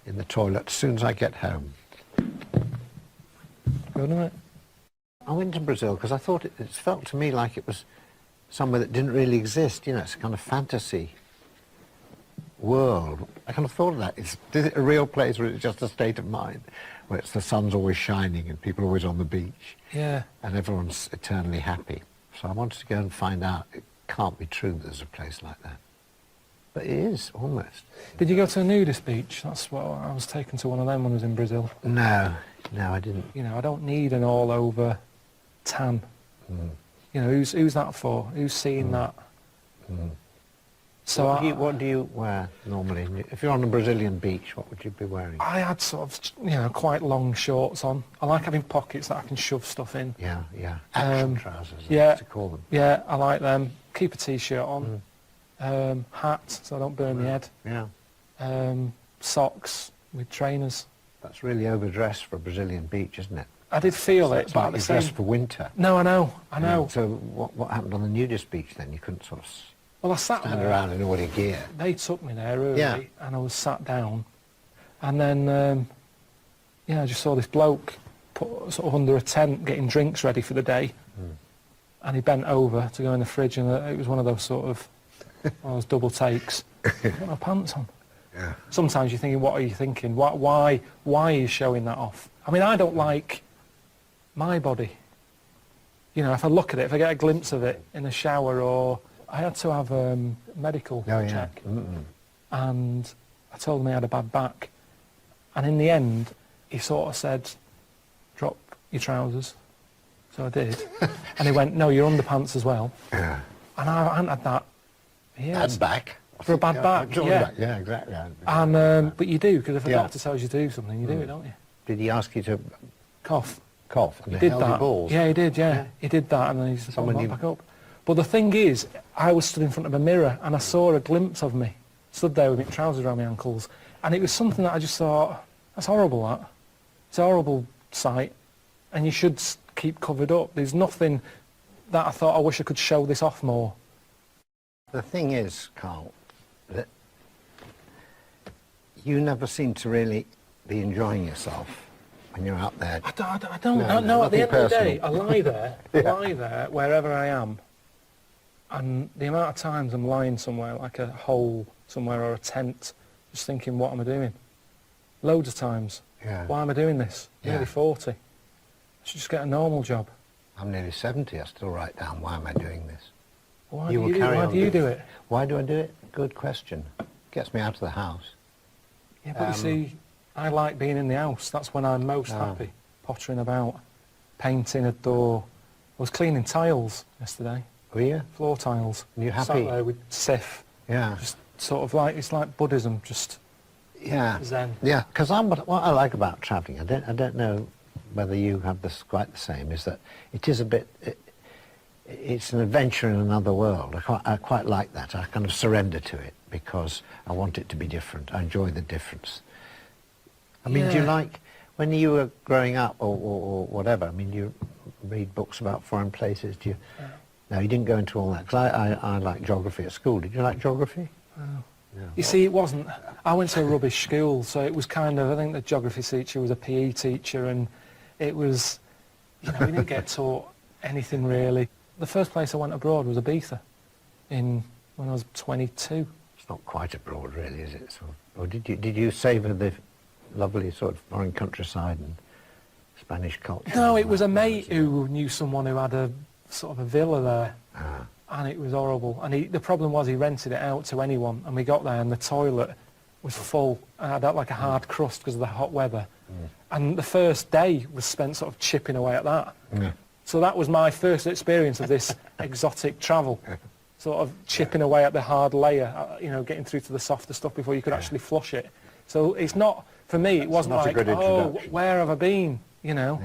In the toilet as soon as I get home. Good, isn't it? I went to Brazil because I thought it felt to me like it was somewhere that didn't really exist. You know, it's a kind of fantasy world. I kind of thought of that. Is it a real place, or is it just a state of mind where the sun's always shining and people are always on the beach? Yeah. And everyone's eternally happy. So I wanted to go and find out. It can't be true that there's a place like that. But it is, almost. Did you go to a nudist beach? That's what I was taken to one of them when I was in Brazil. No, I didn't. You know, I don't need an all-over tan. You know, who's that for? Who's seeing that? So what do you wear normally? If you're on a Brazilian beach, what would you be wearing? I had sort of, you know, quite long shorts on. I like having pockets that I can shove stuff in. Yeah. Action trousers, yeah, to call them. Yeah, I like them. Keep a t-shirt on. Hat, so I don't burn my head. Yeah. Socks with trainers. That's really overdressed for a Brazilian beach, isn't it? I did feel it, It's but like at the you're same... dressed for winter. No, I know. Yeah, so what happened on the nudist beach then? You couldn't sort of I sat stand there. around in all your gear. They took me there early, and I was sat down, and then I just saw this bloke sort of under a tent getting drinks ready for the day, and he bent over to go in the fridge, and it was one of those sort of double takes. I've got no pants on. Yeah. Sometimes you're thinking, what are you thinking? Why are you showing that off? I mean, I don't like my body. You know, if I look at it, if I get a glimpse of it in the shower, or I had to have a medical check, and I told them I had a bad back, And in the end, he sort of said, drop your trousers. So I did. And he went, no, your underpants as well. Yeah. And I hadn't had that. Bad back. For a bad back, yeah. Yeah, exactly. And, but you do, because if a doctor tells you to do something, you do it, don't you? Did he ask you to... Cough. Cough? And He did held your that. balls? Yeah, he did, yeah. He did that, and then he just put them back up. But the thing is, I was stood in front of a mirror, and I saw a glimpse of me, stood there with my trousers around my ankles, and it was something that I just thought, that's horrible, that. It's a horrible sight, and you should keep covered up. There's nothing that I thought, I wish I could show this off more. The thing is, Karl, that you never seem to really be enjoying yourself when you're out there. I don't. No, at the end of the day, I lie there, lie there, wherever I am, and the amount of times I'm lying somewhere, like a hole somewhere or a tent, just thinking, what am I doing? Loads of times. Yeah. Why am I doing this? Nearly 40. I should just get a normal job. I'm nearly 70, I still write down, why am I doing this? Why do you do it? Why do I do it? Good question. Gets me out of the house. Yeah, but you see, I like being in the house. That's when I'm most happy. Pottering about, painting a door. I was cleaning tiles yesterday. Were you? Floor tiles. And you're happy? Sat there with Sif. Yeah. Just sort of like, it's like Buddhism, just zen. Yeah, because what I like about travelling, I don't know whether you have this quite the same, is that it is a bit... It's an adventure in another world. I quite like that. I kind of surrender to it because I want it to be different. I enjoy the difference. I mean, do you like, when you were growing up or whatever, I mean, do you read books about foreign places? Do you? No, you didn't go into all that, because I like geography at school. Did you like geography? Oh. No. You see, it wasn't... I went to a rubbish school, so it was kind of... I think the geography teacher was a PE teacher, and it was... You know, we didn't get taught anything, really. The first place I went abroad was Ibiza, when I was 22. It's not quite abroad, really, is it? Or did you savour the lovely sort of foreign countryside and Spanish culture? No, it was a mate who knew someone who had a sort of a villa there, and it was horrible. And the problem was he rented it out to anyone, and we got there and the toilet was full, and I had like a hard crust because of the hot weather. And the first day was spent sort of chipping away at that. So that was my first experience of this exotic travel, sort of chipping away at the hard layer, you know, getting through to the softer stuff before you could actually flush it. So it's not, for me, it wasn't like, oh, where have I been, you know?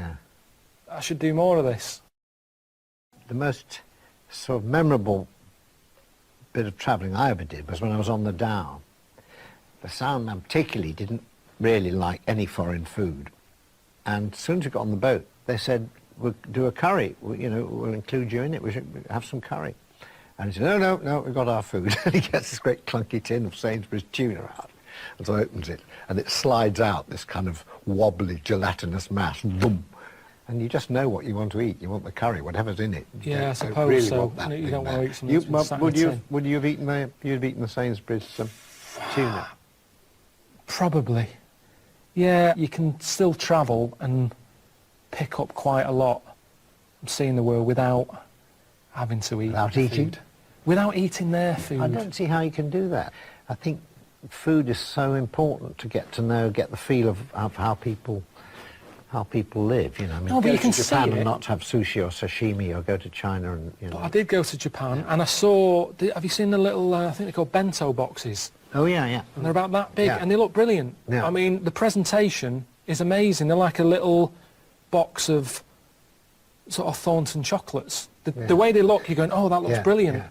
I should do more of this. The most sort of memorable bit of travelling I ever did was when I was on the Down. The Sound man particularly didn't really like any foreign food. And as soon as we got on the boat, they said, we'll do a curry, we'll include you in it, we should have some curry. And he said, no, we've got our food. And he gets this great clunky tin of Sainsbury's tuna out. And so opens it, and it slides out, this kind of wobbly, gelatinous mass, boom. And you just know what you want to eat. You want the curry, whatever's in it. Yeah, I suppose so. You don't want to eat something that's sat in a tin. Would you have eaten the Sainsbury's tuna? Probably. Yeah, you can still travel and pick up quite a lot from seeing the world without having to eat Without eating? Without eating their food. I don't see how you can do that. I think food is so important to get to know, get the feel of how people live, you know. I mean, no, but go you can to Japan see and it. not have sushi or sashimi, or go to China and, you know. But I did go to Japan, and I saw... Have you seen the little, I think they're called bento boxes? Oh, yeah, yeah. And they're about that big, and they look brilliant. Yeah. I mean, the presentation is amazing. They're like a little box of sort of Thornton chocolates. The way they look, you're going, oh, that looks brilliant. Yeah.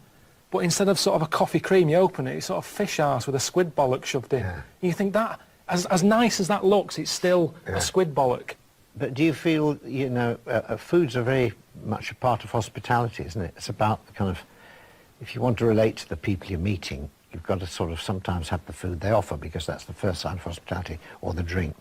But instead of sort of a coffee cream, you open it, it's sort of fish arse with a squid bollock shoved in. And you think that, as nice as that looks, it's still a squid bollock. But do you feel, you know, foods are very much a part of hospitality, isn't it? It's about the kind of, if you want to relate to the people you're meeting, you've got to sort of sometimes have the food they offer, because that's the first sign of hospitality, or the drink.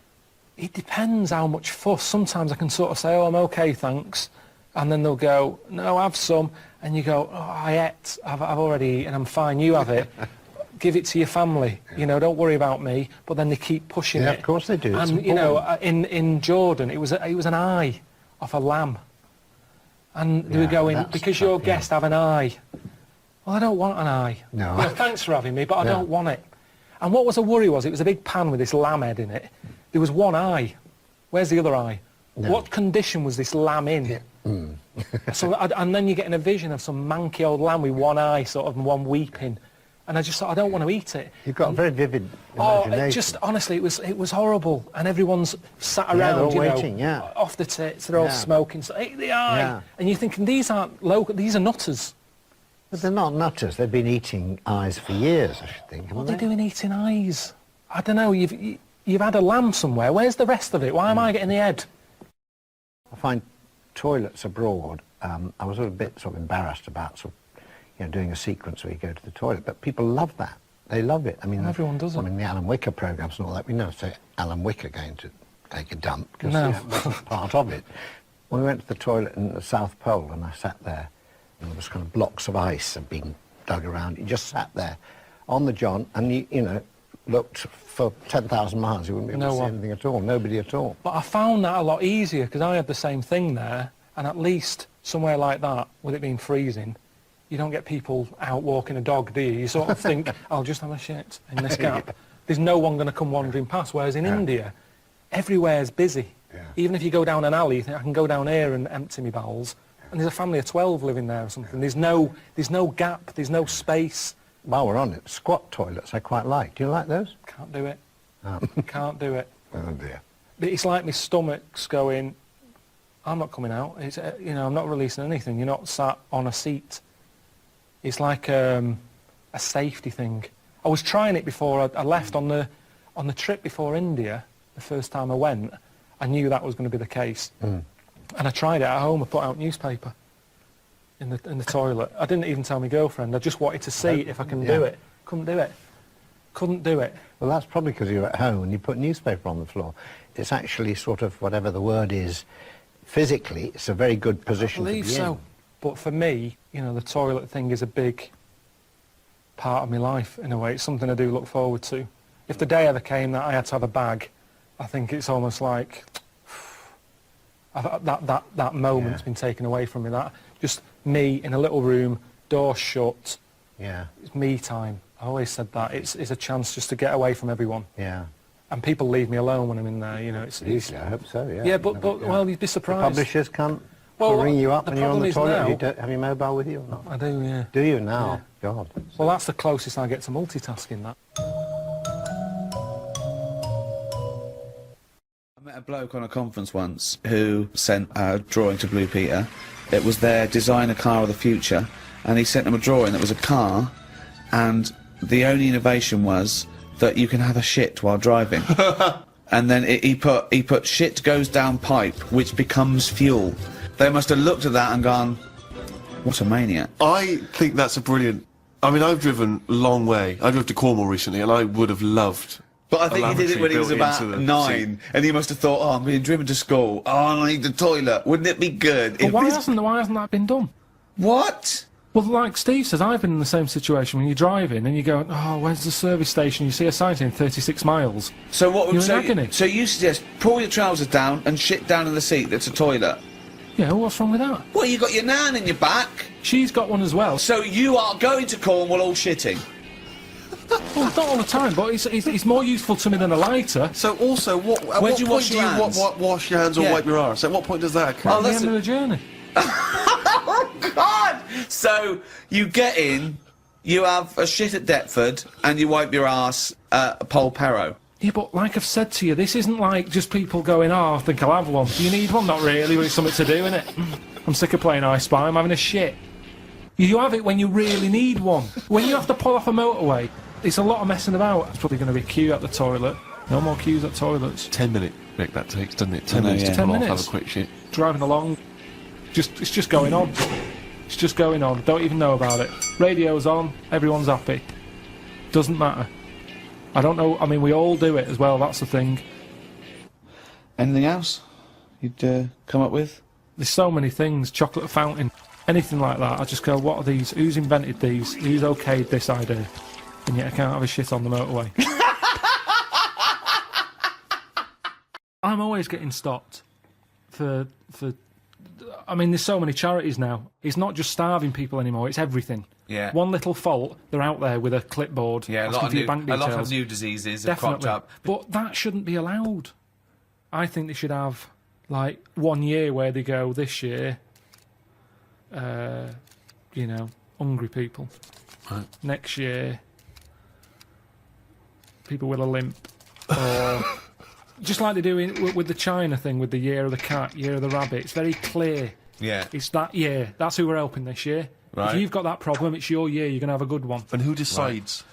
It depends how much fuss. Sometimes I can sort of say, oh, I'm okay, thanks. And then they'll go, no, have some. And you go, oh, I ate, I've already eaten, I'm fine, you have it. Give it to your family, you know, don't worry about me. But then they keep pushing it. Yeah, of course they do. And, you know, in Jordan, it was an eye off a lamb. And they were going, because your guests have an eye. Well, I don't want an eye. No. You know, thanks for having me, but I don't want it. And what was a worry was, it was a big pan with this lamb head in it. There was one eye. Where's the other eye? No. What condition was this lamb in? Yeah. So, and then you're getting a vision of some manky old lamb with one eye, sort of, and one weeping. And I just thought, I don't want to eat it. You've got a very vivid Oh, imagination. it just, honestly, it was horrible. And everyone's sat around, they're all you know, waiting, yeah. off the tits, they're all Yeah. smoking, so, eat the eye. Yeah. And you're thinking, these aren't local, these are nutters. But they're not nutters. They've been eating eyes for years, I should think, What haven't are they doing eating eyes? I don't know, you've had a lamb somewhere, where's the rest of it? Why am I getting the head? I find toilets abroad, I was a bit sort of embarrassed about sort of, you know, doing a sequence where you go to the toilet, but people love that. They love it. I mean, Everyone does I it. mean, the Alan Wicker programmes and all that, we never say Alan Wicker going to take a dump, because No. that wasn't part of it. When we went to the toilet in the South Pole, and I sat there, and there was kind of blocks of ice had been dug around. You just sat there on the john, and you know, looked for 10,000 miles, you wouldn't be able No to see one. anything at all, nobody at all. But I found that a lot easier, because I had the same thing there, and at least somewhere like that, with it being freezing, you don't get people out walking a dog, do you? You sort of think, I'll just have a shit in this gap. There's no one going to come wandering past, whereas in India, everywhere's busy. Yeah. Even if you go down an alley, you think, I can go down here and empty my bowels, and there's a family of 12 living there or something. There's no gap, there's no space. While we're on it, squat toilets I quite like. Do you like those? Can't do it. Oh, Can't do it. oh dear. It's like my stomach's going, I'm not coming out. It's, you know, I'm not releasing anything. You're not sat on a seat. It's like a safety thing. I was trying it before I left on the trip before India. The first time I went, I knew that was going to be the case, and I tried it at home. I put out newspaper in the toilet. I didn't even tell my girlfriend. I just wanted to see if I can do it. Couldn't do it. Couldn't do it. Well, that's probably because you're at home and you put newspaper on the floor. It's actually sort of, whatever the word is, physically, it's a very good position I believe to be so. in. But for me, you know, the toilet thing is a big part of my life, in a way. It's something I do look forward to. If the day ever came that I had to have a bag, I think it's almost like that moment's been taken away from me. That just me in a little room, door shut. Yeah. It's me time. I always said that. It's a chance just to get away from everyone. Yeah. And people leave me alone when I'm in there, you know. Usually, I hope so, yeah. Yeah, but well, you'd be surprised. Publishers can't Well, ring you up the when you're on the problem is toilet. now- You don't have your mobile with you or not? I do, yeah. Do you now? God. Well, that's the closest I get to multitasking, that. I met a bloke on a conference once who sent a drawing to Blue Peter. It was their designer car of the future, and he sent them a drawing that was a car, and the only innovation was that you can have a shit while driving. And then he put shit goes down pipe, which becomes fuel. They must have looked at that and gone, what a maniac. I think that's a brilliant... I mean, I've driven a long way. I drove to Cornwall recently, and I would have loved... But I think he did it when he was built about into the 9, seat. and he must have thought, oh, I'm being driven to school. Oh, I need the toilet. Wouldn't it be good? But if why this- hasn't that been done? What? Well, like Steve says, I've been in the same situation when you're driving and you go, oh, where's the service station? You see a sign saying 36 miles. So what? You're in agony. So you suggest pull your trousers down and shit down in the seat that's a toilet? Yeah, what's wrong with that? Well, you got your nan in your back. She's got one as well. So you are going to Cornwall all shitting? Well, not all the time, but it's more useful to me than a lighter. So also, at Where what do you point wash do your you hands? wash your hands or Yeah. wipe your arse? At what point does that occur? At the end of the journey. Oh, God! So you get in, you have a shit at Deptford, and you wipe your arse at Polperro. Yeah, but like I've said to you, this isn't like just people going, oh, I think I'll have one. Do you need one? Not really, but it's something to do, innit? I'm sick of playing I Spy, I'm having a shit. You have it when you really need one. When you have to pull off a motorway, it's a lot of messing about. It's probably going to be a queue at the toilet. No more queues at toilets. 10 minute Rick, that takes, doesn't it? 10 know, minutes yeah. to 10 pull off, minutes. have a quick shit. Driving along, it's just going on. It's just going on. Don't even know about it. Radio's on, everyone's happy. Doesn't matter. I don't know, I mean, we all do it as well, that's the thing. Anything else you'd come up with? There's so many things, chocolate fountain, anything like that. I just go, what are these? Who's invented these? Who's okayed this idea? And yet I can't have a shit on the motorway. I'm always getting stopped for I mean, there's so many charities now. It's not just starving people anymore, it's everything. Yeah. One little fault, they're out there with a clipboard Yeah, a asking lot for your of bank new, a details. lot of new diseases have cropped Definitely. up. But that shouldn't be allowed. I think they should have, like, 1 year where they go, this year, you know, hungry people. Right. Next year, people with a limp. Or just like they do with the China thing, with the year of the cat, year of the rabbit. It's very clear. Yeah. It's that year. That's who we're helping this year. Right. If you've got that problem, it's your year. You're going to have a good one. And who decides?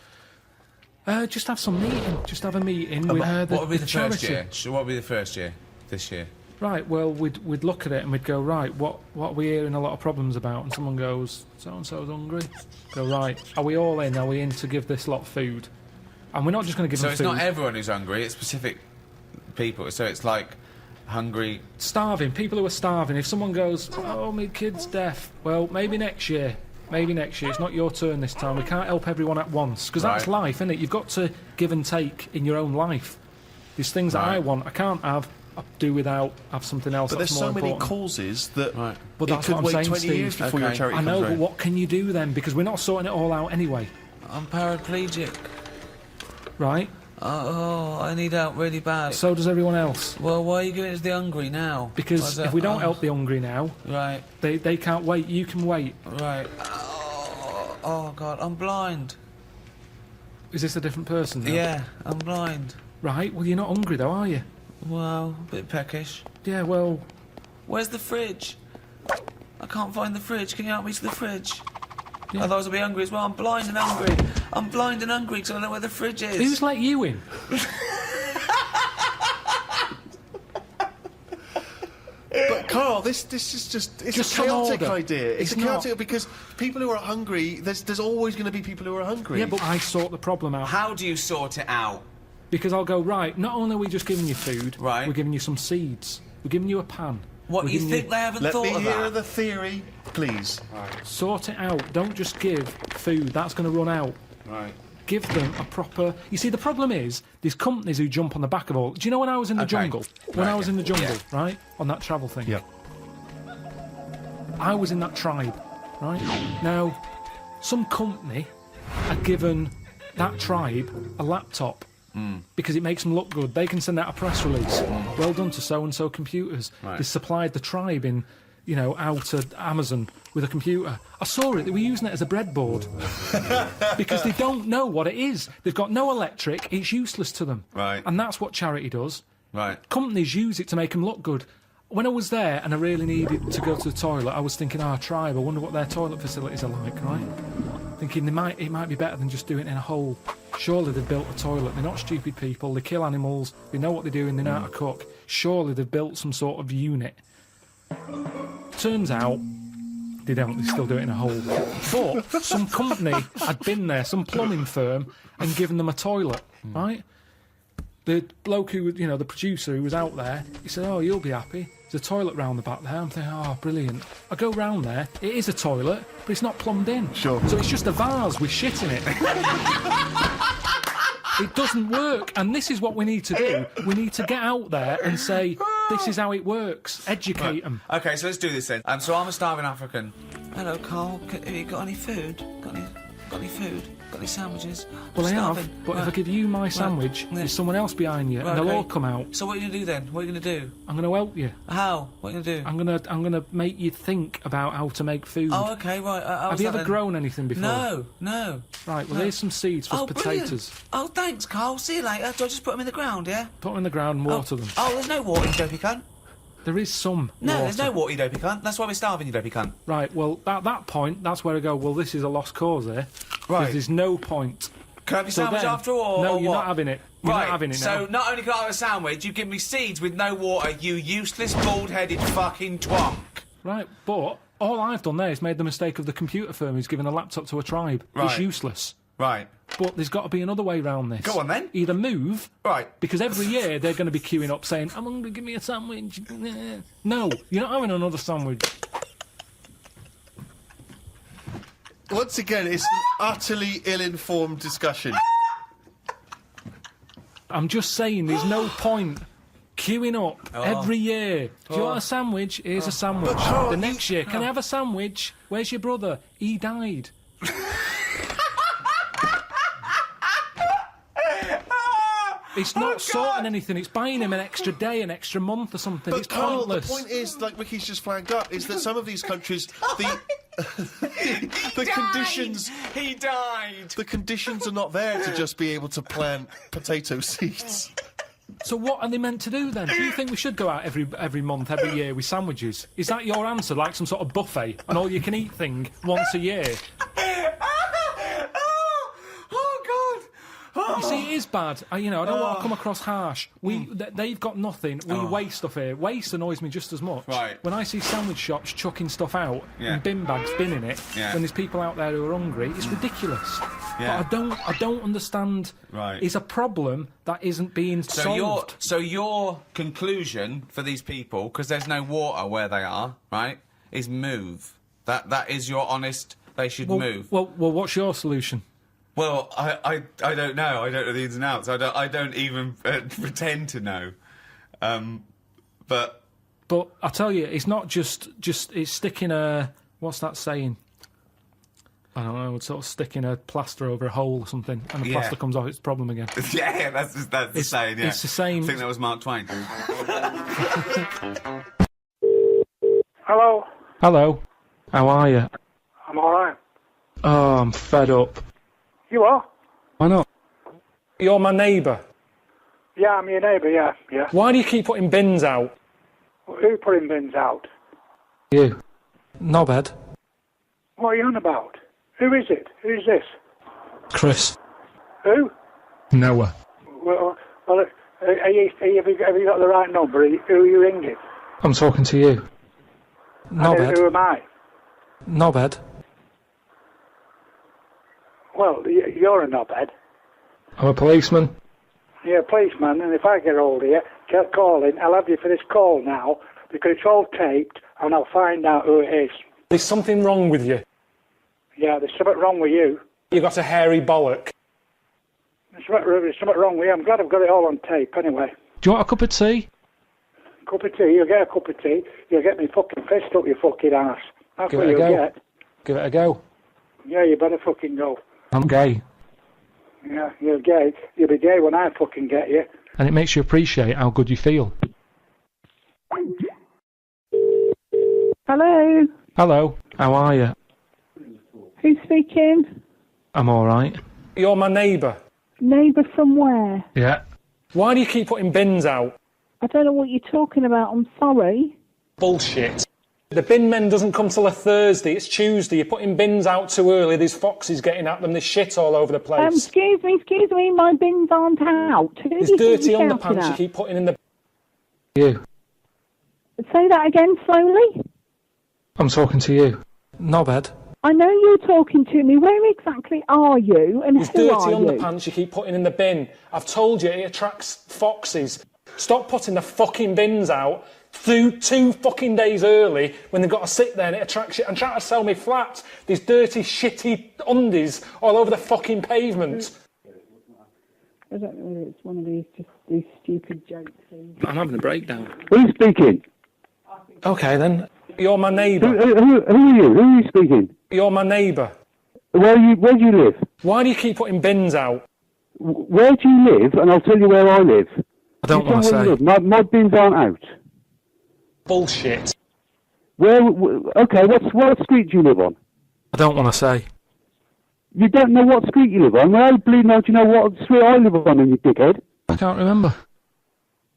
Just have some meeting. Just have a meeting with what would be the first charity. year? So what would be the first year? This year? Right, well, we'd look at it and we'd go, right, what are we hearing a lot of problems about? And someone goes, so-and-so's hungry. Go, right, are we all in? Are we in to give this lot food? And we're not just going to give them food. So it's not everyone who's hungry, it's specific people. So it's like hungry... Starving, people who are starving. If someone goes, oh, my kid's deaf, well, maybe next year. Maybe next year. It's not your turn this time. We can't help everyone at once. Because that's life, isn't it? You've got to give and take in your own life. There's things that I want, I can't have. I'll do without, have something else but that's there's more so important. many causes that But it that's could what I'm wait saying, 20 Steve. years before your charity I know, comes but round. what can you do then? Because we're not sorting it all out anyway. I'm paraplegic. Right? Oh, I need help really bad. So does everyone else. Well, why are you giving it to the hungry now? Because if we don't help the hungry now, right, they can't wait. You can wait. Right. Oh God, I'm blind. Is this a different person now? Yeah, I'm blind. Right, well, you're not hungry though, are you? Well, a bit peckish. Yeah, well... Where's the fridge? I can't find the fridge. Can you help me to the fridge? Yeah. Otherwise I'll be hungry as well. I'm blind and hungry. I'm blind and hungry because I don't know where the fridge is. Who's let you in? But Carl, this is just a chaotic idea. It's a chaotic because people who are hungry, there's always going to be people who are hungry. Yeah, but I sort the problem out. How do you sort it out? Because I'll go, right, not only are we just giving you food, right, we're giving you some seeds. We're giving you a pan. What, you think they haven't thought of that? Let me hear the theory, please. Right. Sort it out. Don't just give food. That's going to run out. Right. Give them a proper... You see, the problem is, there's companies who jump on the back of all... Do you know when I was in the jungle? When I was in the jungle, right? On that travel thing? Yeah. I was in that tribe, right? Now, some company had given that tribe a laptop because it makes them look good. They can send out a press release. Well done to so-and-so computers. Right. They supplied the tribe in, you know, out of Amazon with a computer. I saw it. They were using it as a breadboard because they don't know what it is. They've got no electric. It's useless to them. Right. And that's what charity does. Right. Companies use it to make them look good. When I was there and I really needed to go to the toilet, I was thinking, our tribe, I wonder what their toilet facilities are like, right? Thinking it might be better than just doing it in a hole. Surely they've built a toilet. They're not stupid people. They kill animals. They know what they're doing. They know how to cook. Surely they've built some sort of unit. Turns out they don't. They still do it in a hole. But some company had been there, some plumbing firm, and given them a toilet, right? The bloke who, you know, the producer who was out there, he said, oh, you'll be happy. There's a toilet round the back there. I'm thinking, oh, brilliant. I go round there. It is a toilet, but it's not plumbed in. Sure. So it's just a vase with shit in it. It doesn't work. And this is what we need to do. We need to get out there and say, this is how it works. Educate them. Okay, so let's do this then. So I'm a starving African. Hello, Carl. Have you got any food? Got any food? Got any sandwiches? Well, I starving. have, but if I give you my sandwich, there's someone else behind you, and they'll all come out. So what are you going to do then? What are you going to do? I'm going to help you. How? What are you going to do? I'm gonna make you think about how to make food. Oh, okay, right. Have you ever grown anything before? No. Right, well, here's some seeds for potatoes. Brilliant. Oh, thanks, Carl. See you later. Do I just put them in the ground, yeah? Put them in the ground and water them. Oh, there's no water, you dopey cunt. There is some water. There's no water, you dopey cunt. That's why we're starving, you dopey cunt. Right, well, at that point, that's where I go, well, this is a lost cause here. Right. There's no point. Can I have your sandwich after all? No, or you're what? not having it. You're not having it now. So not only can I have a sandwich, you give me seeds with no water, you useless, bald-headed fucking twonk. Right, but all I've done there is made the mistake of the computer firm who's given a laptop to a tribe. Right. It's useless. Right. But there's got to be another way round this. Go on, then. Either move... Right. Because every year they're going to be queuing up saying, I'm hungry, give me a sandwich. No, you're not having another sandwich. Once again, it's an utterly ill-informed discussion. I'm just saying, there's no point queuing up every year. Do you want a sandwich? Here's a sandwich. The next year, can I have a sandwich? Where's your brother? He died. It's not sorting anything. It's buying him an extra day, an extra month or something. But it's Carl, pointless. the point is, like Ricky's just flagged up, is that some of these countries, the conditions... He died! The conditions are not there to just be able to plant potato seeds. So what are they meant to do then? Do you think we should go out every month, every year with sandwiches? Is that your answer, like some sort of buffet, an all-you-can-eat thing once a year? You see, it is bad. I don't want to come across harsh. They've got nothing. We waste stuff here. Waste annoys me just as much. Right. When I see sandwich shops chucking stuff out and bin bags binning it, Yeah. when there's people out there who are hungry, it's ridiculous. Yeah. But I don't understand. Right. It's a problem that isn't being solved. So your conclusion for these people, because there's no water where they are, right, is move. That is your honest. They should move. Well, what's your solution? Well, I don't know. I don't know the ins and outs. I don't even pretend to know. But I tell you, it's not just it's sticking a, what's that saying? I don't know, sort of sticking a plaster over a hole or something, and the plaster comes off, it's a problem again. yeah, that's the saying. Yeah, it's the same. I think that was Mark Twain. Hello. Hello. How are you? I'm alright. Oh, I'm fed up. You are? Why not? You're my neighbour. Yeah, I'm your neighbour, yeah. Why do you keep putting bins out? Who putting bins out? You. Knobhead. What are you on about? Who is it? Who's this? Chris. Who? Noah. Well, have you got the right number? Who are you ringing? I'm talking to you. Knobhead. Who am I? Knobhead. Well, you're a knobhead. I'm a policeman. You're a policeman, and if I get hold of you, get calling, I'll have you for this call now, because it's all taped, and I'll find out who it is. There's something wrong with you. Yeah, there's something wrong with you. You got a hairy bollock. There's something wrong with you. I'm glad I've got it all on tape, anyway. Do you want a cup of tea? Cup of tea? You'll get a cup of tea. You'll get me fucking fist up your fucking ass. That's what you'll get. Give it a go. Yeah, you better fucking go. I'm gay. Yeah, you're gay. You'll be gay when I fucking get you. And it makes you appreciate how good you feel. Hello. Hello. How are you? Who's speaking? I'm alright. You're my neighbour. Neighbour from where? Yeah. Why do you keep putting bins out? I don't know what you're talking about, I'm sorry. Bullshit. The bin men doesn't come till a Thursday, it's Tuesday. You're putting bins out too early, there's foxes getting at them, there's shit all over the place. Excuse me, my bins aren't out. There's dirty underpants you keep putting in the... You. Say that again slowly. I'm talking to you. Knobhead. I know you're talking to me. Where exactly are you and There's who are dirty you? underpants you keep putting in the bin. I've told you it attracts foxes. Stop putting the fucking bins out through 2 fucking days early when they've got to sit there and it attracts you. And trying to sell me flat. These dirty, shitty undies all over the fucking pavement. I don't know whether it's one of these stupid jokes. I'm having a breakdown. Who's speaking? Okay then. You're my neighbour. Who are you? Who are you speaking? You're my neighbour. Where do you live? Why do you keep putting bins out? Where do you live? And I'll tell you where I live. I don't want to say. My bins aren't out. Bullshit. Okay, what street do you live on? I don't want to say. You don't know what street you live on? Well, I bleeding out, you know what street I live on, you dickhead? I can't remember.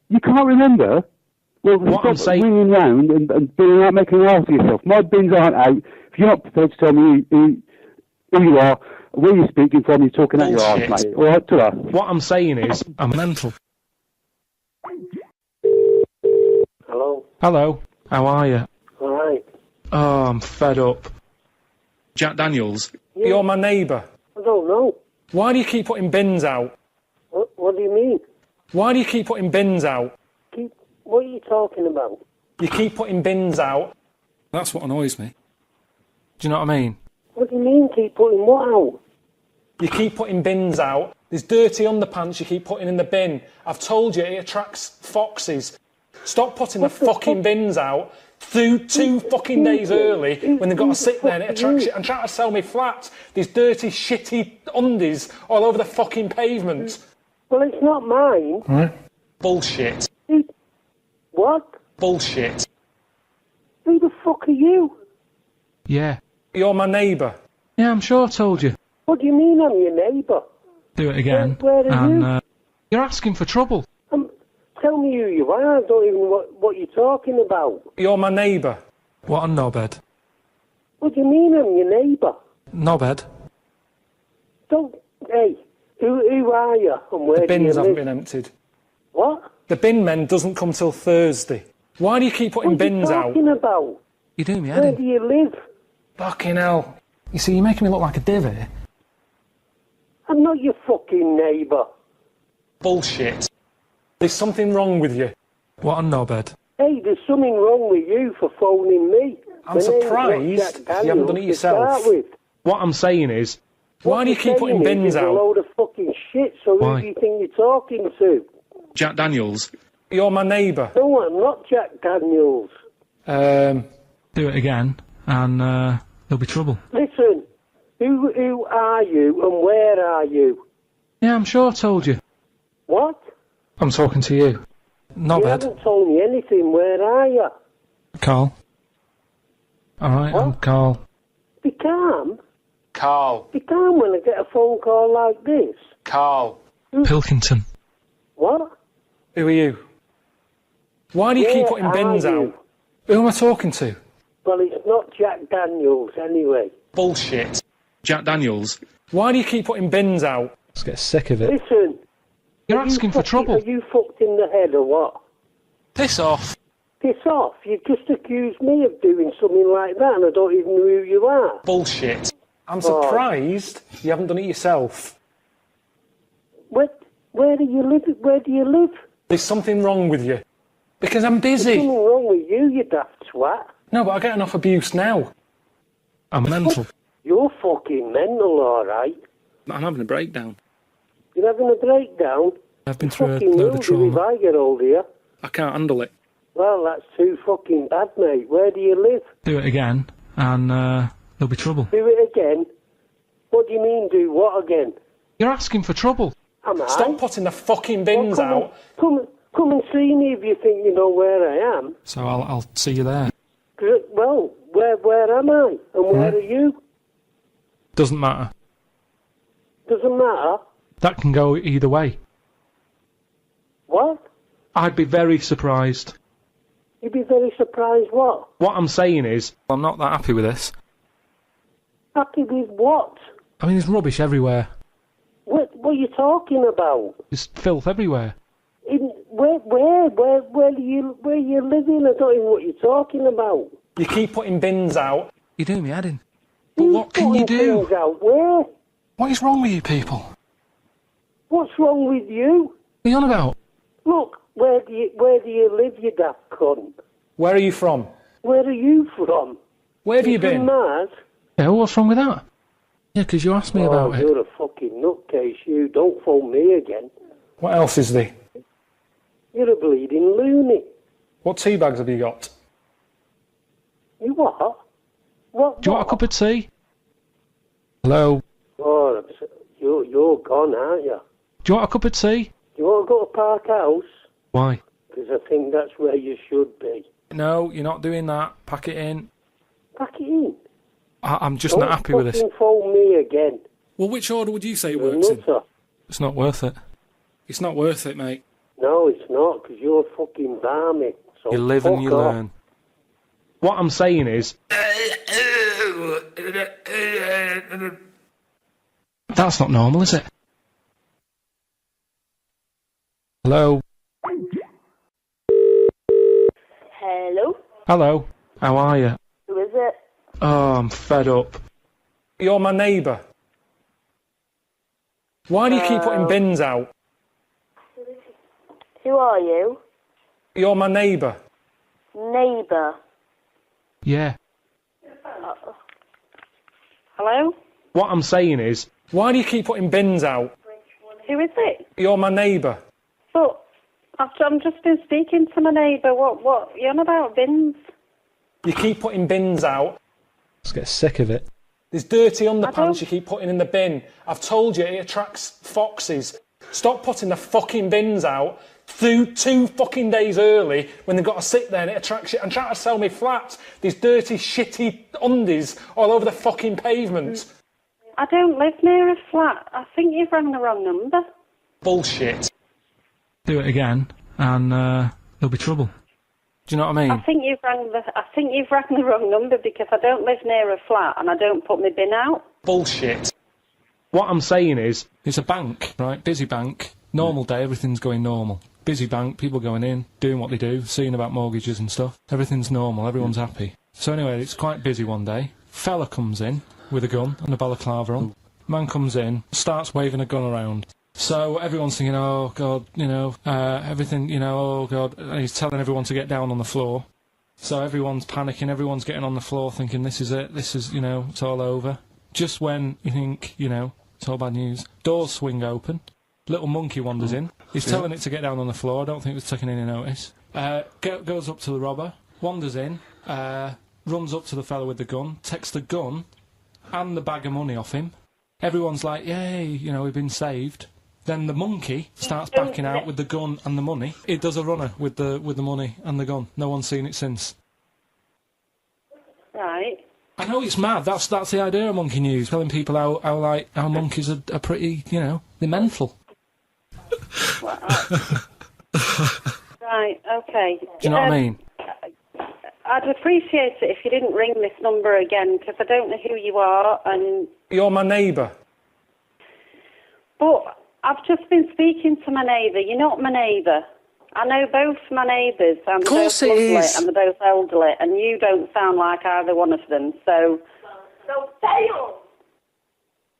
You can't remember? Well, What I'm stop saying- ringing round and being out making an ass of yourself. My bins aren't out. If you're not prepared to tell me who you are, where you're speaking from, you're talking out your arse, Bullshit. mate. All right, ta-ra. What I'm saying is, I'm mental. Hello. Hello. How are you? Alright. Oh, I'm fed up. Jack Daniels. Yeah. You're my neighbour. I don't know. Why do you keep putting bins out? What do you mean? Why do you keep putting bins out? What are you talking about? You keep putting bins out. That's what annoys me. Do you know what I mean? What do you mean keep putting what out? You keep putting bins out. There's dirty underpants you keep putting in the bin. I've told you it attracts foxes. Stop putting the fucking bins out through 2 fucking days early when they've got to sit there and it attracts you. And trying to sell me flat. These dirty, shitty undies all over the fucking pavement. Well, it's not mine. Right. Bullshit. What? Bullshit. Who the fuck are you? Yeah. You're my neighbour. Yeah, I'm sure I told you. What do you mean I'm your neighbour? Do it again. Where are you? You're asking for trouble. Tell me who you are. I don't even know what you're talking about. You're my neighbour. What a knobhead. What do you mean I'm your neighbour? Knobhead. Don't... Hey, who are you and where The do you bins haven't live? been emptied. What? The bin men doesn't come till Thursday. Why do you keep putting bins out? What are you talking about? You do me, Where Eddie. do you live? Fucking hell. You see, you're making me look like a div here. I'm not your fucking neighbour. Bullshit. There's something wrong with you. What a knobhead. Hey, there's something wrong with you for phoning me. I'm My name's not surprised Jack you Daniels haven't done it to yourself. start with. What I'm saying is, why do you keep putting What you're bins saying is out? a load of fucking shit, so Why? who do you think you're talking to? Jack Daniels. You're my neighbour. No, I'm not Jack Daniels. Do it again, and there'll be trouble. Listen, who are you and where are you? Yeah, I'm sure I told you. What? I'm talking to you. You Knobhead. haven't told me anything. Where are you? Carl. Alright, I'm Carl. Be calm. Carl. Be calm when I get a phone call like this. Carl. Pilkington. What? Who are you? Why do you keep Where putting bins are you? out? Who am I talking to? Well, it's not Jack Daniels anyway. Bullshit. Jack Daniels. Why do you keep putting bins out? Let's get sick of it. Listen. You're asking for trouble. Are you fucked in the head or what? Piss off. Piss off. You just accused me of doing something like that and I don't even know who you are. Bullshit. I'm Oh. surprised you haven't done it yourself. Where do you live? Where do you live? There's something wrong with you. Because I'm busy. There's something wrong with you, you daft twat. No, but I get enough abuse now. I'm mental. You're fucking mental, alright. I'm having a breakdown. You're having a breakdown? I've been through a Fucking load will of do if trauma. I get hold of you. I can't handle it. Well, that's too fucking bad, mate. Where do you live? Do it again, and there'll be trouble. Do it again? What do you mean, do what again? You're asking for trouble. Am I? Stop putting the fucking bins out. Come and see me if you think you know where I am. So I'll see you there. Well, where am I? And where are you? Doesn't matter. Doesn't matter. That can go either way. What? I'd be very surprised. You'd be very surprised what? What I'm saying is, I'm not that happy with this. Happy with what? I mean, there's rubbish everywhere. What are you talking about? There's filth everywhere. Where you living? I don't even know what you're talking about. You keep putting bins out. You do me head in. But what can you Putting do? things out where? What is wrong with you people? What's wrong with you? What are you on about? Look, where do you live, you daft cunt? Where are you from? Where are you from? Where have you From been? Mars? Yeah, what's wrong with that? Yeah, 'cause you asked me about it. You're a fucking nutcase, you. Don't phone me again. What else is there? You're a bleeding loony. What tea bags have you got? You what? What? Do you want a cup of tea? Hello? Oh, you're gone, aren't you? Do you want a cup of tea? Do you want to go to Park House? Why? Because I think that's where you should be. No, you're not doing that. Pack it in. Pack it in. I'm just not happy with this. Don't phone me again. Well, which order would you say You're a works in? nutter. It's not worth it. It's not worth it, mate. No, it's not, because you're fucking balmy. So You live and you fuck off. learn. What I'm saying is... That's not normal, is it? Hello? Hello? Hello? How are you? Who is it? Oh, I'm fed up. You're my neighbour. Why do you keep putting bins out? Who are you? You're my neighbour. Neighbour. Yeah. Hello? What I'm saying is, why do you keep putting bins out? Who is it? You're my neighbour. But I'm just been speaking to my neighbour. What? You're on about bins? You keep putting bins out. Let's get sick of it. There's dirty underpants you keep putting in the bin. I've told you it attracts foxes. Stop putting the fucking bins out two fucking days early when they've got to sit there and it attracts you, and trying to sell me flats. These dirty, shitty undies all over the fucking pavement. I don't live near a flat. I think you've rang the wrong number. Bullshit. Do it again, and there'll be trouble. Do you know what I mean? I think you've rang the wrong number because I don't live near a flat and I don't put my bin out. Bullshit. What I'm saying is, it's a bank, right? Busy bank. Normal day, everything's going normal. Busy bank, people going in, doing what they do, seeing about mortgages and stuff. Everything's normal, everyone's happy. So anyway, it's quite busy one day. Fella comes in with a gun and a balaclava on. Man comes in, starts waving a gun around. So everyone's thinking, oh God, you know, everything, you know, oh God. And he's telling everyone to get down on the floor. So everyone's panicking, everyone's getting on the floor thinking, this is it, this is, you know, it's all over. Just when you think, you know, it's all bad news. Doors swing open. Little monkey wanders in. He's telling it to get down on the floor. I don't think it was taking any notice. Goes up to the robber, wanders in, runs up to the fella with the gun, takes the gun and the bag of money off him. Everyone's like, yay, you know, we've been saved. Then the monkey starts backing out with the gun and the money. It does a runner with the money and the gun. No one's seen it since. Right. I know it's mad. That's the idea of Monkey News, telling people how monkeys are pretty, you know, they're mental. Right, okay. Do you know what I mean? I'd appreciate it if you didn't ring this number again, because I don't know who you are, and... You're my neighbour. But I've just been speaking to my neighbour. You're not my neighbour. I know both my neighbours, and they're both lovely, and they're both elderly, and you don't sound like either one of them, so... So fail!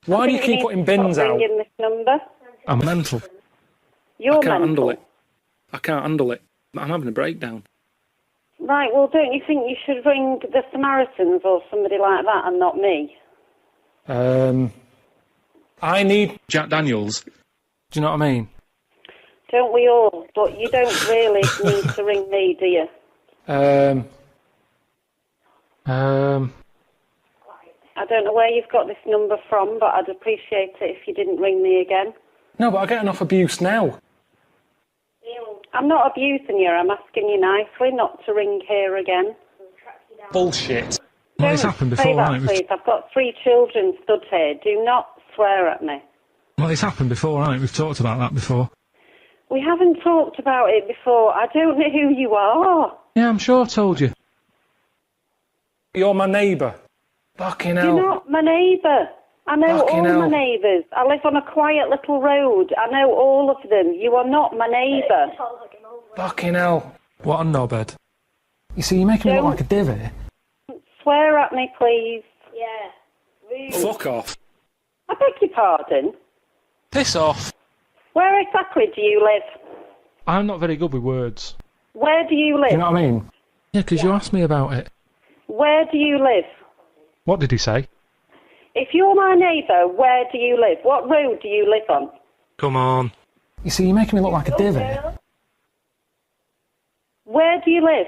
Why do you keep putting bins out? Ringing this number. I'm mental. You're I can't mental. handle it. I can't handle it. I'm having a breakdown. Right, well, don't you think you should ring the Samaritans or somebody like that and not me? I need Jack Daniels. Do you know what I mean? Don't we all? But you don't really need to ring me, do you? I don't know where you've got this number from, but I'd appreciate it if you didn't ring me again. No, but I get enough abuse now. I'm not abusing you, I'm asking you nicely not to ring here again. Bullshit. Well, it's happened Say before, that, hasn't please. it? I've got 3 children stood here. Do not swear at me. Well, it's happened before, hasn't it? We've talked about that before. We haven't talked about it before. I don't know who you are. Yeah, I'm sure I told you. You're my neighbour. Fucking hell. You're not my neighbour. I know Fucking all hell. my neighbours. I live on a quiet little road. I know all of them. You are not my neighbour. Fucking hell. What a knobhead. You see, you're making me look like a divvy. Swear at me, please. Yeah. Fuck off. I beg your pardon. Piss off. Where exactly do you live? I'm not very good with words. Where do you live? You know what I mean? Yeah, because you asked me about it. Where do you live? What did he say? If you're my neighbour, where do you live? What road do you live on? Come on. You see, you're making me look like a divvy. Where do you live?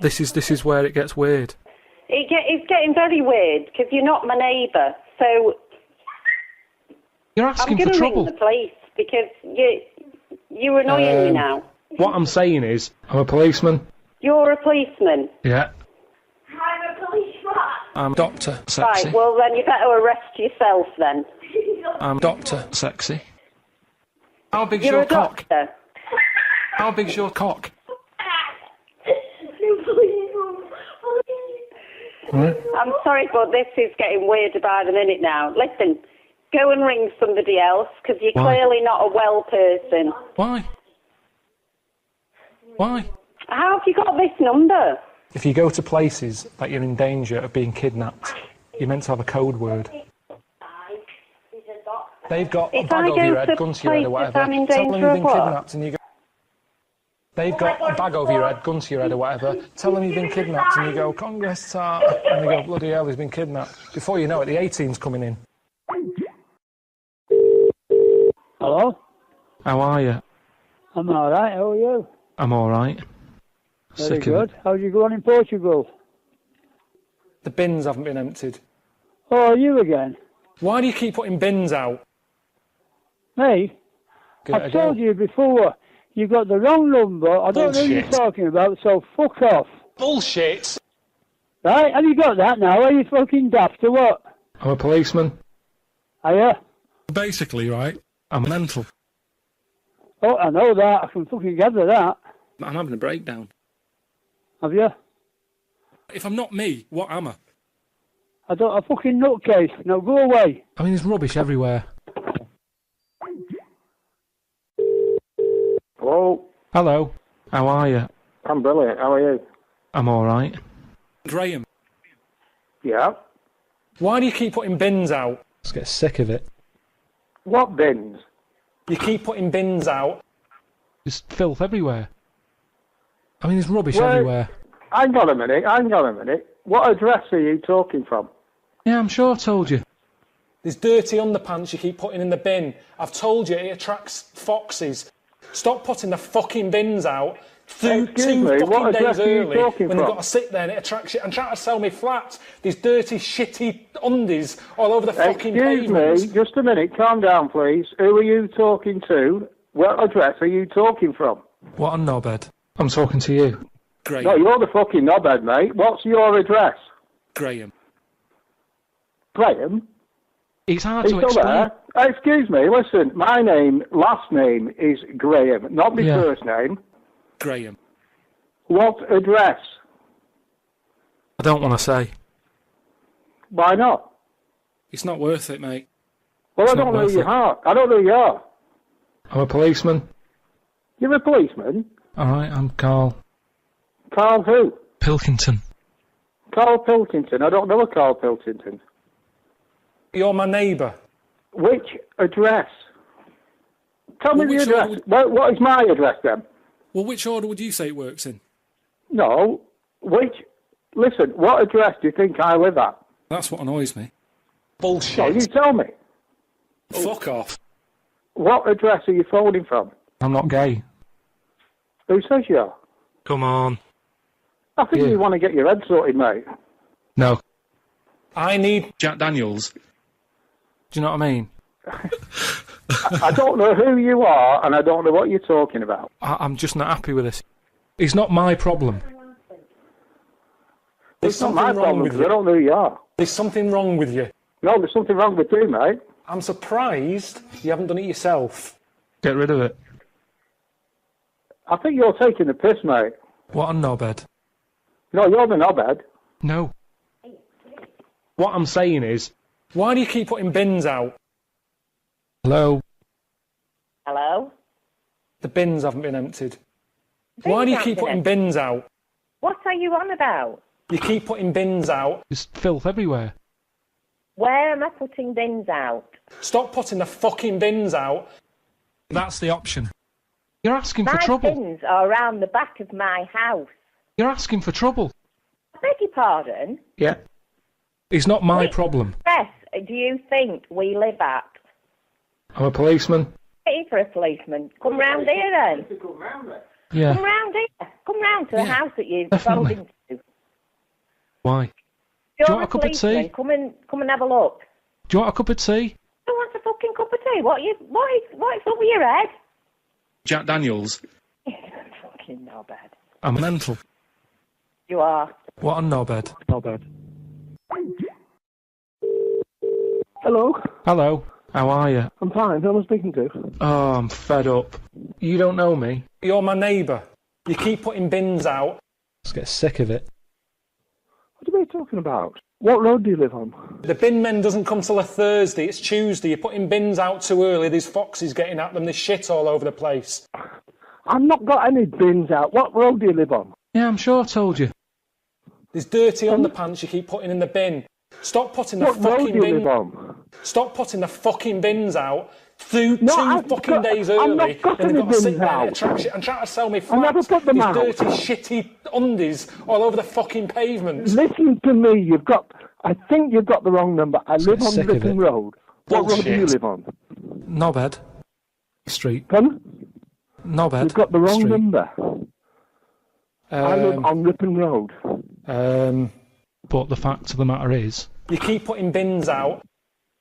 This is where it gets weird. It's getting very weird, because you're not my neighbour, so... You're asking for I'm trouble. going to ring the police, because you're annoying me now. What I'm saying is, I'm a policeman. You're a policeman. Yeah. I'm a policeman. I'm Dr. Sexy. Right, well then you better arrest yourself then. I'm Dr. Sexy. How big's You're your a cock? doctor. How big's your cock? I'm sorry, but this is getting weirder by the minute now. Listen, go and ring somebody else, because you're Why? clearly not a well person. Why? Why? How have you got this number? If you go to places that you're in danger of being kidnapped, you're meant to have a code word. They've got a If bag I over go your head, to gun to your head or places whatever. I'm in Tell them danger you've of been what? kidnapped and you go... They've got a bag over your head, gun to your head or whatever. Tell them you've been kidnapped and you go, Congress tar. And they go, bloody hell, he's been kidnapped. Before you know it, the A-team's coming in. Hello? How are you? I'm alright, how are you? I'm alright. Very Sick good. of it. How'd you go on in Portugal? The bins haven't been emptied. Oh, you again? Why do you keep putting bins out? Hey, Give it a I've go. told you before, you got the wrong number. I don't know what you're Bullshit. talking about, so fuck off. Bullshit! Right, have you got that now? Are you fucking daft or what? I'm a policeman. Are you? Basically, right, I'm mental. Oh, I know that. I can fucking gather that. I'm having a breakdown. Have you? If I'm not me, what am I? I don't. A fucking nutcase. Now go away. I mean, there's rubbish everywhere. Hello. Hello. How are you? I'm brilliant. How are you? I'm alright. Graham. Yeah. Why do you keep putting bins out? Just get sick of it. What bins? You keep putting bins out. There's filth everywhere. I mean, there's rubbish everywhere. Hang on a minute. What address are you talking from? Yeah, I'm sure I told you. There's dirty underpants you keep putting in the bin. I've told you, it attracts foxes. Stop putting the fucking bins out. Two fucking what days address are you early talking when they've from? got to sit there and it attracts you. And trying to sell me flats. These dirty, shitty undies all over the fucking pavement. Excuse me, just a minute. Calm down, please. Who are you talking to? What address are you talking from? What a knobhead. I'm talking to you. Graham. No, you're the fucking knobhead, mate. What's your address? Graham. Graham? It's hard He's to still explain. there. Excuse me, listen. My last name is Graham, not my Yeah. first name. Graham. What address? I don't want to say. Why not? It's not worth it, mate. Well, It's I don't not know who worth you it. are. I don't know who you are. I'm a policeman. You're a policeman? Alright, I'm Karl Karl who? Pilkington. Karl Pilkington. I don't know a Karl Pilkington. You're my neighbour. Which address? Tell Well, me the which address. order What is my address then? Well, which order would you say it works in? No. Listen, what address do you think I live at? That's what annoys me. No, Bullshit. you tell me. Fuck off. What address are you phoning from? I'm not gay. Who says you are? Come on. I think you want to get your head sorted, mate. No. I need Jack Daniels. Do you know what I mean? I don't know who you are, and I don't know what you're talking about. I'm just not happy with this. It's not my problem. It's not my problem, because I don't know who you are. There's something wrong with you. No, there's something wrong with you, mate. I'm surprised you haven't done it yourself. Get rid of it. I think you're taking the piss, mate. What a knobhead. No, you're the knobhead. No. What I'm saying is, why do you keep putting bins out? Hello? Hello? The bins haven't been emptied. Why do you keep putting bins out? What are you on about? You keep putting bins out. There's filth everywhere. Where am I putting bins out? Stop putting the fucking bins out. That's the option. You're asking for My trouble. bins are around the back of my house. You're asking for trouble. I beg your pardon? Yeah. It's not my problem. Yes, do you think we live at? I'm a policeman. Hey, for a policeman. Come round here then. Yeah. Come round here. Come round to the house that you've sold definitely. into. Why? You're Do you want a cup of policeman. tea? Come and have a look. Do you want a cup of tea? Who wants a fucking cup of tea? What is over your head? Jack Daniels. Fucking knobhead. I'm mental. You are. What a knobhead. Knobhead. Hello? Hello. How are you? I'm fine. Who am I speaking to? Oh, I'm fed up. You don't know me. You're my neighbour. You keep putting bins out. Just get sick of it. What are you talking about? What road do you live on? The bin men doesn't come till a Thursday. It's Tuesday. You're putting bins out too early. There's foxes getting at them. There's shit all over the place. I've not got any bins out. What road do you live on? Yeah, I'm sure I told you. There's dirty underpants you keep putting in the bin. Stop putting the What road fucking do you bin. live on? Stop putting the fucking bins out. Two I've fucking got- days I've early, not got and they've any got to sit bins there out. and attract shit and try to sell me I flats. never put them These out. dirty, shitty undies all over the fucking pavement. Listen to me. I think you've got the wrong number. I live on sick of Ripon it. Road. What road do you Bullshit. live on? Knobhead. Street. Pardon? Knobhead. You've got the wrong Street. number. I live on Ripon Road. But the fact of the matter is, you keep putting bins out.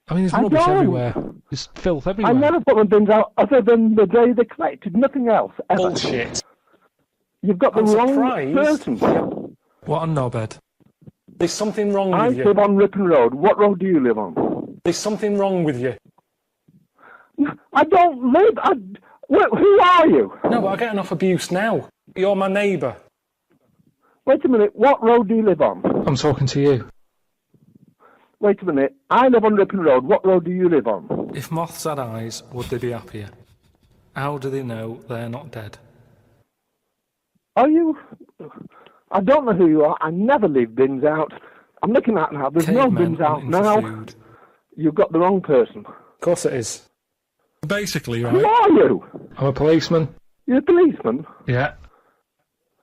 I mean, there's I rubbish don't. everywhere. There's filth everywhere. I never put my bins out other than the day they collected. Nothing else. Ever. Bullshit. You've got the I'm wrong surprised. person. What a knobhead. There's something wrong I with you. live on Ripon Road. What road do you live on? There's something wrong with you. I don't live. Who are you? No, but I get enough abuse now. You're my neighbour. Wait a minute. What road do you live on? I'm talking to you. Wait a minute. I live on Ripon Road. What road do you live on? If moths had eyes, would they be happier? How do they know they're not dead? Are you? I don't know who you are. I never leave bins out. I'm looking at now. There's no Cavemen bins out hunting for now. food. You've got the wrong person. Of course it is. Basically, right? Who are you? I'm a policeman. You're a policeman? Yeah.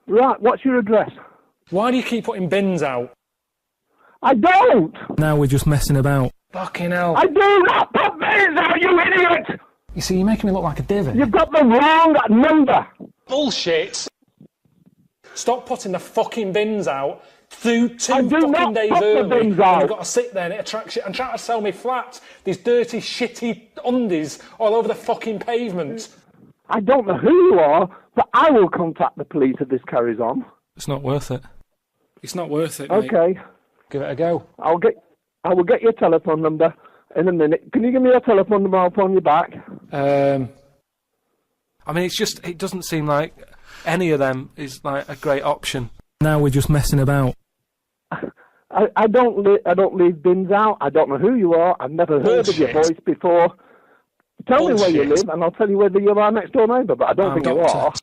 Right, what's your address? Why do you keep putting bins out? I don't! Now we're just messing about. Fucking hell. I do not put bins out, you idiot! You see, you're making me look like a divot. You've got the wrong number! Bullshit! Stop putting the fucking bins out. Two I do fucking not days put the early, bins and out. I've got to sit there and it attracts you. I'm trying to sell me flat. These dirty, shitty undies all over the fucking pavement. I don't know who you are, but I will contact the police if this carries on. It's not worth it. It's not worth it, mate. Okay. Give it a go. I will get your telephone number in a minute. Can you give me your telephone number? I'll phone you back. I mean, it doesn't seem like any of them is like a great option. Now we're just messing about. I don't leave bins out. I don't know who you are. I've never heard of your voice before. Tell me where you live, and I'll tell you whether you're our next door neighbour. But I don't think you are.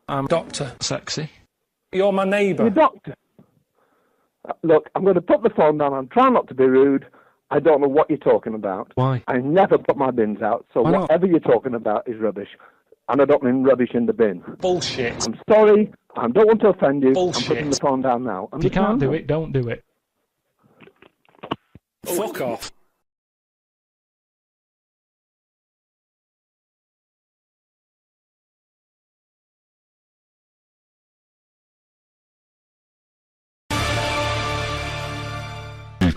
I'm Doctor Sexy. You're my neighbour. You're Doctor. Look, I'm going to put the phone down. I'm trying not to be rude. I don't know what you're talking about. Why? I never put my bins out, so Why not? whatever you're talking about is rubbish. And I don't mean rubbish in the bin. Bullshit. I'm sorry. I don't want to offend you. Bullshit. I'm putting the phone down now. If you can't do it, don't do it. Fuck off.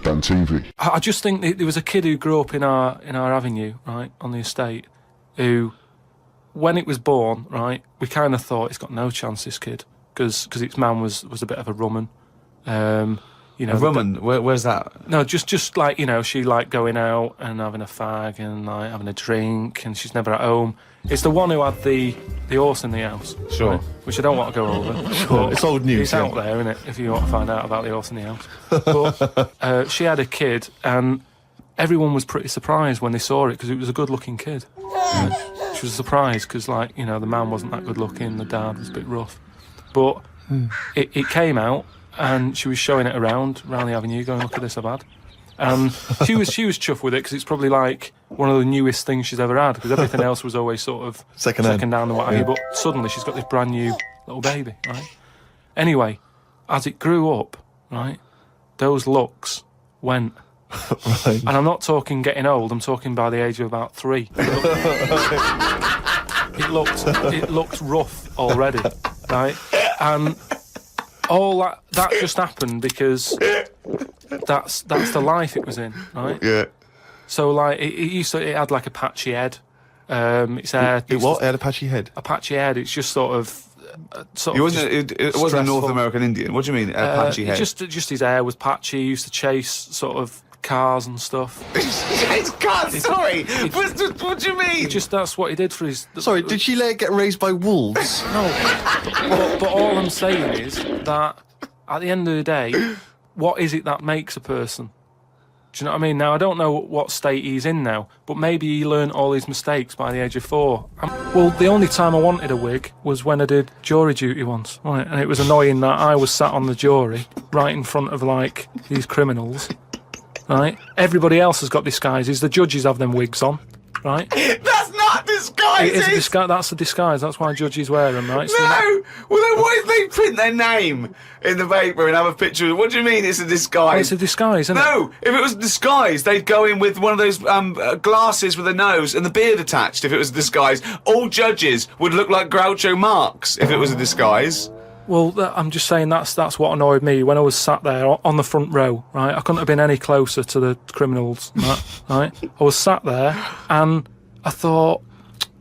On TV. I just think there was a kid who grew up in our avenue, right, on the estate, who, when it was born, right, we kind of thought it's got no chance, this kid, because its man was a bit of a rumman. You know, a rumman? Where's that? No, just like, you know, she liked going out and having a fag and like having a drink, and she's never at home. It's the one who had the horse in the house. Sure. Right, which I don't want to go over. Sure. It's old news. It's out there, isn't it, if you want to find out about the horse in the house. But she had a kid, and everyone was pretty surprised when they saw it, because it was a good-looking kid. She was surprised, because, like, you know, the man wasn't that good-looking, the dad was a bit rough. But it came out, and she was showing it around the avenue, going, look at this I've had. And she was chuffed with it, because it's probably like one of the newest things she's ever had, because everything else was always sort of second down and what have you. But suddenly she's got this brand new little baby, right? Anyway, as it grew up, right, those looks went. Right. And I'm not talking getting old, I'm talking by the age of about 3. It looked rough already, right? And all that just happened because that's the life it was in, right? Yeah. So like it had like a patchy head. Its hair. It had a patchy head. A patchy head. It's just sort of. It wasn't a North American Indian. What do you mean, a patchy head? Just his hair was patchy. He used to chase sort of cars and stuff. It's cars. Sorry. What do you mean? That's what he did for his. Sorry, did she let it get raised by wolves? No. But all I'm saying is that at the end of the day, what is it that makes a person? Do you know what I mean? Now, I don't know what state he's in now, but maybe he learned all his mistakes by the age of 4. Well, the only time I wanted a wig was when I did jury duty once, right? And it was annoying that I was sat on the jury, right in front of, like, these criminals, right? Everybody else has got disguises. The judges have them wigs on, right? That's not disguises! It is a disguise. That's a disguise. That's why judges wear them, right? So no! Well, then why did they print their name in the paper and have a picture? What do you mean it's a disguise? It's a disguise, isn't it? No! If it was a disguise, they'd go in with one of those glasses with a nose and the beard attached if it was a disguise. All judges would look like Groucho Marx if it was a disguise. Well, I'm just saying that's what annoyed me when I was sat there on the front row, right? I couldn't have been any closer to the criminals, right? I was sat there and I thought,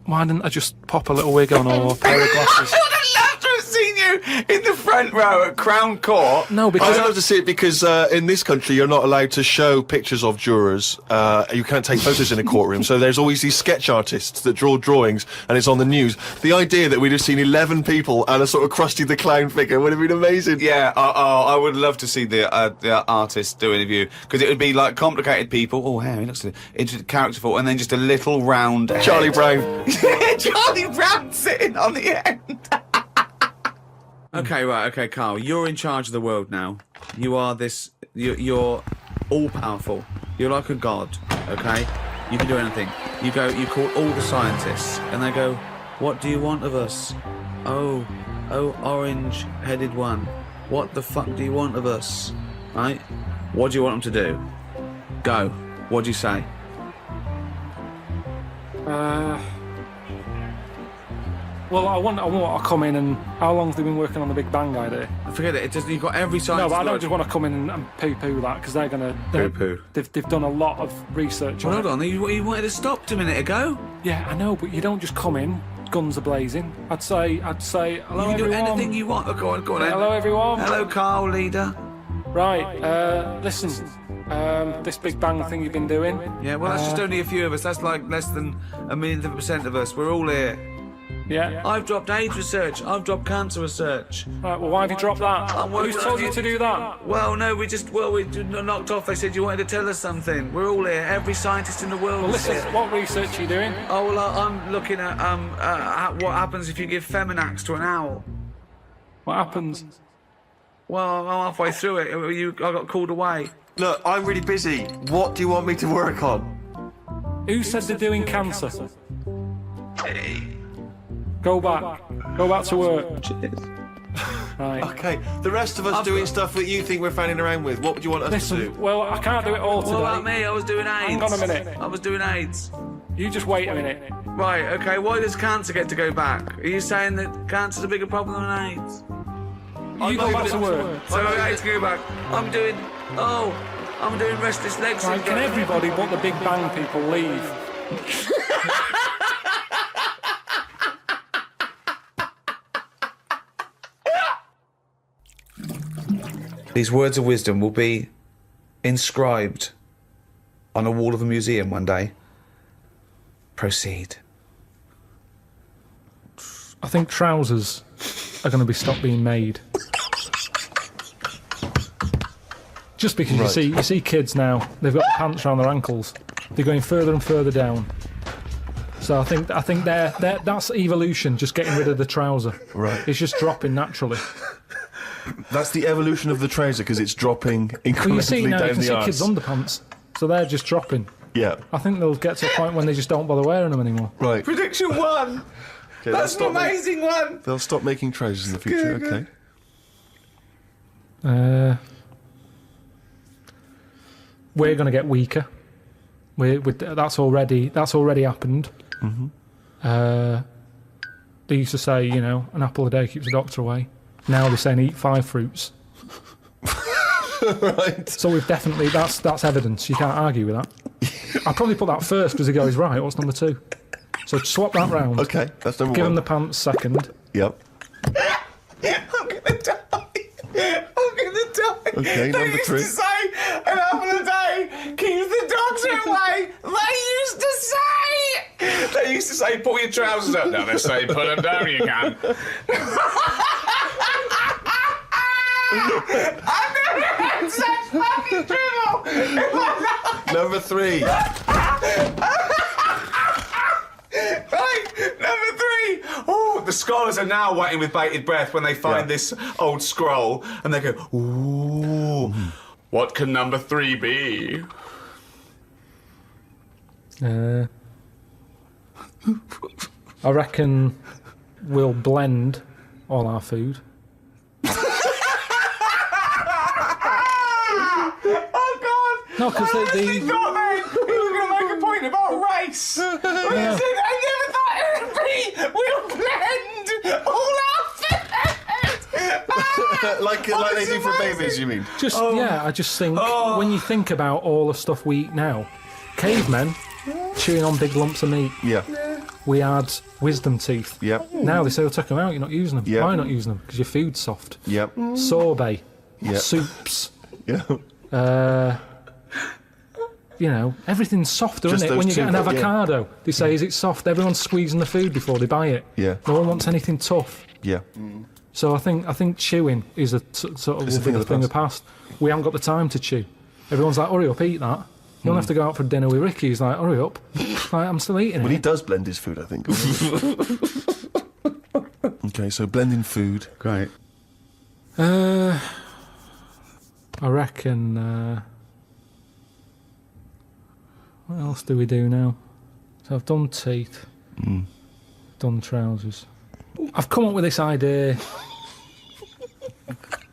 why didn't I just pop a little wig on or a pair of glasses? Seen you in the front row at Crown Court. No, because I'd love to see it because in this country you're not allowed to show pictures of jurors. You can't take photos in a courtroom, so there's always these sketch artists that draw drawings, and it's on the news. The idea that we'd have seen 11 people and a sort of Krusty the Clown figure would have been amazing. Yeah, I would love to see the artist do an interview, because it would be like complicated people. Oh, hey, he looks characterful, and then just a little round Charlie head. Brown. Charlie Brown sitting on the end. Okay, Carl, you're in charge of the world now. You are this, you're all-powerful. You're like a god, okay? You can do anything. You call all the scientists, and they go, what do you want of us? Oh, orange-headed one. What the fuck do you want of us? Right? What do you want them to do? Go. What do you say? Well, I want to come in and... How long have they been working on the Big Bang idea? Forget it. You've got every scientist... No, but I don't just want to come in and poo-poo that, because they're going to... Poo-poo. They've done a lot of research on it. Hold on, you wanted to stop a minute ago. Yeah, I know, but you don't just come in, guns are-blazing. I'd say, hello, everyone. You can do anything you want. Go on then. Hello, everyone. Hello, Carl, leader. Right, listen, this Big Bang thing you've been doing... Yeah, well, that's just only a few of us. That's like less than 1,000,000% of us. We're all here. Yeah. I've dropped AIDS research. I've dropped cancer research. Right, well, why have you dropped that? Who's told you to do that? Well, no, we knocked off. They said you wanted to tell us something. We're all here. Every scientist in the world Well, is listen, here. what research are you doing? Oh, well, I'm looking at what happens if you give Feminax to an owl. What happens? Well, I'm halfway through it. I got called away. Look, I'm really busy. What do you want me to work on? Who said they're doing cancer? Go back to work. Cheers. Right. Okay, the rest of us doing stuff that you think we're fanning around with, what would you want us to do? Well, I can't do it all today. What about me? I was doing AIDS. Hang on a minute. I was doing AIDS. You just wait a minute. Right, okay, why does cancer get to go back? Are you saying that cancer's a bigger problem than AIDS? You go back to work. So AIDS can go back. I'm doing restless legs. Right, can everybody but the Big Bang people leave? These words of wisdom will be inscribed on a wall of a museum one day. Proceed. I think trousers are going to be stopped being made. Just because you see kids now, they've got pants around their ankles. They're going further and further down. So I think that's evolution, just getting rid of the trouser. Right. It's just dropping naturally. That's the evolution of the trouser, because it's dropping incrementally Well, you see now, down you can the see arse. kids' underpants, so they're just dropping. Yeah. I think they'll get to a point when they just don't bother wearing them anymore. Right. Prediction 1! Okay, That's an amazing one! They'll stop making trousers in the future, okay. We're going to get weaker. That's already happened. Mm-hmm. They used to say, an apple a day keeps the doctor away. Now they're saying eat 5 fruits. Right. So we've definitely, that's evidence. You can't argue with that. I'll probably put that first because the guy's right. What's number 2? So swap that round. Okay, that's number 1. Give him the pants second. Yep. I'm gonna die. Okay, they number 3. used to say, an apple a day keeps the doctor away. They used to say, pull your trousers up. No, they say, put them down, you can. I've never had such fucking dribble in my life. Number 3. Right, number 3. Oh, the scholars are now waiting with bated breath when they find this old scroll, and they go, ooh, what can number 3 be? I reckon we'll blend all our food. Oh, God! No, because he was going to make a point about race. I never thought it would be, we'll blend all our food. they do for babies, you mean? Just yeah, I just think when you think about all the stuff we eat now, cavemen chewing on big lumps of meat. Yeah. We had wisdom teeth. Yep. Now they say, "Oh, take them out. You're not using them." Yep. Why not using them? Because your food's soft. Yep. Sorbet. Yep. Soups. Yeah. You know, everything's softer, Just isn't it? When you those get an two, avocado, they say, "Is it soft?" Everyone's squeezing the food before they buy it. Yeah. No one wants anything tough. Yeah. So I think chewing is a sort of It's a thing of the past. We haven't got the time to chew. Everyone's like, "Hurry up, eat that." You don't have to go out for dinner with Ricky. He's like, "Hurry up." Like, I'm still eating it. Well, he does blend his food, I think. Okay, so blending food. Great. I reckon. What else do we do now? So I've done teeth. Done trousers. I've come up with this idea.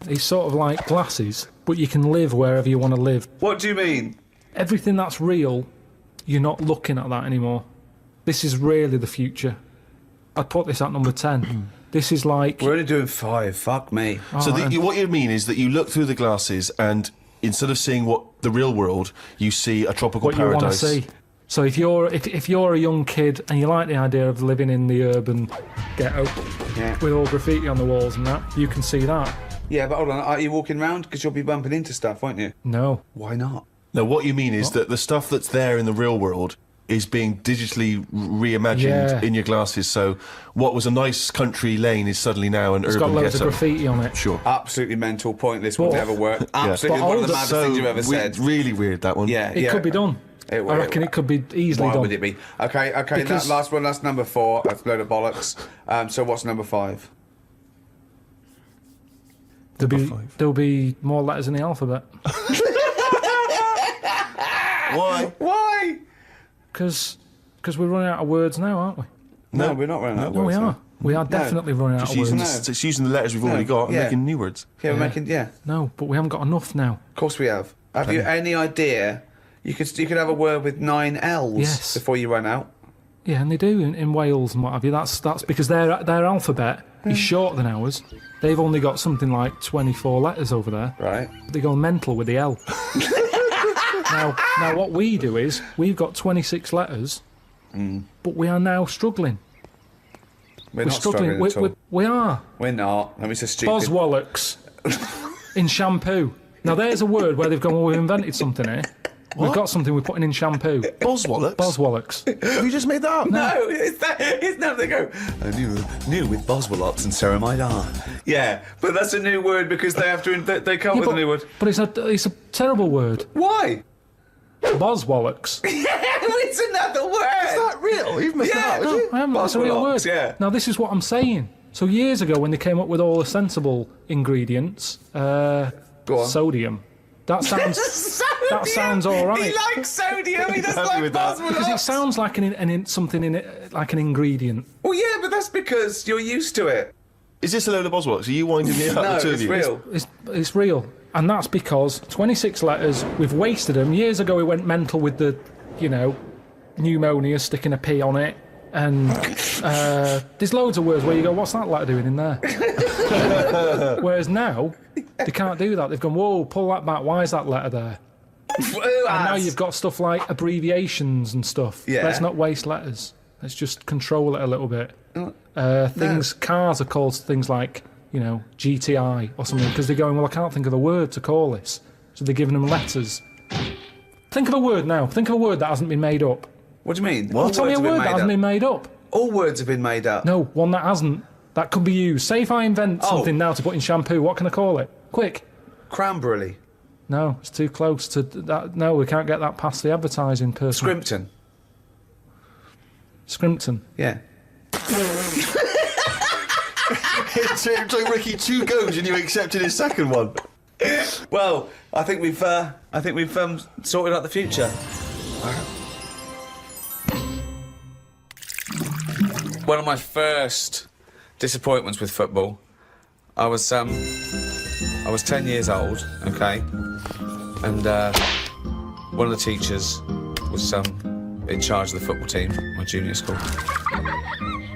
It's sort of like glasses, but you can live wherever you want to live. What do you mean? Everything that's real, you're not looking at that anymore. This is really the future. I'd put this at number 10. This is like... We're only doing 5, fuck me. So what you mean is that you look through the glasses and instead of seeing what the real world, you see a tropical what paradise. You want to see. So if you're a young kid and you like the idea of living in the urban ghetto with all graffiti on the walls and that, you can see that. Yeah, but hold on, are you walking around? Because you'll be bumping into stuff, won't you? No. Why not? No, what you mean is that the stuff that's there in the real world is being digitally reimagined in your glasses. So what was a nice country lane is suddenly now an urban ghetto. It's got loads of graffiti on it. Sure. Absolutely mental, pointless, would never work. Absolutely one of the maddest things you've ever said. Really weird, that one. Yeah, It could be done. I reckon it could be easily done. Why would it be? Okay, Because- that last one, that's number 4. That's a load of bollocks. So what's number 5? There'll be more letters in the alphabet. Why? Why? Because we're running out of words now, aren't we? No, we're not running out of No, words. we are. We are definitely running out of words. Just using the letters we've already got and making new words. Yeah, we're making, No, but we haven't got enough now. Of course we have. Have you any idea? You could have a word with 9 L's before you run out. Yeah, and they do in Wales and what have you. That's because their alphabet is shorter than ours. They've only got something like 24 letters over there. Right. They go mental with the L. Now what we do is we've got 26 letters, but we are now struggling. We're not struggling at all. We are. We're not. I mean, it's a stupid... Boswallocks in shampoo. Now there's a word where they've gone, well, we've invented something here. What? We've got something we're putting in shampoo. Boswallocks? Boswallocks. Have you just made that up? No, it's now they go, new with Boswallocks and ceramide R. Yeah, but that's a new word because they have to, they come with a new word. But it's a terrible word. Why? Boswallocks. It's another word. Is that real? You've made that up, have you? I haven't. It's a real word. Yeah. Now this is what I'm saying. So years ago when they came up with all the sensible ingredients, sodium. That sounds. That sounds all right. He likes sodium. He doesn't like Boswallocks. Because it sounds like something in it, like an ingredient. Well, yeah, but that's because you're used to it. Is this a load of Boswallocks? Are you winding me up? No, the two it's of you? real. It's real, and that's because 26 letters. We've wasted them. Years ago, we went mental with the, pneumonia, sticking a P on it, and there's loads of words where you go, "What's that letter doing in there?" Whereas now, they can't do that. They've gone, "Whoa, pull that back. Why is that letter there?" And now you've got stuff like abbreviations and stuff. Yeah. Let's not waste letters. Let's just control it a little bit. Cars are called things like, GTI or something, because they're going, well, I can't think of a word to call this. So they're giving them letters. Think of a word now. Think of a word that hasn't been made up. What do you mean? Well, tell me a word that hasn't been made up. All words have been made up. No, one that hasn't. That could be used. Say if I invent something now to put in shampoo, what can I call it? Quick. Cranberry. No, it's too close to that. No, we can't get that past the advertising person. Scrimpton. Scrimpton. Yeah. It took Ricky 2 goes and you accepted his second one. Well, I think we've sorted out the future. One of my first disappointments with football, I was 10 years old, okay, and one of the teachers was in charge of the football team, my junior school,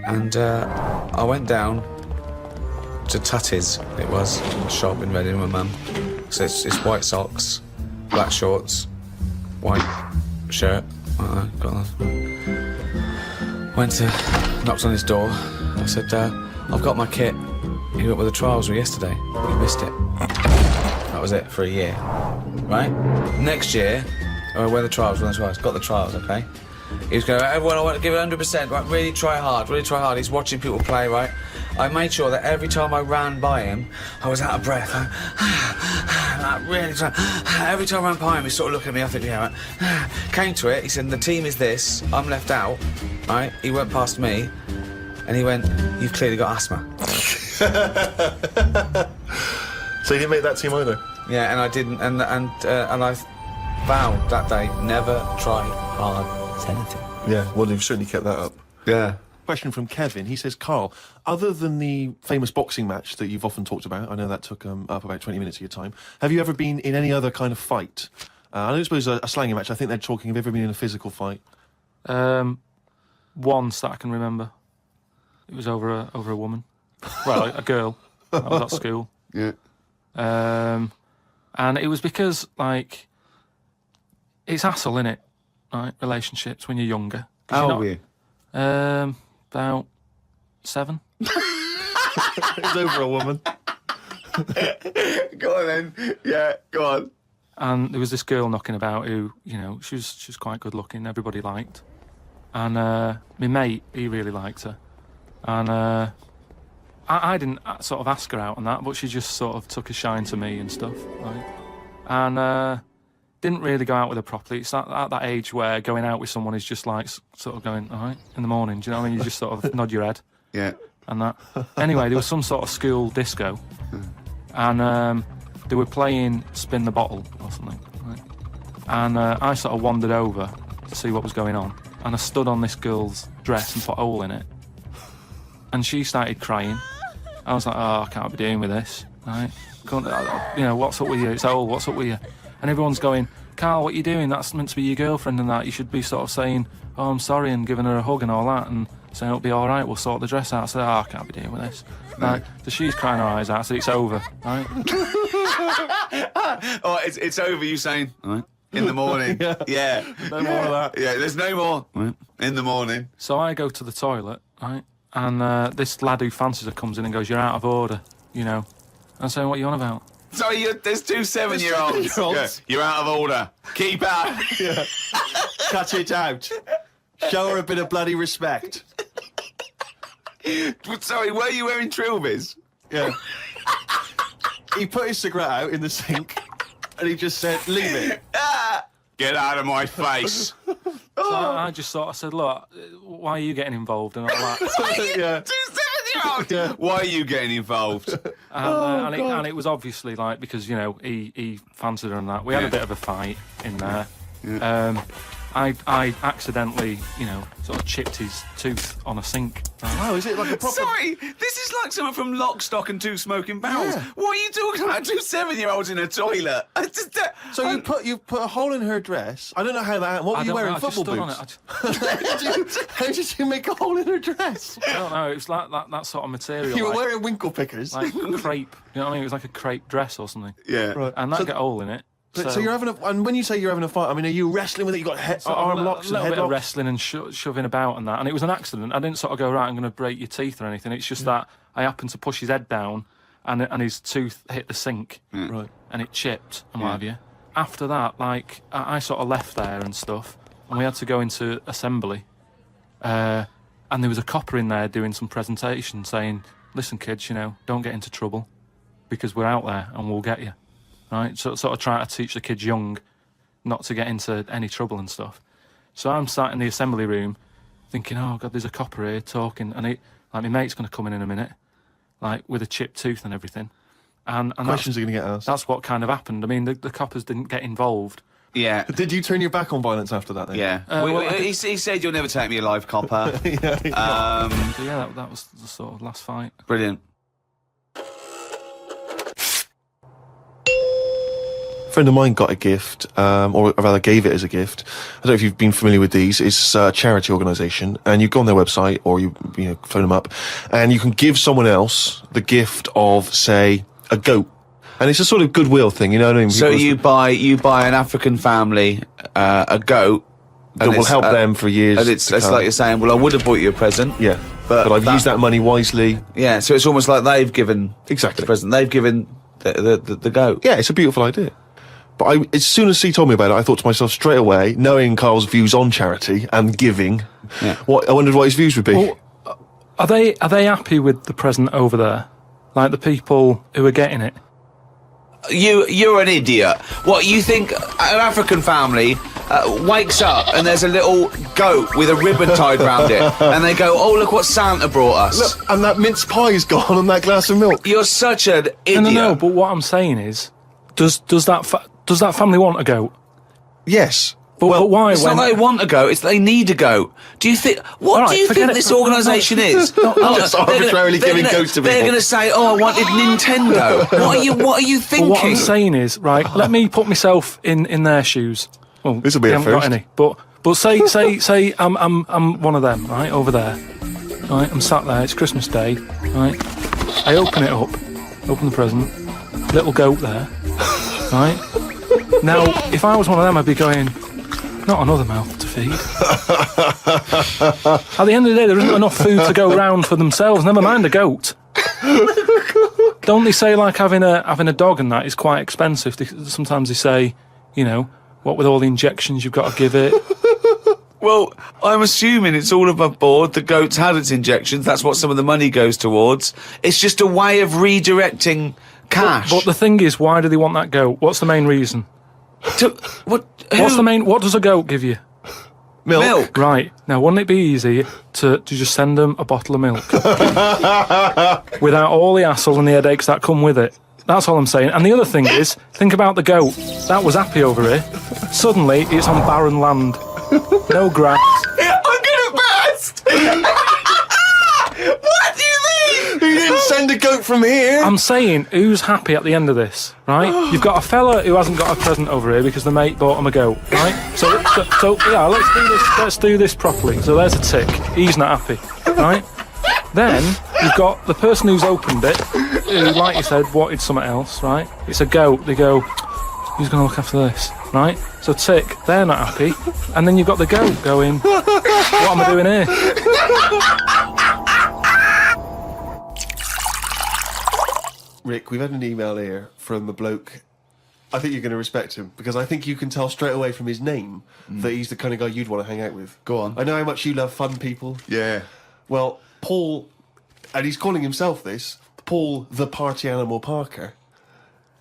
and I went down to Tutty's, it was, a shop in Reading with my mum. So it's white socks, black shorts, white shirt, like that, got that. Went to, knocked on his door, I said, I've got my kit. He went with the trials yesterday, he missed it. That was it for a year, right? Next year, where the trials, got the trials, okay? He was going, everyone, I want to give it 100%, right? Really try hard, really try hard. He's watching people play, right? I made sure that every time I ran by him, I was out of breath. Really trying. Every time I ran by him, he's sort of looking at me, I think, yeah, right? Came to it, he said, the team is this, I'm left out, right? He went past me, and he went, you've clearly got asthma. So you didn't make that team either? Yeah, and I didn't, and I vowed that day, never try hard at anything. Yeah, well, you've certainly kept that up. Yeah. Question from Kevin. He says, Carl, other than the famous boxing match that you've often talked about, I know that took up about 20 minutes of your time, have you ever been in any other kind of fight? I don't suppose a slangy match. I think they're talking, have you ever been in a physical fight? Once that I can remember. It was over a woman. Well, a girl. I was at school. Yeah. And it was because, like, it's hassle, innit? Right, relationships when you're younger. How old were you? About 7. It was over a woman. Go on then. Yeah, go on. And there was this girl knocking about who, you know, she was quite good looking, everybody liked. And my mate, he really liked her. And I didn't sort of ask her out on that, but she just sort of took a shine to me and stuff, right? And didn't really go out with her properly. It's at that age where going out with someone is just like sort of going, all right, in the morning, do you know what I mean? You just sort of nod your head. Yeah. And that. Anyway, there was some sort of school disco, and they were playing Spin the Bottle or something, right? And I sort of wandered over to see what was going on, and I stood on this girl's dress and put a hole in it. And she started crying. I was like, oh, I can't be doing with this, right? You know, what's up with you? It's old, what's up with you? And everyone's going, Carl, what are you doing? That's meant to be your girlfriend and that. You should be sort of saying, oh, I'm sorry, and giving her a hug and all that, and saying it'll be all right, we'll sort the dress out. I said, oh, I can't be dealing with this. Right? So she's crying her eyes out, I said, it's over, right? Oh, it's over, you saying, all right, in the morning. Yeah. No more of that. Yeah, there's no more. Right. In the morning. So I go to the toilet, right? And this lad who fancies her comes in and goes, you're out of order, you know. I'm saying, what are you on about? Sorry, there's 2 7-year-olds. Yeah. You're out of order. Keep out. Yeah. Cut it out. Show her a bit of bloody respect. Sorry, were you wearing trilbies? Yeah. He put his cigarette out in the sink, and he just said, leave it. Get out of my face. So I just sort of said, look, why are you getting involved and all that? Yeah. 2 7-year-olds. Yeah. Why are you getting involved? And it was obviously like because you know he fancied her and that. We had a bit of a fight in there. Yeah. I accidentally, you know, sort of chipped his tooth on a sink. Wow, is it like a proper... Sorry, this is like someone from Lock, Stock and 2 Smoking Barrels. Yeah. What are you talking about? 2 7-year-olds in a toilet. So you put a hole in her dress. I don't know how that happened. What were you wearing, football boots? How did you make a hole in her dress? I don't know, it was like that sort of material. You were wearing winkle pickers. Like crepe, you know what I mean? It was like a crepe dress or something. Yeah. Right. And that got a hole in it. So you're having and when you say you're having a fight, I mean, are you wrestling with it? You got arm locks and head bit locks? of wrestling and shoving about and that, and it was an accident. I didn't sort of go, right, I'm going to break your teeth or anything. It's just that I happened to push his head down, and his tooth hit the sink, right, and it chipped and what have you. After that, like I sort of left there and stuff, and we had to go into assembly, and there was a copper in there doing some presentation saying, "Listen, kids, you know, don't get into trouble, because we're out there and we'll get you." Right, so sort of trying to teach the kids young not to get into any trouble and stuff. So I'm sat in the assembly room thinking, oh God, there's a copper here talking, and like my mate's going to come in a minute, like with a chipped tooth and everything. And questions are going to get asked. That's what kind of happened. I mean, the coppers didn't get involved. Yeah. Did you turn your back on violence after that then? Yeah. He said you'll never take me alive, copper. So yeah, that was the sort of last fight. Brilliant. friend of mine got a gift, or rather gave it as a gift. I don't know if you've been familiar with these. It's a charity organisation, and you go on their website or you phone them up, and you can give someone else the gift of, say, a goat. And it's a sort of goodwill thing, you know what I mean? So you buy an African family a goat that will help them for years. And it's like you're saying, well, I would have bought you a present. Yeah, but I've used that money wisely. Yeah, so it's almost like they've given exactly the present. They've given the goat. Yeah, it's a beautiful idea. But as soon as he told me about it, I thought to myself straight away, knowing Carl's views on charity and giving, I wondered what his views would be. Well, are they happy with the present over there? Like the people who are getting it? You're an idiot. What, you think an African family wakes up and there's a little goat with a ribbon tied round it, and they go, oh, look what Santa brought us. Look, and that mince pie's gone and that glass of milk. You're such an idiot. No, but what I'm saying is, does that family want a goat? Yes. But why? It's not they want a goat, it's they need a goat. Do you think... What do you think this organisation is? Just arbitrarily giving goats to people. They're going to say, oh, I wanted Nintendo. What are you thinking? Well, what I'm saying is, right, let me put myself in their shoes. Well, this will be I a haven't first. got any. But say I'm one of them, right, over there. Right, I'm sat there, it's Christmas Day, right? I open it up, open the present, little goat there, right? Now, if I was one of them, I'd be going... Not another mouth to feed. At the end of the day, there isn't enough food to go round for themselves, never mind a goat. Don't they say, like, having a dog and that is quite expensive? Sometimes they say, you know, what with all the injections you've got to give it. Well, I'm assuming it's all above board. The goat's had its injections. That's what some of the money goes towards. It's just a way of redirecting cash. But the thing is, why do they want that goat? What's the main reason? What does a goat give you? Milk. Right. Now, wouldn't it be easy to just send them a bottle of milk? Without all the hassle and the headaches that come with it. That's all I'm saying. And the other thing is, think about the goat. That was happy over here. Suddenly, it's on barren land. No grass. I'm gonna burst! What do you mean? You didn't send a goat from here. I'm saying, who's happy at the end of this, right? You've got a fella who hasn't got a present over here because the mate bought him a goat, right? So yeah, let's do this properly. So there's a tick. He's not happy, right? Then you've got the person who's opened it, who, like you said, wanted something else, right? It's a goat. They go, who's going to look after this, right? So tick, they're not happy, and then you've got the goat going, what am I doing here? Rick, we've had an email here from a bloke. I think you're going to respect him, because I think you can tell straight away from his name that he's the kind of guy you'd want to hang out with. Go on. I know how much you love fun people. Yeah. Well, Paul, and he's calling himself this, Paul the Party Animal Parker,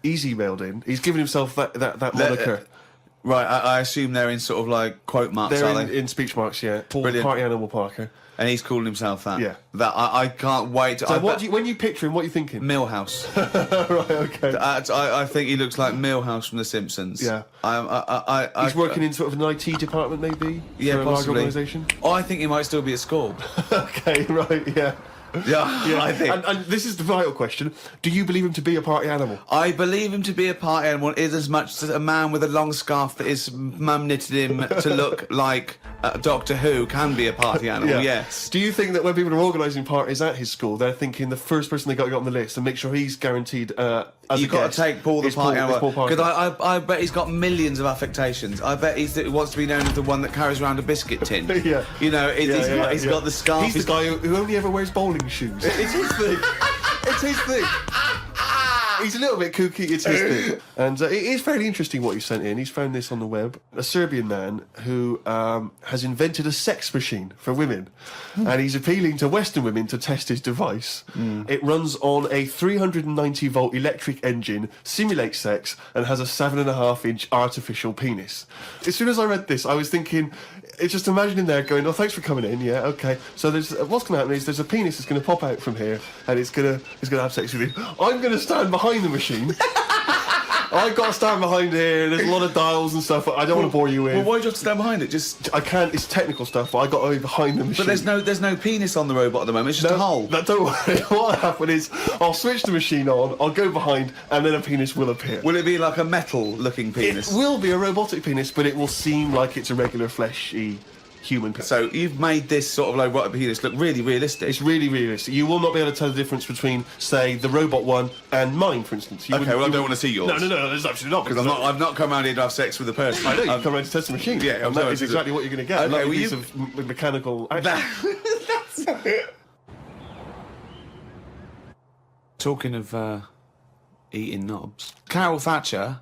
he's emailed in. He's given himself that moniker. Right, I assume they're in sort of like quote marks, They're are they? in speech marks, yeah. Paul Brilliant. the Party Animal Parker. And he's calling himself that. Yeah. That I can't wait to... So when you picture him, what are you thinking? Millhouse. Right, okay. I think he looks like Millhouse from The Simpsons. Yeah. He's working in sort of an IT department, maybe? Yeah, for a possibly. large organisation? Oh, I think he might still be at school. Okay, right, yeah. Yeah, I think. And this is the vital question. Do you believe him to be a party animal? I believe him to be a party animal is as much as a man with a long scarf that his mum knitted him to look like Doctor Who can be a party animal, yes. Do you think that when people are organising parties at his school, they're thinking the first person they got to get on the list and make sure he's guaranteed as You've got to take Paul the party animal. Because I bet he's got millions of affectations. I bet he wants to be known as the one that carries around a biscuit tin. Yeah. You know, he's got the scarf. He's the guy who only ever wears bowling shoes. It's his thing. It's his thing. He's a little bit kooky, it's his thing. And it is fairly interesting what he sent in. He's found this on the web. A Serbian man who has invented a sex machine for women. And he's appealing to Western women to test his device. It runs on a 390-volt electric engine, simulates sex, and has a 7.5-inch artificial penis. As soon as I read this, I was thinking... It's just imagining there going, oh, thanks for coming in, yeah, okay. So there's what's going to happen is there's a penis that's going to pop out from here, and it's going to have sex with you. I'm going to stand behind the machine, I've got to stand behind here. There's a lot of dials and stuff. I don't want to bore you with. Well, why do you have to stand behind it? Just I can't. It's technical stuff. But I got to be behind the machine. But there's no penis on the robot at the moment. It's just a hole. No, don't worry. What happened is I'll switch the machine on. I'll go behind, and then a penis will appear. Will it be like a metal-looking penis? It will be a robotic penis, but it will seem like it's a regular fleshy human penis. So you've made this sort of like robotic penis look really realistic. It's really realistic. You will not be able to tell the difference between, say, the robot one and mine, for instance. Okay, well, I don't want to see yours. No, there's absolutely not. Because I've not come around here to have sex with a person. I know, you come around to test the machine. Yeah, and that is exactly what you're going to get. Okay, a piece of mechanical action. That's it. Talking of eating knobs, Carol Thatcher,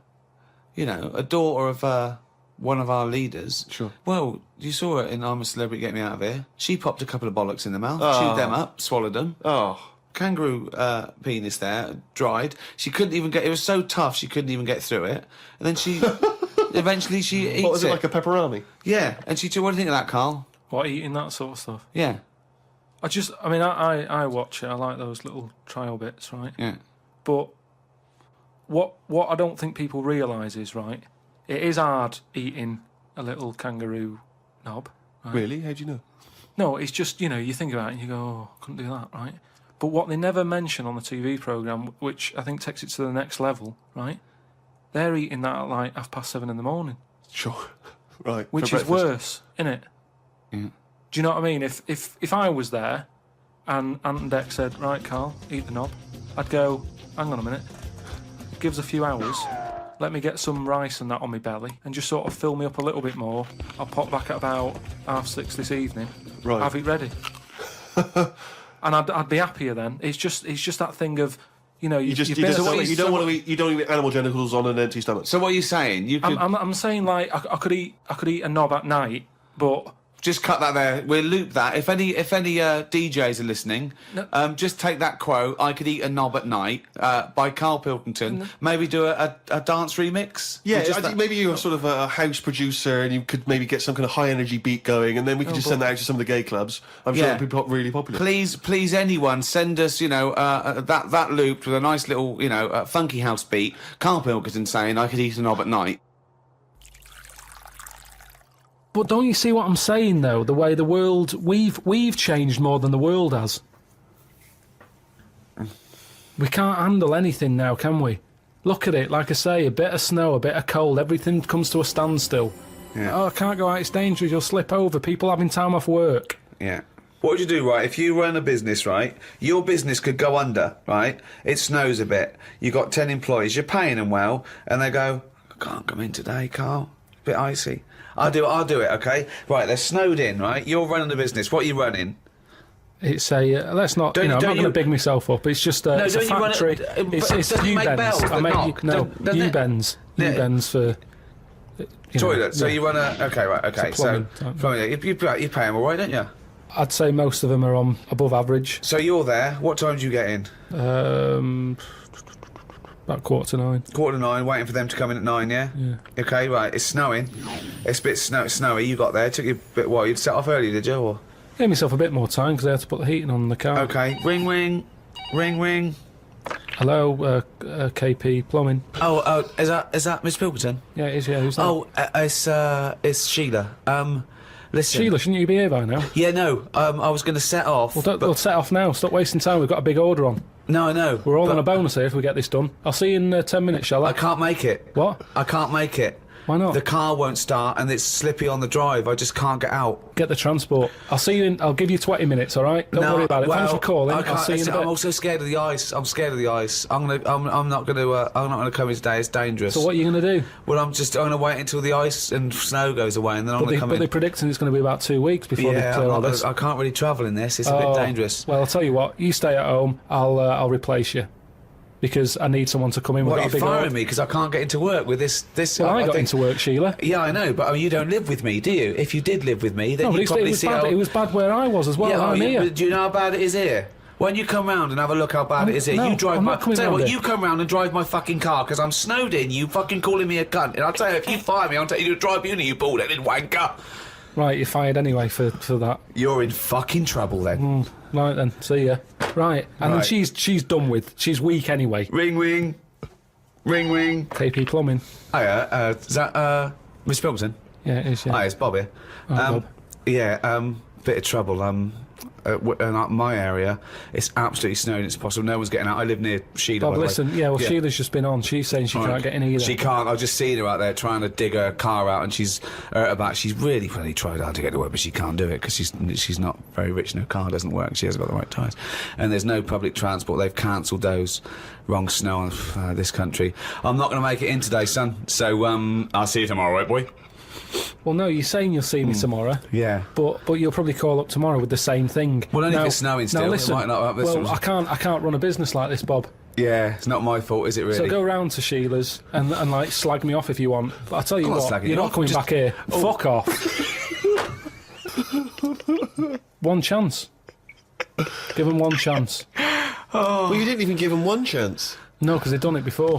you know, a daughter of one of our leaders. Sure. Well, you saw her in I'm a Celebrity, Get Me Out of Here. She popped a couple of bollocks in the mouth, Oh. chewed them up, swallowed them. Oh. Kangaroo penis there, dried. She couldn't even get. It was so tough she couldn't even get through it. And then she, eventually she eats it. What was it, like a pepperoni? Yeah. And she. What do you think of that, Carl? What, eating that sort of stuff? Yeah. I watch it. I like those little trial bits, right? Yeah. But what I don't think people realise is, right, it is hard eating a little kangaroo knob. Right? Really? How'd you know? No, it's just, you know, you think about it and you go, oh, couldn't do that, right? But what they never mention on the TV programme, which I think takes it to the next level, right, they're eating that at like 7:30 in the morning. Sure. Right. Which is worse, innit? Yeah. Do you know what I mean? If I was there and Ant and Dec said, right, Carl, eat the knob, I'd go, hang on a minute, give us a few hours, let me get some rice and that on my belly, and just sort of fill me up a little bit more. I'll pop back at about 6:30 this evening. Right. Have it ready. And I'd be happier then. It's just that thing of, you know, you don't want to eat animal genitals on an empty stomach. So what are you saying? You could... I'm saying like I could eat a knob at night, but. Just cut that there. We'll loop that. If any DJs are listening, just take that quote. I could eat a knob at night by Karl Pilkington. Maybe do a dance remix. Yeah, I think maybe you're sort of a house producer, and you could maybe get some kind of high energy beat going, and then we could just send that out to some of the gay clubs. I'm sure it'd be really popular. Please, anyone send us, you know, that looped with a nice little, you know, funky house beat. Karl Pilkington saying I could eat a knob at night. But don't you see what I'm saying, though? The way the world... We've changed more than the world has. We can't handle anything now, can we? Look at it, like I say, a bit of snow, a bit of cold, everything comes to a standstill. Yeah. Oh, I can't go out, it's dangerous, you'll slip over, people having time off work. Yeah. What would you do, right, if you run a business, right, your business could go under, right, it snows a bit, you've got 10 employees, you're paying them well, and they go, I can't come in today, Carl, a bit icy. I'll do it, okay? Right, they're snowed in, right? You're running the business. What are you running? It's a... let's not... I'm not going to big myself up. It's just it's a factory. It's U-bends. U-bends. U-bends for... Toilet. So you run a... Okay, right, okay. So you pay them all right, don't you? I'd say most of them are on above average. So you're there. What time do you get in? About 9:15. 9:15, waiting for them to come in at 9, yeah? Yeah. Okay, right, it's snowing. It's a bit snowy, you got there. It took you a bit while. You'd set off early, did you? Or? Gave myself a bit more time because I had to put the heating on the car. Okay, ring, ring. Ring, ring. Hello, KP Plumbing. Oh, is that Miss Pilkington? Yeah, it is, yeah. Who's that? It's Sheila. Listen. Sheila, shouldn't you be here by now? Yeah, no, I was going to set off. We'll set off now. Stop wasting time. We've got a big order on. No, I know. We're all on a bonus here if we get this done. I'll see you in 10 minutes, shall I? I can't make it. What? I can't make it. Why not? The car won't start and it's slippy on the drive. I just can't get out. Get the transport. I'll see you in... I'll give you 20 minutes, all right? Don't worry about it. Thanks for calling. I'll see you in a bit. I'm also scared of the ice. I'm scared of the ice. I'm not gonna come in today. It's dangerous. So what are you gonna do? Well, I'm gonna wait until the ice and snow goes away and then I'm gonna come in. But they're predicting it's gonna be about 2 weeks before they clear all this. I can't really travel in this. It's a bit dangerous. Well, I'll tell you what. You stay at home. I'll replace you. Because I need someone to come in with a big... What, you're firing me because I can't get into work with this... Well, I got into work, Sheila. Yeah, I know, but I mean, you don't live with me, do you? If you did live with me, then you'd probably see how... It was bad where I was as well, I'm here. Do you know how bad it is here? When you come round and have a look how bad it is here, you drive my... Tell you what, you come round and drive my fucking car because I'm snowed in, you fucking calling me a cunt. And I'll tell you, if you fire me, I'll tell you to drive uni, you bald-headed wanker. Right, you're fired anyway for that. You're in fucking trouble then. Right then, see ya. Right, and then she's done with. She's weak anyway. Ring, ring. Ring, ring. KP Plumbing. Hiya, is that, Mr. Pilkington? Yeah, it is, yeah. Hi, it's Bob here. Bob. Yeah, bit of trouble, in my area, it's absolutely snowing, it's impossible, no one's getting out. I live near Sheila, Bob, by the way. listen, yeah, well, Sheila's just been on. She's saying she can't get in either. She can't. I've just seen her out there trying to dig her car out, and she's hurt her back. She's really tried hard to get to work, but she can't do it because she's not very rich and her car doesn't work. She hasn't got the right tyres. And there's no public transport. They've cancelled those. Wrong snow on this country. I'm not going to make it in today, son. So, I'll see you tomorrow, right, boy? Well, no, you're saying you'll see me tomorrow. Yeah. But you'll probably call up tomorrow with the same thing. Well, only if it's snowing still. Now, listen, It might not well, I can't run a business like this, Bob. Yeah, it's not my fault, is it really? So go round to Sheila's and like slag me off if you want. But I tell you what, you're not coming back here. Fuck off. One chance. Give them one chance. Oh. Well, you didn't even give them one chance. No, because they've done it before.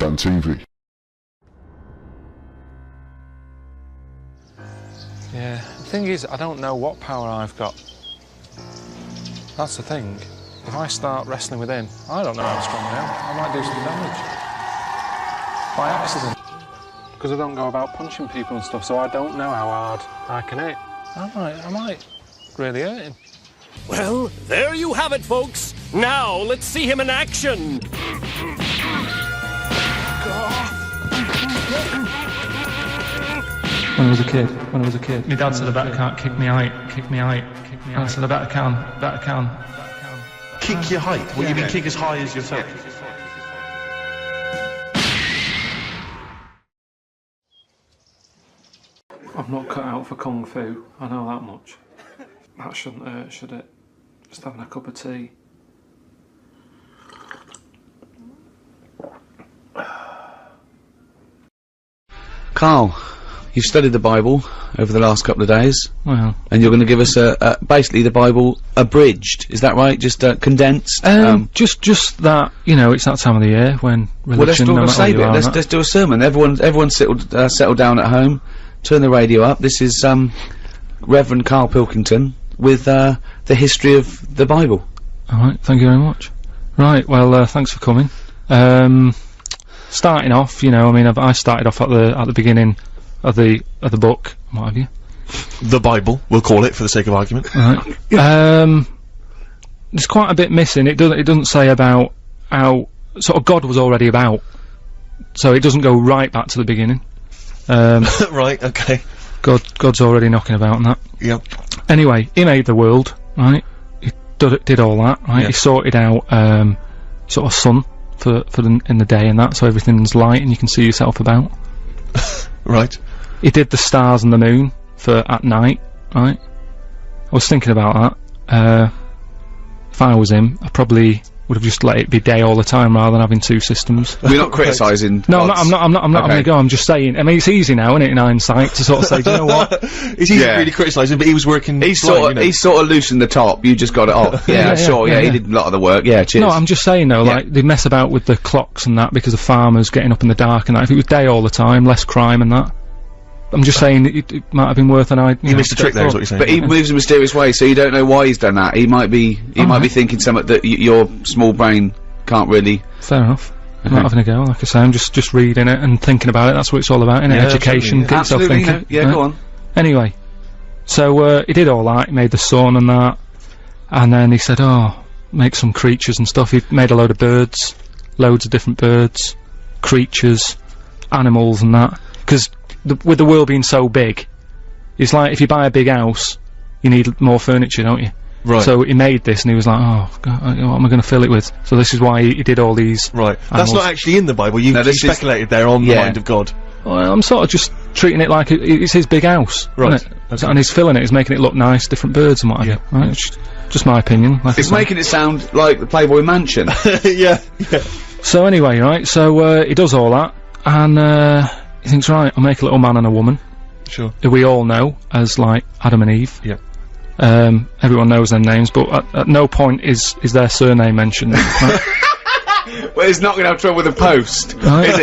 On TV. Yeah, the thing is, I don't know what power I've got. That's the thing. If I start wrestling with him, I don't know how strong I am. I might do some damage. By accident. Because I don't go about punching people and stuff, so I don't know how hard I can hit. I might really hurt him. Well, there you have it, folks. Now, let's see him in action. When I was a kid, my dad said I better can't kick me height. And I said I better can. Kick your height? What, you mean kick as high as yourself? I'm not cut out for Kung Fu, I know that much. That shouldn't hurt, should it? Just having a cup of tea. Carl, you've studied the Bible over the last couple of days. Well. And you're going to give us basically the Bible abridged, is that right? Just condensed? Just that, you know, it's that time of the year when religion, well, let's do a sermon. Everyone settle down at home, turn the radio up. This is Reverend Karl Pilkington with the history of the Bible. Alright, thank you very much. Right, well, thanks for coming. Starting off, you know, I mean, I started off at the beginning of the book, what have you? The Bible, we'll call it for the sake of argument. Right. There's quite a bit missing. It doesn't say about how sort of God was already about, so it doesn't go right back to the beginning. Right. Okay. God's already knocking about and that. Yep. Anyway, he made the world, right? He did all that, right? Yep. He sorted out sort of sun in the day and that, so everything's light and you can see yourself about. Right. He did the stars and the moon for at night, right? I was thinking about that. If I was him, I probably would have just let it be day all the time rather than having two systems. We're not criticising. No, I'm not having a go. I'm just saying. I mean, it's easy now, isn't it, in hindsight, to sort of say, do you know what? It's easy to really criticise him, but he was working. He sort of loosened the top. You just got it off. Yeah, he did a lot of the work. Yeah, cheers. No, I'm just saying though, like they mess about with the clocks and that because of farmers getting up in the dark and that. If it was day all the time, less crime and that. I'm just saying it might have been worth an idea. You missed a trick there, is what you're saying. But he moves in mysterious ways, so you don't know why he's done that. He might be thinking something that your small brain can't really. Fair enough. I'm not having a go, like I say, I'm just reading it and thinking about it. That's what it's all about, innit? Yeah, education, get yourself thinking. Yeah, go on. Anyway, so he did all that. He made the sun and that, and then he said, "Oh, make some creatures and stuff." He made a load of birds, loads of different birds, creatures, animals, and that. Because with the world being so big, it's like if you buy a big house, you need more furniture, don't you? Right. So he made this, and he was like, "Oh, God, what am I going to fill it with?" So this is why he did all these. Right. Animals. That's not actually in the Bible. You speculated there on the mind of God. Well, I'm sort of just treating it like it's his big house, right? Okay. And he's filling it. He's making it look nice, different birds and what have you. Right? It's just my opinion. Like it's making it sound like the Playboy Mansion. Yeah. So anyway, right. So he does all that, and he thinks, right, I'll make a little man and a woman. Sure. Who we all know as like Adam and Eve. Yeah. Everyone knows their names, but at no point is their surname mentioned. Right? Well, he's not going to have trouble with the post, is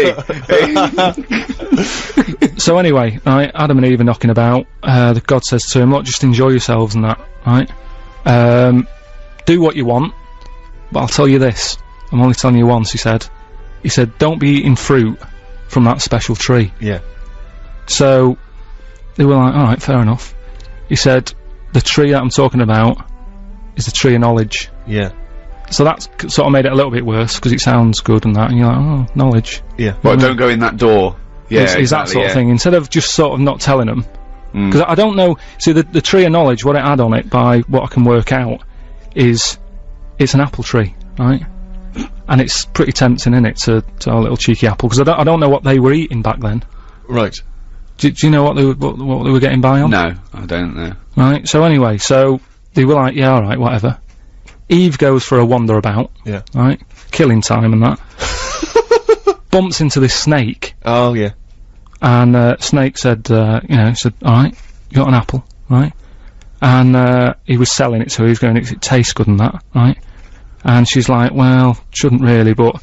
he? So anyway, right, Adam and Eve are knocking about. God says to him, "Look, just enjoy yourselves and that, right?" Do what you want, but I'll tell you this. I'm only telling you once, he said. He said, don't be eating fruit from that special tree. Yeah. So, they were like, alright, fair enough. He said, the tree that I'm talking about is the tree of knowledge. Yeah. So that's sort of made it a little bit worse, because it sounds good and that, and you're like, oh, knowledge. Yeah. Well, don't go in that door. Yeah, It's that sort of thing. Instead of just sort of not telling them. Because I don't know, see, the tree of knowledge, what it had on it, by what I can work out, is, it's an apple tree, right? And it's pretty tempting, innit, to have a little cheeky apple, because I don't know what they were eating back then. Right. Do you know what they were getting by on? No, I don't know. Right, so anyway, so they were like, yeah, alright, whatever. Eve goes for a wander about. Yeah. Right? Killing time and that. Bumps into this snake. Oh, yeah. And, Snake said, said, alright, you got an apple, right? And, he was selling it to her, he was going, it tastes good and that, right? And she's like, well, shouldn't really, but,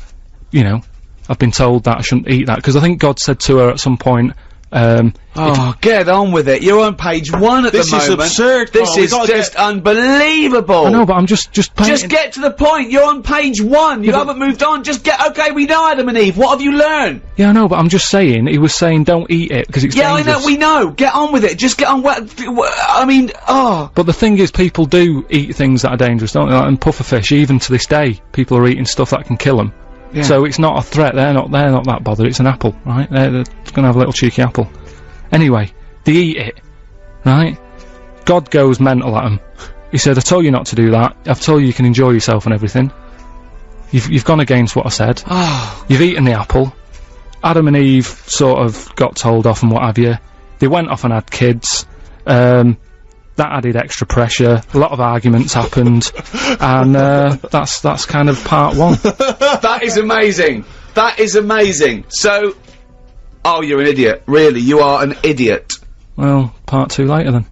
you know, I've been told that I shouldn't eat that, because I think God said to her at some point, get on with it. You're on page 1 at the moment. This is absurd. This is just unbelievable. I know, but I'm just Just get to the point. You're on page 1. You haven't moved on. Just get. Okay, we know Adam and Eve. What have you learned? Yeah, I know, but I'm just saying. He was saying don't eat it because it's dangerous. I know. We know. Get on with it. Just get on. I mean, But the thing is, people do eat things that are dangerous, don't they? Like, and pufferfish, even to this day, people are eating stuff that can kill them. Yeah. So it's not a threat. They're not that bothered. It's an apple, right? They're gonna have a little cheeky apple. Anyway, they eat it, right? God goes mental at them. He said, I told you not to do that. I've told you can enjoy yourself and everything. You've gone against what I said. You've eaten the apple. Adam and Eve sort of got told off and what have you. They went off and had kids. That added extra pressure. A lot of arguments happened. And, that's kind of part 1. That is amazing. That is amazing. So, oh, you're an idiot. Really, you are an idiot. Well, part 2 later then.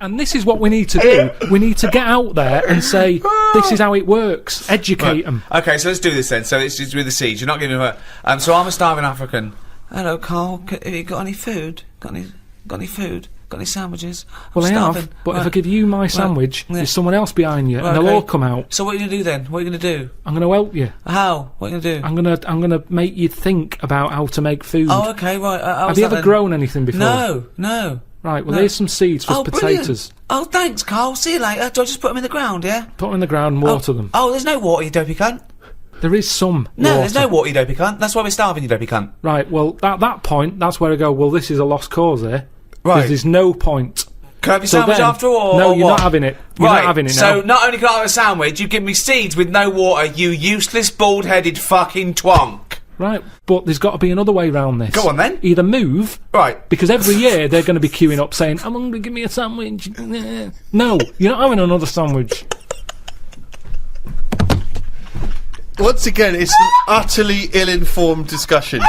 And this is what we need to do. We need to get out there and say, this is how it works. Educate them. Okay, so let's do this then. So it's with the seeds. You're not giving them a... so I'm a starving African. Hello, Carl. Have you got any food? Got any food? Got any sandwiches? Well, I have, but if I give you my sandwich, there's someone else behind you, and they'll all come out. So what are you gonna do then? What are you gonna do? I'm gonna help you. How? What are you gonna do? I'm gonna make you think about how to make food. Oh, okay, right. Have you ever grown anything before? No. Right, well, here's some seeds for potatoes. Brilliant. Oh, thanks, Carl. See you later. Do I just put them in the ground, yeah? Put them in the ground and water them. Oh, there's no water, you dopey cunt. There is some No, water. there's no water, you dopey cunt. That's why we're starving, you dopey cunt. Right, well, at that point, that's where I go, well, this is a lost cause here. Right. There's no point. Can I have your sandwich after all? No, or you're what? not having it. You're not having it now. So not only can I have a sandwich, you give me seeds with no water, you useless, bald-headed fucking twonk. Right, but there's got to be another way round this. Go on then. Either move. Right. Because every year they're going to be queuing up saying, I'm hungry, give me a sandwich. No, you're not having another sandwich. Once again, it's an utterly ill-informed discussion.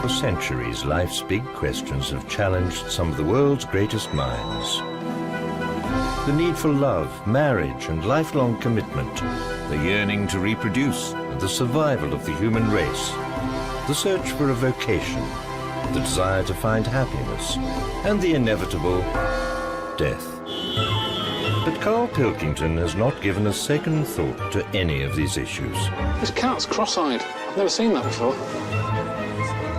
For centuries, life's big questions have challenged some of the world's greatest minds. The need for love, marriage, and lifelong commitment. The yearning to reproduce, and the survival of the human race. The search for a vocation. The desire to find happiness. And the inevitable death. But Karl Pilkington has not given a second thought to any of these issues. This cat's cross-eyed. I've never seen that before.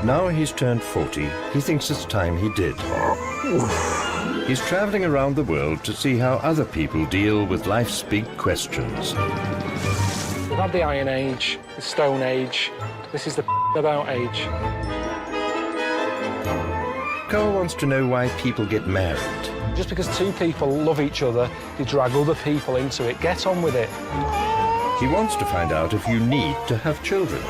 Now he's turned 40, he thinks it's time he did. He's travelling around the world to see how other people deal with life's big questions. We've had the Iron Age, the Stone Age. This is the about age. Karl wants to know why people get married. Just because two people love each other, they drag other people into it. Get on with it. He wants to find out if you need to have children.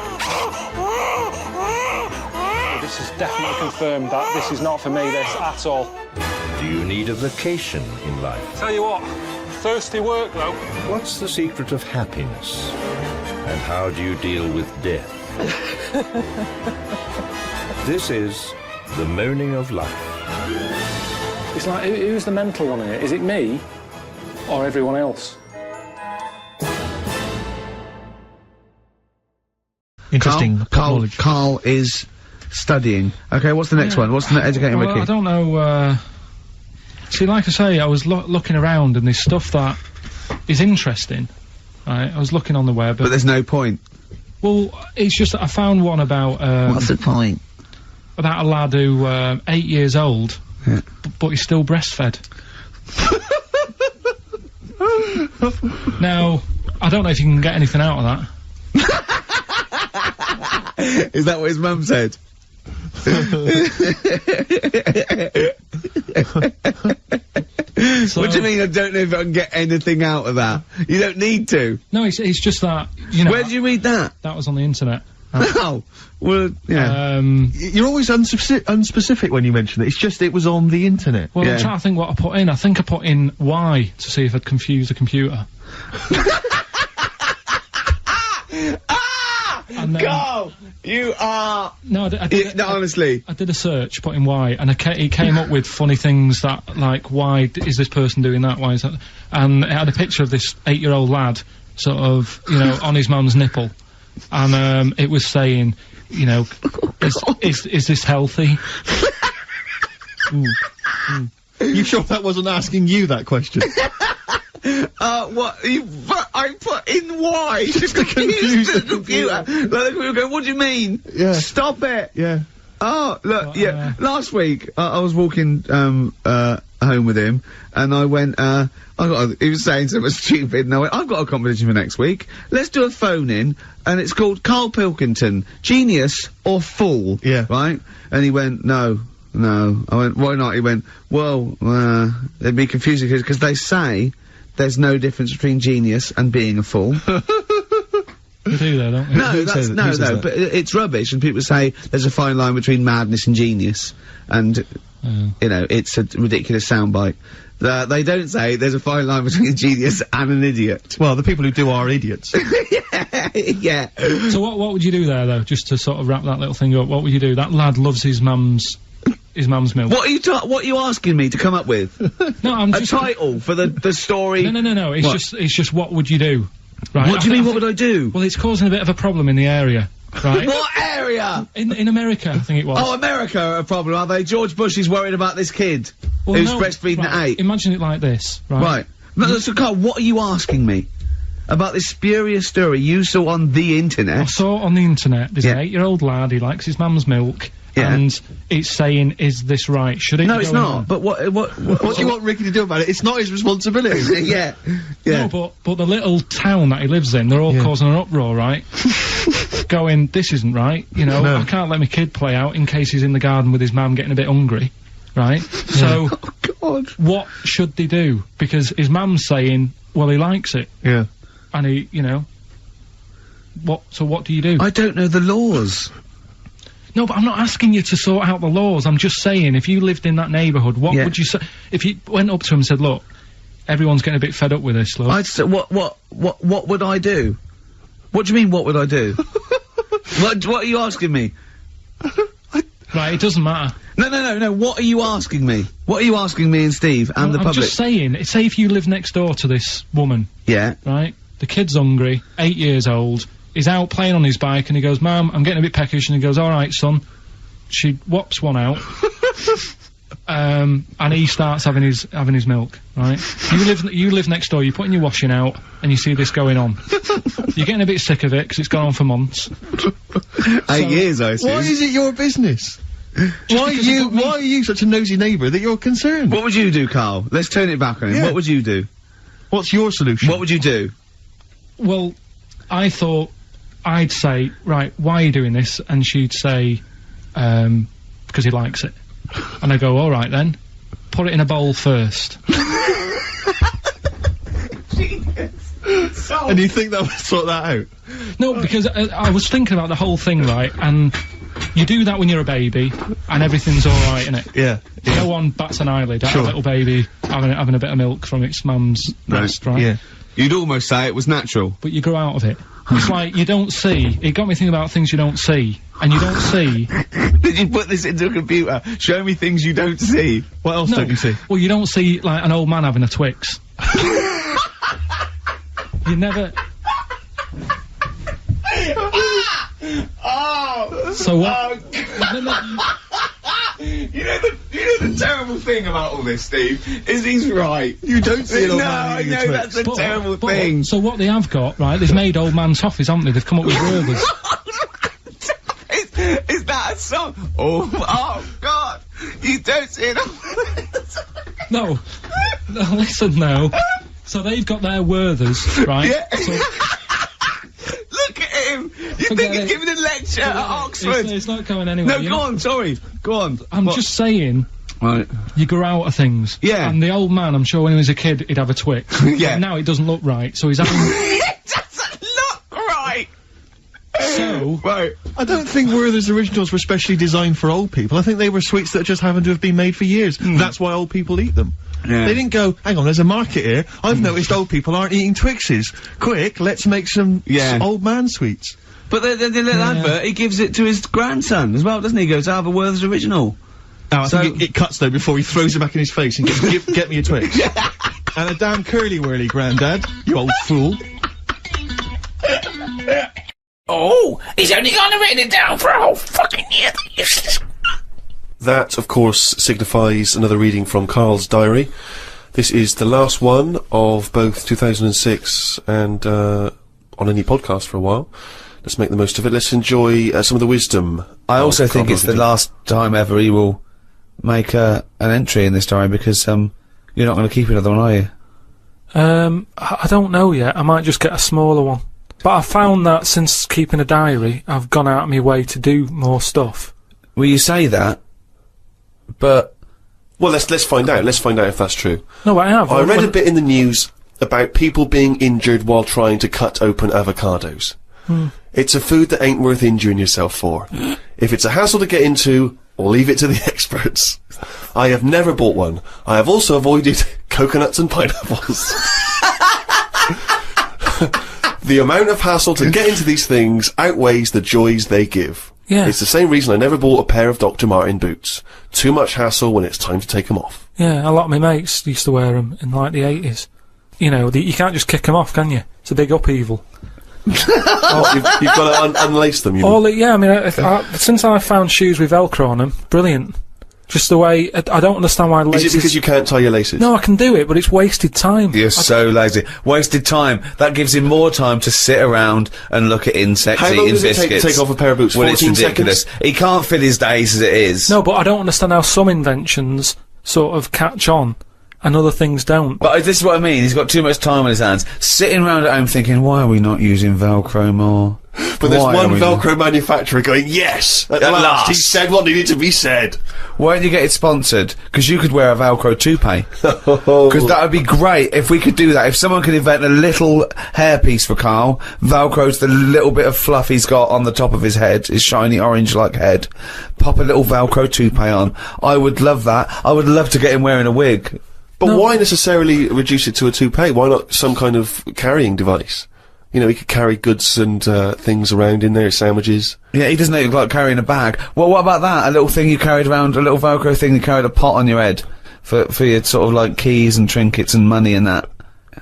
This is definitely confirmed that this is not for me, this, at all. Do you need a vacation in life? Tell you what, thirsty work, though. What's the secret of happiness? And how do you deal with death? This is the moaning of life. It's like, who's the mental one here? Is it me or everyone else? Interesting knowledge. Carl is studying. Okay, what's the next one? What's the educating Ricky? I don't know, see, like I say, I was looking around and there's stuff that is interesting, right? I was looking on the web. But there's no point. Well, it's just that I found one about, what's the point? About a lad who, 8 years old, but he's still breastfed. Now, I don't know if you can get anything out of that. Is that what his mum said? What do you mean I don't know if I can get anything out of that? You don't need to. No, it's just that, you know... Where did you read that? That was on the internet. Oh, well, yeah. You're always unspecific when you mention it. It's just it was on the internet. Well, I'm trying to think what I put in. I think I put in Y to see if I'd confuse a computer. And then, Go! You are... No, I did no, honestly. I did a search, put in Y, and it came up with funny things that, like, why is this person doing that? Why is that? And it had a picture of this 8-year-old lad, sort of, you know, on his mum's nipple. And, it was saying, you know, is this healthy? You sure that wasn't asking you that question? What? I put in Y just to confuse the computer. Like, the computer go, what do you mean? Yeah. Stop it! Yeah. Oh, look, last week, I was walking, home with him, and I went, he was saying something stupid, and I went, I've got a competition for next week. Let's do a phone-in, and it's called Karl Pilkington, Genius or Fool. Yeah. Right? And he went, no. I went, why not? He went, well, it'd be confusing, because they say there's no difference between genius and being a fool. You do though, don't you? No, but it's rubbish, and people say there's a fine line between madness and genius, and, you know, it's a ridiculous soundbite. They don't say there's a fine line between a genius and an idiot. Well, the people who do are idiots. Yeah. So what would you do there, though, just to sort of wrap that little thing up? What would you do? That lad loves his mum's milk. What are you asking me to come up with? No, I'm just... A title for the story? No, it's just what would you do? Right. What do you mean, what would I do? Well, it's causing a bit of a problem in the area, right? What area? In America, I think it was. Oh, America are a problem, are they? George Bush is worried about this kid who's breastfeeding at 8. Imagine it like this, right? Right. No, so, Carl, what are you asking me? About this spurious story you saw on the internet? I saw it on the internet. There's an 8-year-old lad, he likes his mum's milk. Yeah. And it's saying, is this right? Should it? No, it's not. But what do you want Ricky to do about it? It's not his responsibility. Yeah. No, but the little town that he lives in, they're all causing an uproar, right? Going, this isn't right. You know, I can't let my kid play out in case he's in the garden with his mum getting a bit hungry, right? So, oh God, what should they do? Because his mum's saying, well, he likes it. Yeah. And he, you know, so what do you do? I don't know the laws. No, but I'm not asking you to sort out the laws. I'm just saying, if you lived in that neighbourhood, what would you say? If you went up to him and said, look, everyone's getting a bit fed up with this, look. I'd say, what would I do? What do you mean, what would I do? What are you asking me? Right, it doesn't matter. No, what are you asking me? What are you asking me and Steve and the public? I'm just saying, say if you live next door to this woman. Yeah. Right? The kid's hungry, 8 years old. He's out playing on his bike and he goes, Mum, I'm getting a bit peckish, and he goes, alright, son. She whops one out. And he starts having his milk, right? You live next door, you're putting your washing out, and you see this going on. You're getting a bit sick of it, because it's gone on for months. 8 years, I assume. Why is it your business? Why are you such a nosy neighbour that you're concerned? What would you do, Carl? Let's turn it back on him. What would you do? What's your solution? What would you do? Well, I thought I'd say, right, why are you doing this? And she'd say, because he likes it. And I go, alright then, put it in a bowl first. And you think that would sort that out? No, because I was thinking about the whole thing, right, and you do that when you're a baby, and everything's alright, innit? Yeah. No one bats an eyelid at a little baby having a bit of milk from its mum's breast, right? Yeah. You'd almost say it was natural. But you grow out of it. It's like, you don't see. It got me thinking about things you don't see. And you don't see. Did you put this into a computer? Show me things you don't see. What else don't you see? Well, you don't see, like, an old man having a Twix. You never... So what? Oh, you know the terrible thing about all this, Steve, is he's right. You don't see it on No, I know, that's the terrible thing. So what they have got, right, they've made old man toffees, haven't they? They've come up with Werther's. Is that a song? Oh God! You don't see it on... No, listen now. So they've got their Werther's, right? Yeah. So, look at him! You think he's giving a lecture at Oxford? It's not going anywhere. No, go on, sorry. Go on. I'm just saying, right. You grow out of things. Yeah. And the old man, I'm sure when he was a kid, he'd have a Twix. Yeah. But now it doesn't look right, so he's having... It doesn't look right! So... Right. I don't think Werther's originals were specially designed for old people. I think they were sweets that just happened to have been made for years. That's why old people eat them. Yeah. They didn't go, hang on, there's a market here. I've noticed old people aren't eating Twixes. Quick, let's make some old man sweets. But the little advert, he gives it to his grandson as well, doesn't he? He goes, I have a Werther's original. Now, I think it cuts, though, before he throws it back in his face and goes, get me a Twix. And a damn curly-whirly, Grandad, you old fool. Oh, he's only gonna write it down for a whole fucking year. That, of course, signifies another reading from Karl's diary. This is the last one of both 2006 and on any podcast for a while. Let's make the most of it. Let's enjoy some of the wisdom. I also think it's the last time ever he will make an entry in this diary, because you're not going to keep another one, are you? I don't know yet. I might just get a smaller one. But I found that since keeping a diary, I've gone out of my way to do more stuff. Well, you say that, but... Well, let's find out. Let's find out if that's true. No, I have. I read a bit in the news about people being injured while trying to cut open avocados. It's a food that ain't worth injuring yourself for. If it's a hassle to get into, or leave it to the experts. I have never bought one. I have also avoided coconuts and pineapples. The amount of hassle to get into these things outweighs the joys they give. Yeah. It's the same reason I never bought a pair of Dr. Martin boots. Too much hassle when it's time to take them off. Yeah, a lot of my mates used to wear them in, like, the 80s. You know, you can't just kick them off, can you? It's a big upheaval. Oh, you've got to unlace them, you mean? Yeah, I mean, since I found shoes with Velcro on them, brilliant. Just the way, I don't understand why laces... Is it because you can't tie your laces? No, I can do it, but it's wasted time. You're so lazy. Wasted time. That gives him more time to sit around and look at insects, How long eating does it biscuits. take to take off a pair of boots? Well, it's 14 ridiculous. seconds? He can't fill his days as it is. No, but I don't understand how some inventions sort of catch on and other things don't. But this is what I mean. He's got too much time on his hands. Sitting around at home thinking, why are we not using Velcro more? But there's one Velcro manufacturer going, yes! At last! He said what needed to be said! Why don't you get it sponsored? Because you could wear a Velcro toupee. Because that would be great if we could do that. If someone could invent a little hairpiece for Karl, Velcro's the little bit of fluff he's got on the top of his head, his shiny orange-like head. Pop a little Velcro toupee on. I would love that. I would love to get him wearing a wig. But why necessarily reduce it to a toupee? Why not some kind of carrying device? You know, he could carry goods and things around in there, sandwiches. Yeah, he doesn't look like carrying a bag. Well, what about that? A little thing you carried around, a little Velcro thing you carried a pot on your head for your sort of like keys and trinkets and money and that.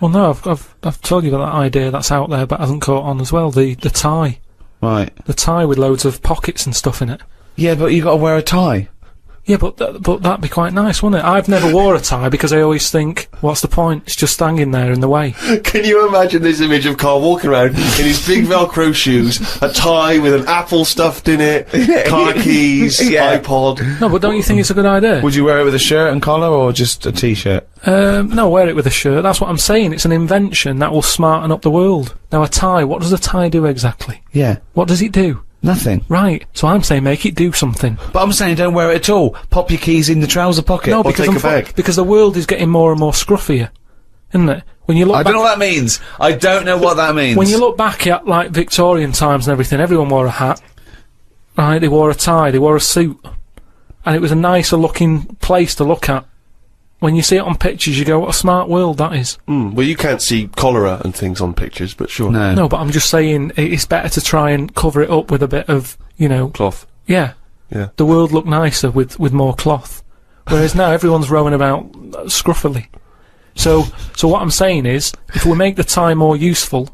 Well, no, I've told you about that idea that's out there but hasn't caught on as well. The tie. Right. The tie with loads of pockets and stuff in it. Yeah, but you got to wear a tie. Yeah, but that'd be quite nice, wouldn't it? I've never wore a tie because I always think, what's the point? It's just hanging there in the way. Can you imagine this image of Karl walking around in his big Velcro shoes, a tie with an apple stuffed in it, car keys, iPod? No, but don't you think it's a good idea? Would you wear it with a shirt and collar or just a t-shirt? No, wear it with a shirt. That's what I'm saying. It's an invention that will smarten up the world. Now, a tie, what does a tie do exactly? Yeah. What does it do? Nothing. Right. So I'm saying make it do something. But I'm saying don't wear it at all. Pop your keys in the trouser pocket. No, or because take a bag. Because the world is getting more and more scruffier, isn't it? When you look I don't know what that means. I don't know what that means. When you look back at, like, Victorian times and everything, everyone wore a hat. Right, they wore a tie, they wore a suit. And it was a nicer looking place to look at. When you see it on pictures, you go, what a smart world that is. Well, you can't see cholera and things on pictures, but sure. No, but I'm just saying, it's better to try and cover it up with a bit of, you know... cloth. Yeah. Yeah. The world looked nicer with more cloth. Whereas now everyone's roaming about scruffily. So what I'm saying is, if we make the tie more useful,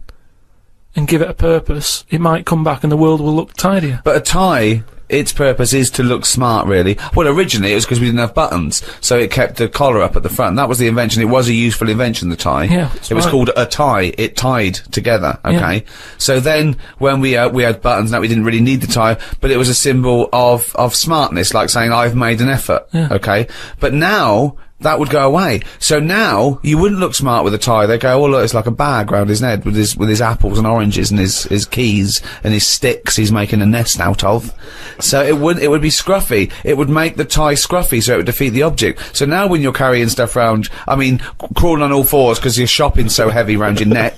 and give it a purpose, it might come back and the world will look tidier. But a tie, its purpose is to look smart, really. Well, originally it was because we didn't have buttons, so it kept the collar up at the front. That was the invention. It was a useful invention, the tie. Yeah, it was called a tie. It tied together, okay? Yeah. So then, when we had buttons, now we didn't really need the tie, but it was a symbol of smartness, like saying, I've made an effort, okay? But now, that would go away. So now, you wouldn't look smart with a tie. They go, oh look, it's like a bag round his head with his apples and oranges and his keys and his sticks he's making a nest out of. So it would be scruffy. It would make the tie scruffy, so it would defeat the object. So now when you're carrying stuff round, I mean, crawling on all fours because your shopping's so heavy round your neck,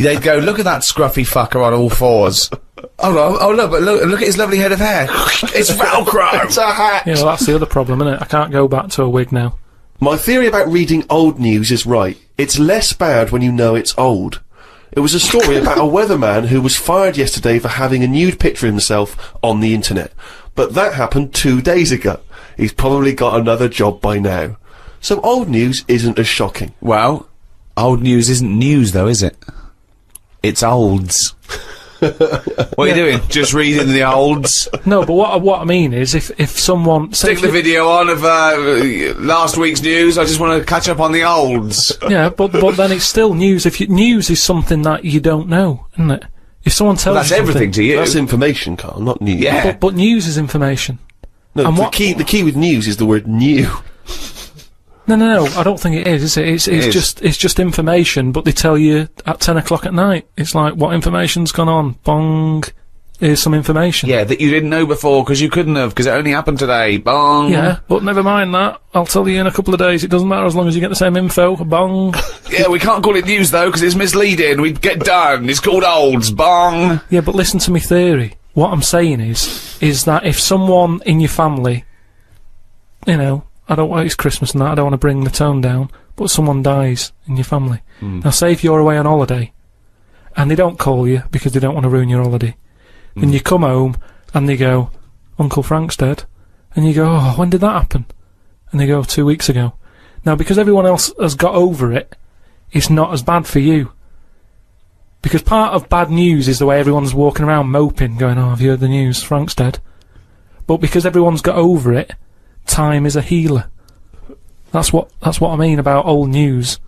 they'd go, look at that scruffy fucker on all fours. Oh look at his lovely head of hair. It's Velcro! It's a hat! Yeah, well, that's the other problem, isn't it? I can't go back to a wig now. My theory about reading old news is right. It's less bad when you know it's old. It was a story about a weatherman who was fired yesterday for having a nude picture of himself on the internet. But that happened 2 days ago. He's probably got another job by now. So old news isn't as shocking. Well, old news isn't news though, is it? It's olds. What are you doing? Just reading the olds? No, but what I mean is, if someone... Stick the video on of, last week's news, I just want to catch up on the olds. Yeah, but then it's still news. News is something that you don't know, isn't it? If someone tells you that's everything to you. That's information, Carl, not news. Yeah. But news is information. No, and the key with news is the word new. No, I don't think it is it? It's just information, but they tell you at 10 o'clock at night. It's like, what information's gone on? Bong. Here's some information. Yeah, that you didn't know before, because you couldn't have, because it only happened today. Bong. Yeah, but never mind that. I'll tell you in a couple of days. It doesn't matter as long as you get the same info. Bong. Yeah, we can't call it news, though, because it's misleading. We'd get done. It's called olds. Bong. Yeah, but listen to me theory. What I'm saying is that if someone in your family, you know, it's Christmas and that, I don't want to bring the tone down, but someone dies in your family. Now, say if you're away on holiday, and they don't call you because they don't want to ruin your holiday, then you come home, and they go, Uncle Frank's dead, and you go, oh, when did that happen? And they go, 2 weeks ago. Now, because everyone else has got over it, it's not as bad for you. Because part of bad news is the way everyone's walking around moping, going, oh, have you heard the news? Frank's dead. But because everyone's got over it, time is a healer. That's what I mean about old news.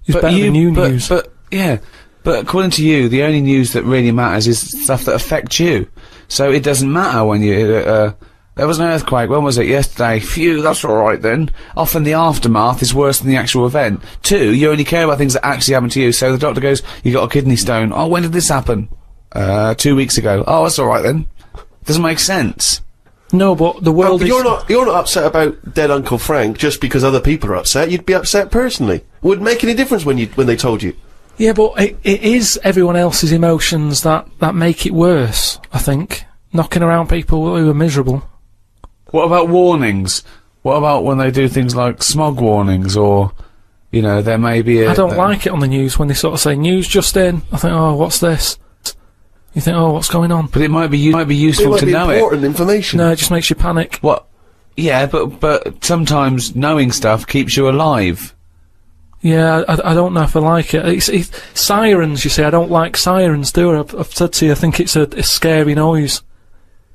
It's better than new news. But according to you, the only news that really matters is stuff that affects you. So it doesn't matter when you, there was an earthquake, when was it? Yesterday. Phew, that's alright then. Often the aftermath is worse than the actual event. 2, you only care about things that actually happen to you. So the doctor goes, you got a kidney stone. Oh, when did this happen? 2 weeks ago. Oh, that's alright then. Doesn't make sense. No, but the world is... You're not upset about dead Uncle Frank just because other people are upset. You'd be upset personally. Would it make any difference when they told you? Yeah, but it is everyone else's emotions that make it worse, I think. Knocking around people who are miserable. What about warnings? What about when they do things like smog warnings, or, you know, there may be a... I don't like it on the news when they sort of say, news just in. I think, oh, what's this? You think, oh, what's going on? But it might be useful to know it. Important information. No, it just makes you panic. What? Yeah, but sometimes knowing stuff keeps you alive. Yeah, I don't know if I like it. It's sirens, you see, I don't like sirens, do I? I've said to you, I think it's a scary noise.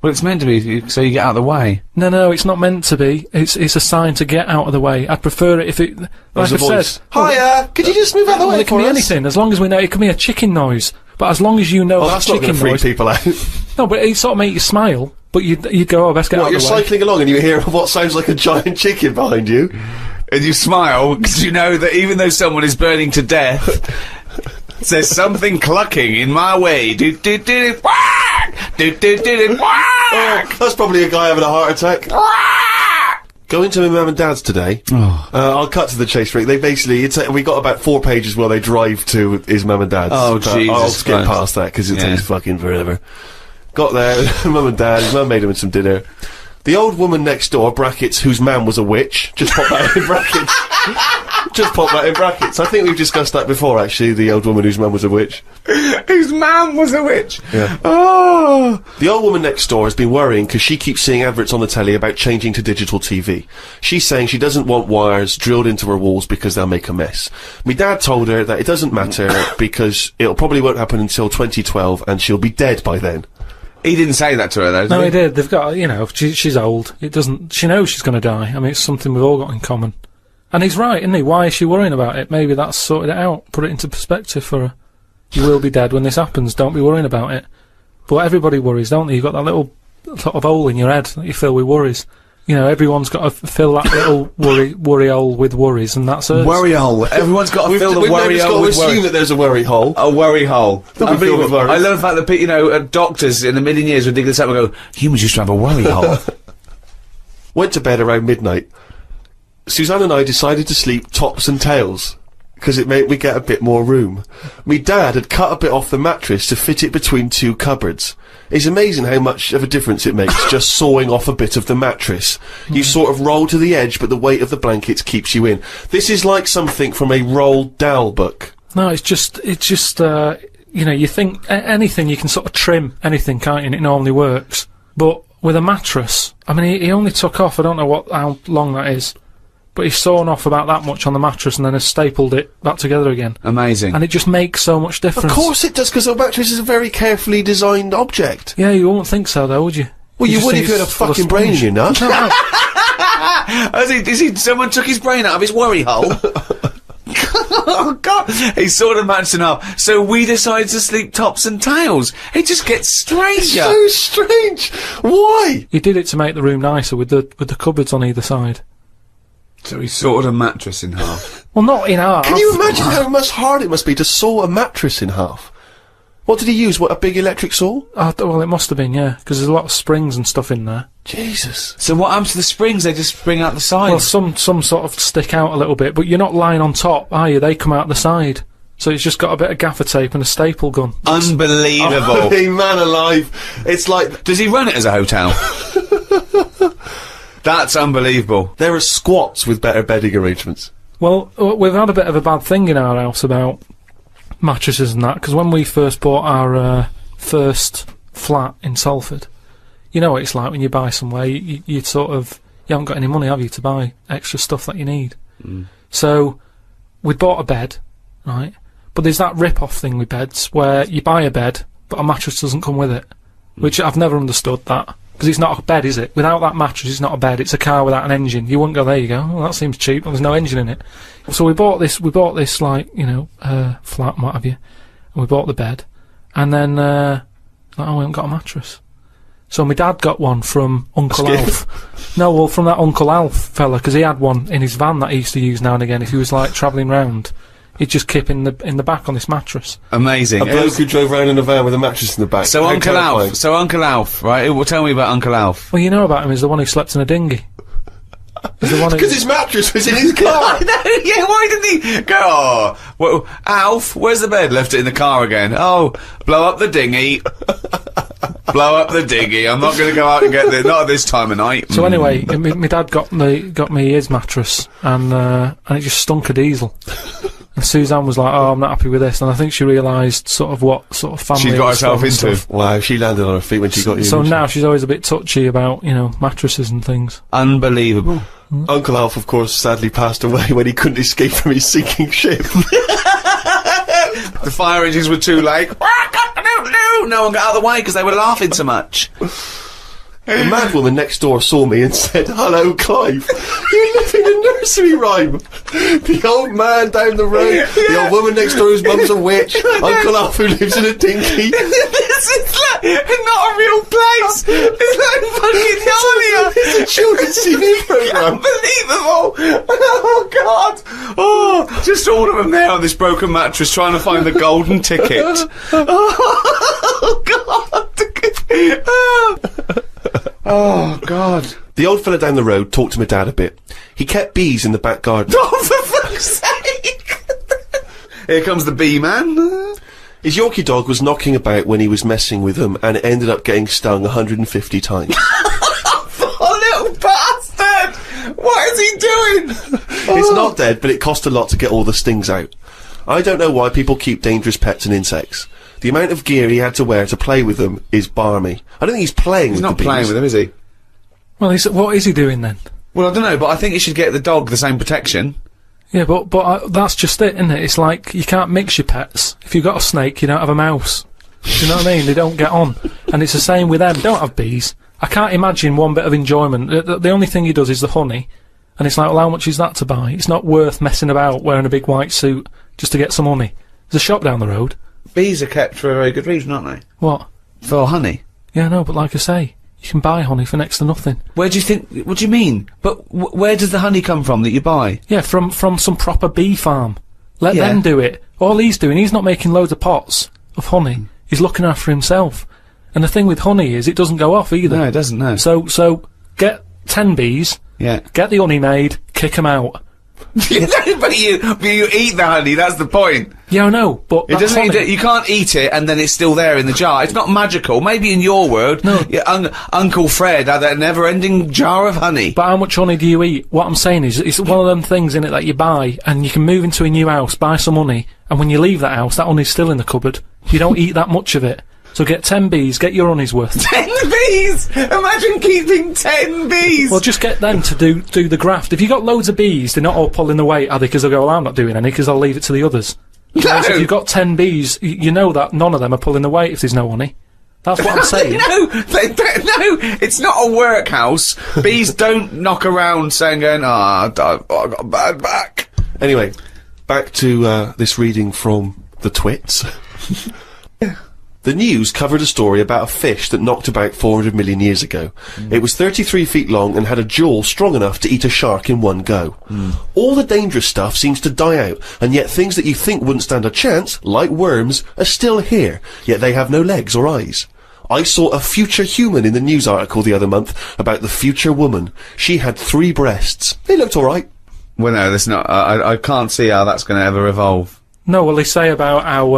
Well, it's meant to be, so you get out of the way. No, it's not meant to be. It's a sign to get out of the way. I'd prefer it if it... Like I said... Hiya! Could you just move out of the way it can be anything, as long as we know. It can be a chicken noise. But as long as you know that's not going to freak people out. No, but it sort of make you smile. But you'd go, oh, best get out of the way. You're cycling along and you hear what sounds like a giant chicken behind you. And you smile, because you know that even though someone is burning to death, there's something clucking in my way. Do-do-do-do, whack! Do-do-do-do, whack! Oh, that's probably a guy having a heart attack. Going to my mum and dad's today. I'll cut to the chase, Rick. They basically, we got about 4 pages while they drive to his mum and dad's. Oh, Jesus I'll skip past that because it takes fucking forever. Got there, mum and dad, his mum made him some dinner. The old woman next door, brackets, whose man was a witch, just pop out in brackets. Just pop that in brackets. I think we've discussed that before, actually, the old woman whose mum was a witch. Whose mum was a witch? Yeah. Oh! The old woman next door has been worrying because she keeps seeing adverts on the telly about changing to digital TV. She's saying she doesn't want wires drilled into her walls because they'll make a mess. My dad told her that it doesn't matter because it'll probably won't happen until 2012 and she'll be dead by then. He didn't say that to her, though, did No, he? he did. They've got, you know, she's old. It doesn't... She knows she's going to die. I mean, it's something we've all got in common. And he's right, isn't he? Why is she worrying about it? Maybe that's sorted it out. Put it into perspective for her. You will be dead when this happens. Don't be worrying about it. But everybody worries, don't they? You've got that little sort of hole in your head that you fill with worries. You know, everyone's got to fill that little worry hole with worries, and that's us. Worry hole. Everyone's got to fill the worry hole with worry. Assume that there's a worry hole. A worry hole. Unbelievable. I love the fact that, you know, doctors in a million years would dig this up and go, humans used to have a worry hole. Went to bed around midnight. Suzanne and I decided to sleep tops and tails, because it made me get a bit more room. Me dad had cut a bit off the mattress to fit it between two cupboards. It's amazing how much of a difference it makes just sawing off a bit of the mattress. You sort of roll to the edge, but the weight of the blankets keeps you in. This is like something from a Roald Dahl book. No, it's just, you know, you think anything, you can sort of trim anything, can't you, and it normally works. But with a mattress, I mean, he only took off, I don't know how long that is, but he's sawn off about that much on the mattress and then has stapled it back together again. Amazing. And it just makes so much difference. Of course it does, because a mattress is a very carefully designed object. Yeah, you wouldn't think so, though, would you? Well, you would if you had a fucking brain in your nut. Someone took his brain out of his worry hole? Oh, God. He sawed a mattress in half. So we decided to sleep tops and tails. It just gets stranger. It's so strange. Why? He did it to make the room nicer with the cupboards on either side. So he sawed a mattress in half. Well, not in half. Can you imagine how much hard it must be to saw a mattress in half? What did he use? What, a big electric saw? Well, it must have been, yeah, because there's a lot of springs and stuff in there. Jesus. So what happens to the springs? They just spring out the side? Well, some sort of stick out a little bit, but you're not lying on top, are you? They come out the side. So it's just got a bit of gaffer tape and a staple gun. Unbelievable. Hey, man alive. It's like... Does he run it as a hotel? That's unbelievable. There are squats with better bedding arrangements. Well, we've had a bit of a bad thing in our house about mattresses and that, because when we first bought our first flat in Salford, you know what it's like when you buy somewhere, you sort of, you haven't got any money, have you, to buy extra stuff that you need. So, we'd bought a bed, right, but there's that rip-off thing with beds, where you buy a bed, but a mattress doesn't come with it, which I've never understood that. Because it's not a bed, is it? Without that mattress, it's not a bed. It's a car without an engine. You wouldn't go, there you go. Well, that seems cheap. There's no engine in it. So we bought this, like, you know, flat and what have you. And we bought the bed. And then, oh, we haven't got a mattress. So my dad got one from Uncle Alf. No, well, from that Uncle Alf fella, because he had one in his van that he used to use now and again if he was, like, travelling round. He'd just keep in the back on this mattress. Amazing. A bloke who drove around in a van with a mattress in the back. So Uncle Alf, right? Well, tell me about Uncle Alf. Well, you know about him, he's the one who slept in a dinghy. Because his mattress was in his car. I know, yeah, why didn't he go, oh, well, Alf, where's the bed? Left it in the car again. Oh, blow up the dinghy. Blow up the dinghy. I'm not going to go out and get there, not at this time of night. So anyway, my dad got me his mattress, and it just stunk of diesel. And Suzanne was like, oh, I'm not happy with this, and I think she realised sort of what sort of family she got herself into. Stuff. Wow, she landed on her feet when she got you. So now she's always a bit touchy about, you know, mattresses and things. Unbelievable. Uncle Alf, of course, sadly passed away when he couldn't escape from his sinking ship. The fire engines were too late. No one got out of the way because they were laughing so much. The mad woman next door saw me and said, hello, Clive. You live in a nursery rhyme. The old man down the road, the old woman next door whose mum's a witch, Uncle Alf who lives in a dinghy. This is like not a real place. It's like fucking Narnia. It's a children's TV programme. Unbelievable. Oh, God. Oh, just all of them there on this broken mattress trying to find the golden ticket. Oh, God. Oh, God. The old fella down the road talked to my dad a bit. He kept bees in the back garden. Oh, for fuck's sake! Here comes the bee man. His Yorkie dog was knocking about when he was messing with them, and it ended up getting stung 150 times. Poor little bastard! What is he doing? It's not dead, but it cost a lot to get all the stings out. I don't know why people keep dangerous pets and insects. The amount of gear he had to wear to play with them is barmy. I don't think he's playing with them. He's not playing with them, is he? Well, what is he doing then? Well, I don't know, but I think he should get the dog the same protection. Yeah, but that's just it, isn't it? It's like, you can't mix your pets. If you've got a snake, you don't have a mouse. Do you know what I mean? They don't get on. And it's the same with them. Don't have bees. I can't imagine one bit of enjoyment. The only thing he does is the honey. And it's like, well, how much is that to buy? It's not worth messing about wearing a big white suit just to get some honey. There's a shop down the road. Bees are kept for a very good reason, aren't they? What? For honey. Yeah, no, but like I say, you can buy honey for next to nothing. Where do you think... What do you mean? But where does the honey come from that you buy? Yeah, from some proper bee farm. Let them do it. All he's doing, he's not making loads of pots of honey. He's looking after himself. And the thing with honey is, it doesn't go off either. No, it doesn't, no. So get 10 bees. Yeah. Get the honey made, kick them out. but you eat the honey, that's the point. Yeah, I know, but it doesn't. You can't eat it and then it's still there in the jar. It's not magical. Maybe in your world, no. Uncle Fred had a never-ending jar of honey. But how much honey do you eat? What I'm saying is, it's one of them things in it that you buy, and you can move into a new house, buy some honey, and when you leave that house, that honey's still in the cupboard. You don't eat that much of it. So get 10 bees, get your honey's worth. 10 bees! Imagine keeping 10 bees! Well, just get them to do the graft. If you got loads of bees, they're not all pulling the weight, are they? Because they'll go, well, I'm not doing any, because I'll leave it to the others. No! Whereas if you've got 10 bees, you know that none of them are pulling the weight if there's no honey. That's what I'm saying. No, it's not a workhouse. Bees don't knock around saying, I got a bad back. Anyway, back to this reading from the Twits. The news covered a story about a fish that knocked about 400 million years ago. It was 33 feet long and had a jaw strong enough to eat a shark in one go. All the dangerous stuff seems to die out, and yet things that you think wouldn't stand a chance, like worms, are still here, yet they have no legs or eyes. I saw a future human in the news article the other month about the future woman. She had 3 breasts. They looked alright. Well, no, that's not... I can't see how that's going to ever evolve. No, well, they say about how,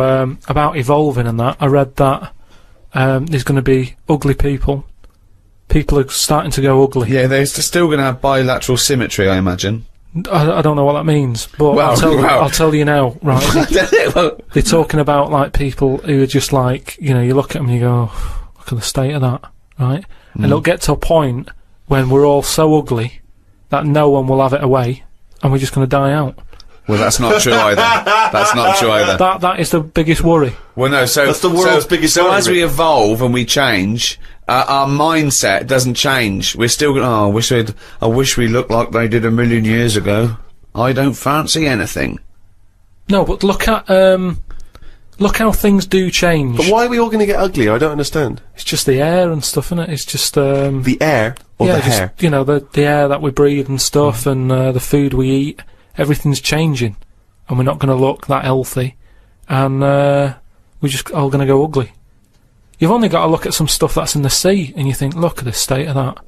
about evolving and that. I read that, there's going to be ugly people. People are starting to go ugly. Yeah, they're still going to have bilateral symmetry, I imagine. I don't know what that means, but I'll tell you now, right? They're talking about, like, people who are just like, you know, you look at them and you go, oh, look at the state of that, right? And it'll get to a point when we're all so ugly that no one will have it away, and we're just going to die out. Well, that's not true either. That's not true either. That is the biggest worry. Well, no, so... That's the world's biggest worry. So as we evolve and we change, our mindset doesn't change. We're still going, I wish we looked like they did a million years ago. I don't fancy anything. No, but look at, look how things do change. But why are we all going to get uglier? I don't understand. It's just the air and stuff, isn't it? It's just, the air? Or the hair? You know, the air that we breathe and stuff, and, the food we eat. Everything's changing, and we're not going to look that healthy, and we're just all going to go ugly. You've only got to look at some stuff that's in the sea, and you think, look at the state of that.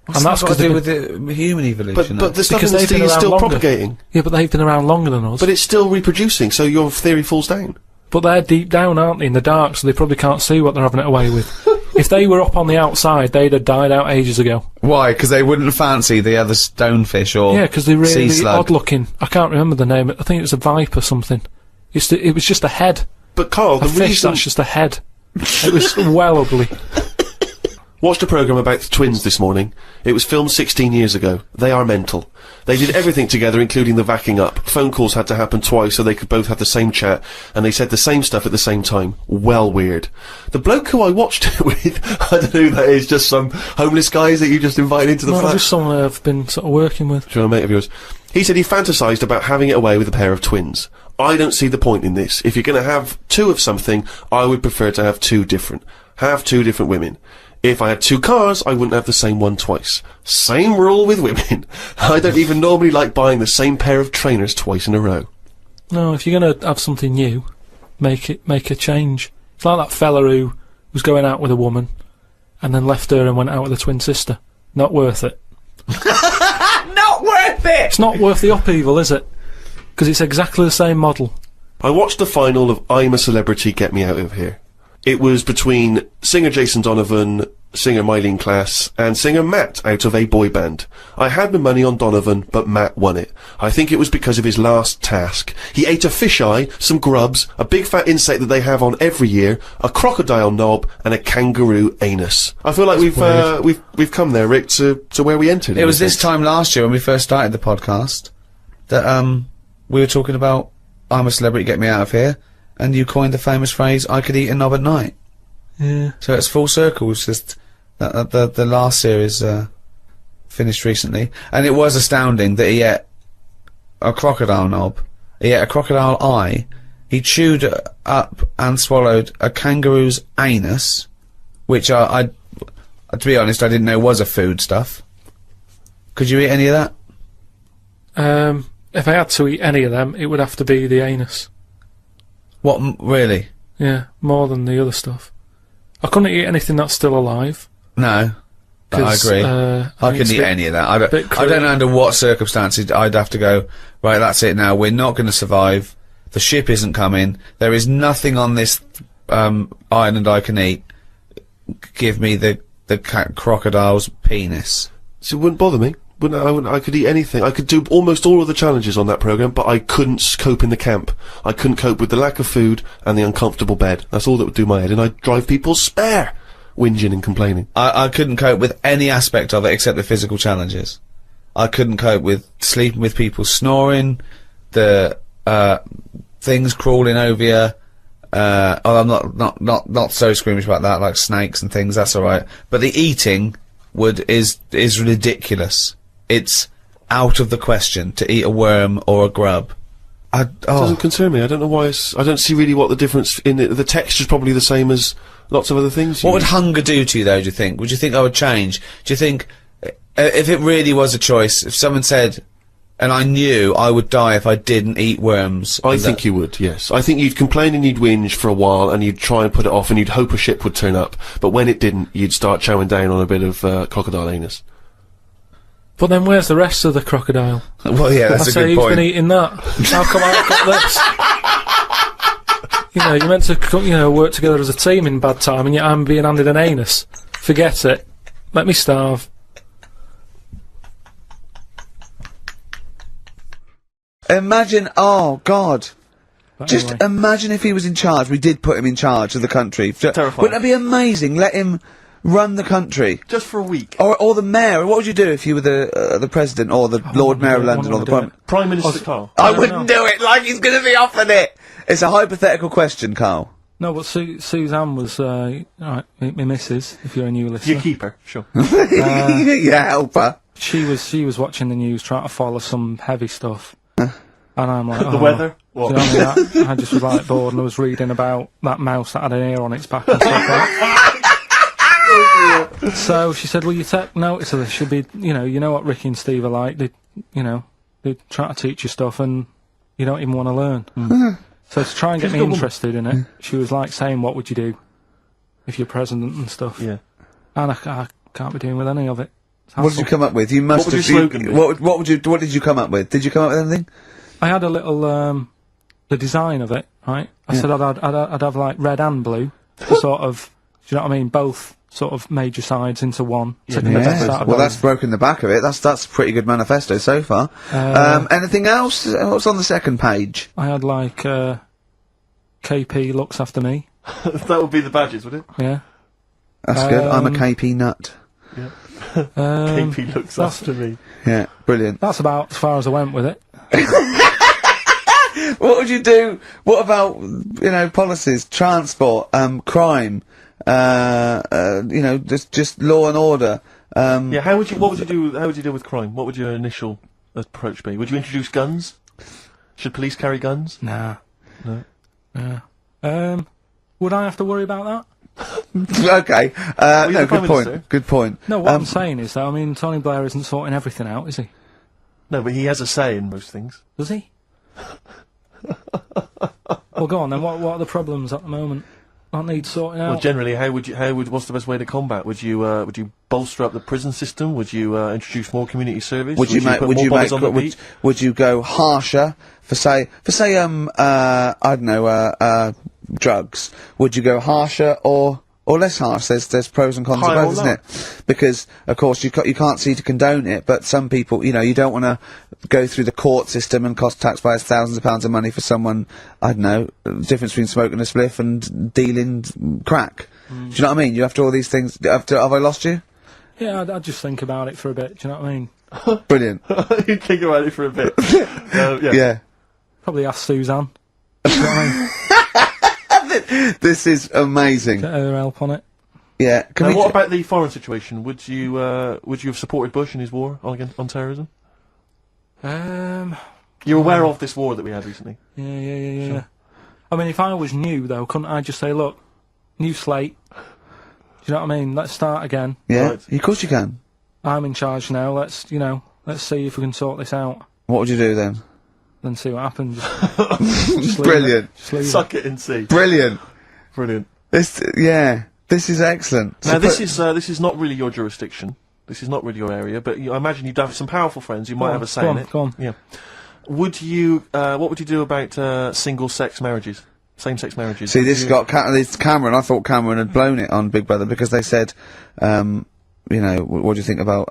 What's that got to do with the human evolution? But the stuff in the sea is still propagating. Yeah, but they've been around longer than us. But it's still reproducing, so your theory falls down. But they're deep down, aren't they, in the dark, so they probably can't see what they're having it away with. If they were up on the outside, they'd have died out ages ago. Why? Because they wouldn't fancy the other stonefish or yeah, because they're really sea slug. odd looking. I can't remember the name. I think it was a viper or something. It was just a head. But Carl, the fish that's just a head. It was well ugly. Watched a programme about the twins this morning. It was filmed 16 years ago. They are mental. They did everything together, including the vacking up. Phone calls had to happen twice so they could both have the same chat, and they said the same stuff at the same time. Well weird. The bloke who I watched it with, I don't know who that is, just some homeless guys that you just invited into the flat? Just someone I've been sort of working with. Sure, a mate of yours. He said he fantasised about having it away with a pair of twins. I don't see the point in this. If you're going to have 2 of something, I would prefer to have 2 different. Have 2 different women. If I had 2 cars, I wouldn't have the same one twice. Same rule with women. I don't even normally like buying the same pair of trainers twice in a row. No, if you're gonna have something new, make a change. It's like that fella who was going out with a woman, and then left her and went out with a twin sister. Not worth it. Not worth it! It's not worth the upheaval, is it? Because it's exactly the same model. I watched the final of I'm a Celebrity, Get Me Out of Here. It was between singer Jason Donovan, singer Mylene Class, and singer Matt out of a boy band. I had my money on Donovan, but Matt won it. I think it was because of his last task. He ate a fisheye, some grubs, a big fat insect that they have on every year, a crocodile knob, and a kangaroo anus. I feel like we've come there, Rick, to where we entered. It was this time last year when we first started the podcast that we were talking about I'm a Celebrity, Get Me Out of Here, and you coined the famous phrase I could eat a knob at night. Yeah. So it's full circle. It's just the last series finished recently, and it was astounding that he ate a crocodile knob, he ate a crocodile eye, he chewed up and swallowed a kangaroo's anus, which I to be honest, I didn't know was a food stuff. Could you eat any of that? If I had to eat any of them, it would have to be the anus. What, really? Yeah, more than the other stuff. I couldn't eat anything that's still alive. No. I agree. I couldn't eat any of that. I don't know under what circumstances I'd have to go, right, that's it now, we're not going to survive, the ship isn't coming, there is nothing on this island I can eat, give me the crocodile's penis. So it wouldn't bother me. I could eat anything. I could do almost all of the challenges on that programme, but I couldn't cope in the camp. I couldn't cope with the lack of food and the uncomfortable bed. That's all that would do my head, and I'd drive people spare, whinging and complaining. I couldn't cope with any aspect of it except the physical challenges. I couldn't cope with sleeping with people snoring, the things crawling over you. I'm not so squeamish about that, like snakes and things, that's alright. But the eating is ridiculous. It's out of the question to eat a worm or a grub. It doesn't concern me. I don't know why I don't see really what the difference in it. The texture's probably the same as lots of other things. What would hunger do to you, though, do you think? Would you think I would change? Do you think, if it really was a choice, if someone said, and I knew I would die if I didn't eat worms... I think you would, yes. I think you'd complain and you'd whinge for a while, and you'd try and put it off, and you'd hope a ship would turn up. But when it didn't, you'd start chowing down on a bit of crocodile anus. But then where's the rest of the crocodile? Well, yeah, that's a good point. Who's been eating that? How come I've got this? You know, you're meant to, work together as a team in bad time, and yet I'm being handed an anus. Forget it. Let me starve. Imagine, oh, God. But Just anyway. imagine if he was in charge, we did put him in charge of the country. Terrifying. Wouldn't it be amazing? Let him run the country. Just for a week. Or the mayor. What would you do if you were the president, or the Lord Mayor of London, or the Prime Minister Carl? I wouldn't do it, like he's gonna be offered it! It's a hypothetical question, Carl. No, but Suzanne was, right, my missus, if you're a new listener. Your keeper, sure. Yeah, help her. She was watching the news, trying to follow some heavy stuff. And I'm like, The weather? What? Do you know what I mean? I just was like bored, and I was reading about that mouse that had an ear on its back and stuff like that. So she said, will you take notice of this? Should be, you know what Ricky and Steve are like. They try to teach you stuff and you don't even want to learn. So to try and get me interested in it, she was like saying, what would you do if you're president and stuff? Yeah. And I can't be doing with any of it. What did you come up with? You must have. What did you come up with? Did you come up with anything? I had a little, the design of it, right? I said I'd have like red and blue, to sort of, do you know what I mean? Both sort of major sides into one. Yeah. Well, that's broken the back of it. That's a pretty good manifesto so far. Anything else? What's on the second page? I had like, KP looks after me. That would be the badges, would it? Yeah. That's good. I'm a KP nut. Yeah. KP looks after me. Yeah, brilliant. That's about as far as I went with it. What would you do? What about, policies, transport, crime, just law and order? Yeah, what would you do with crime? What would your initial approach be? Would you introduce guns? Should police carry guns? Nah. No. Yeah. Would I have to worry about that? Okay. No, good point. Good point. No, what I'm saying is that, Tony Blair isn't sorting everything out, is he? No, but he has a say in most things. Does he? Well, go on then. What are the problems at the moment that need sorting out? Well, generally, what's the best way to combat? Would you bolster up the prison system? Would you introduce more community service? Would you go harsher for say I don't know, drugs? Would you go harsher or or less harsh. There's pros and cons of High or both, isn't low. it? Because of course you can't see to condone it, but some people, you know, you don't want to go through the court system and cost taxpayers thousands of pounds of money for someone, I don't know, the difference between smoking a spliff and dealing crack. Do you know what I mean? You have to all these things. Have I lost you? Yeah, I'd just think about it for a bit. Do you know what I mean? Brilliant. You think about it for a bit. Yeah. Probably ask Suzanne. Do you know what I mean? This is amazing. Get her help on it. Yeah. Can Now, we what about the foreign situation? Would you have supported Bush in his war on terrorism? You're aware of this war that we had recently? Yeah. Sure. I mean, if I was new, though, couldn't I just say, look, new slate. Do you know what I mean? Let's start again. Yeah, Right. of course you can. I'm in charge now. Let's see if we can sort this out. What would you do then? Then see what happens. Just leave Brilliant. it. Just leave Suck it and see. Brilliant. Brilliant. This is excellent. Now, this is not really your jurisdiction. This is not really your area, but I imagine you'd have some powerful friends who might have a say in it. Go on. Yeah. Would you, what would you do about, single-sex marriages? Same-sex marriages? See, this got this Cameron. I thought Cameron had blown it on Big Brother because they said, you know, what do you think about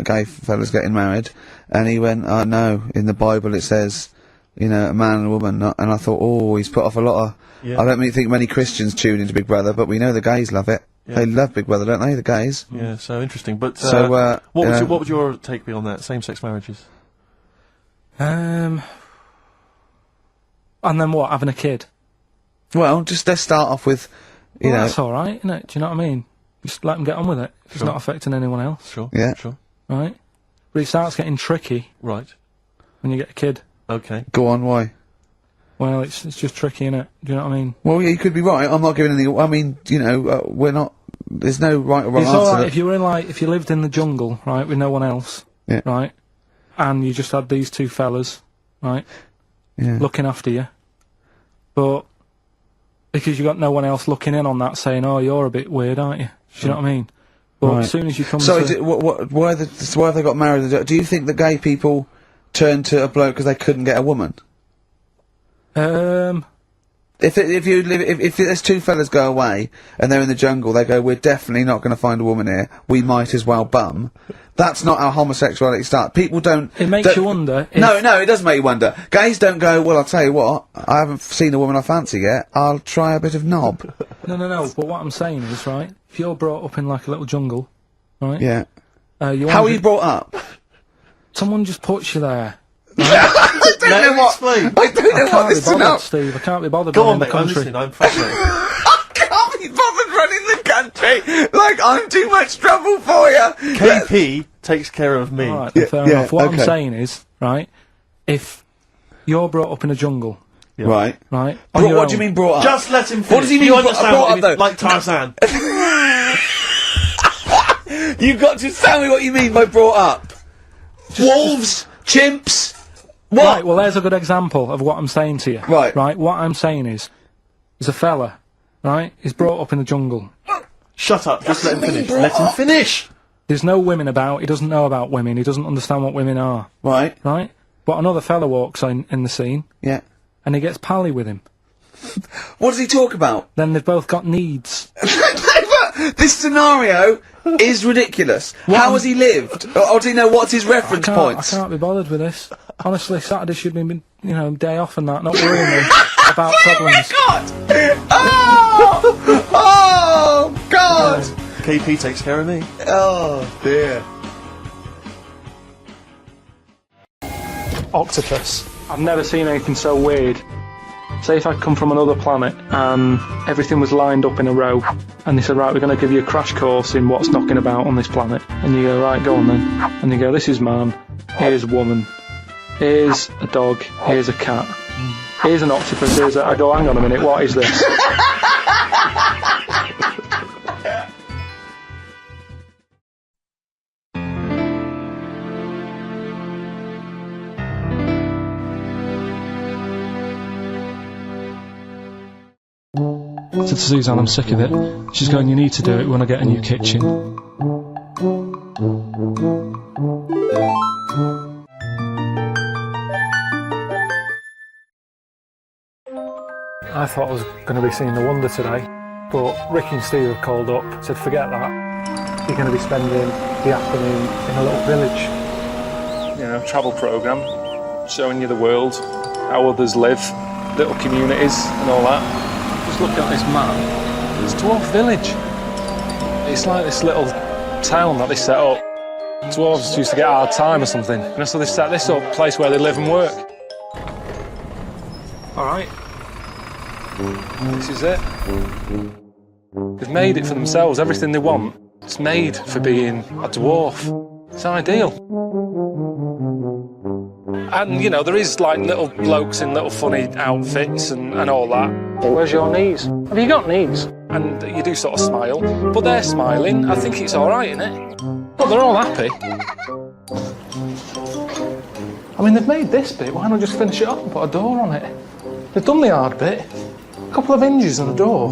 gay fellas getting married? And he went, no, in the Bible it says, you know, a man and a woman. And I thought, oh, he's put off a lot of. Yeah. I don't think many Christians tune into Big Brother, but we know the gays love it. Yeah. They love Big Brother, don't they? The gays. Yeah, so interesting. But, So, what would your take be on that? Same-sex marriages? And then what? Having a kid? Well, just let's start off with, you know. That's all right, isn't it? Do you know what I mean? Just let them get on with it. It's Sure. not affecting anyone else. Sure. Yeah. Sure. Right? But it starts getting tricky Right. when you get a kid. Okay. Go on, why? Well, it's just tricky, innit? Do you know what I mean? Well, yeah, you could be right. I'm not giving any. I mean, you know, we're not. There's no right or wrong It's answer. alright if you were in if you lived in the jungle, right, with no one else, Yeah. right, and you just had these two fellas, right, Yeah. looking after you, but because you got no one else looking in on that, saying, "Oh, you're a bit weird, aren't you?" Do you know what I mean? But Right. as soon as you come So, to why have they got married? Do you think the gay people turned to a bloke because they couldn't get a woman? If there's two fellas go away and they're in the jungle, they go, we're definitely not going to find a woman here. We might as well bum. That's not how homosexuality starts. People don't. It makes you wonder. No, it does make you wonder. Gays don't go, well, I'll tell you what, I haven't seen a woman I fancy yet. I'll try a bit of knob. No. But what I'm saying is, right, if you're brought up in like a little jungle, right? Yeah. You How are you brought up? Someone just puts you there. I don't know what. Explain. I don't know what this is about. Steve. I can't be bothered. Go running on, the mate. I'm country. listening. I'm fascinated. I can't be bothered running the country. Like, I'm too much trouble for you. KP takes care of me. All right, then, fair enough. What I'm saying is, right, if you're brought up in a jungle, Right. right, What do you mean brought up? Just let him finish. What does he mean You brought understand up, what though? like Tarzan. You've got to tell me what you mean by brought up. Wolves, chimps. What? Right, well, there's a good example of what I'm saying to you. Right. Right, what I'm saying is, there's a fella, right, he's brought up in the jungle. Shut up, just let him finish. Let him finish! There's no women about, he doesn't know about women, he doesn't understand what women are. Right. Right? But another fella walks in the scene, Yeah. and he gets pally with him. What does he talk about? Then they've both got needs. This scenario is ridiculous. How has he lived? Or do you know what's his reference points? I can't be bothered with this. Honestly, Saturday should be, day off and that, not worrying me about problems. Oh God! KP takes care of me. Oh dear. Octopus. I've never seen anything so weird. Say if I'd come from another planet and everything was lined up in a row and they said, right, we're going to give you a crash course in what's knocking about on this planet. And you go, right, go on then. And you go, this is man, here's woman, here's a dog, here's a cat, here's an octopus, here's a... I go, hang on a minute, what is this? I said to Suzanne, I'm sick of it. She's going, you need to do it when I get a new kitchen. I thought I was going to be seeing the wonder today. But Ricky and Steve have called up, said forget that. You're going to be spending the afternoon in a little village. You know, travel programme, showing you the world, how others live, little communities and all that. Just look at this map. It's a dwarf village. It's like this little town that they set up. Dwarves used to get hard time or something. And so they set this up, a place where they live and work. All right. This is it. They've made it for themselves, everything they want. It's made for being a dwarf. It's ideal. And, you know, there is, like, little blokes in little funny outfits and all that. Where's your knees? Have you got knees? And you do sort of smile, but they're smiling. I think it's all right, innit? But they're all happy. I mean, they've made this bit. Why not just finish it up and put a door on it? They've done the hard bit. A couple of hinges and a door.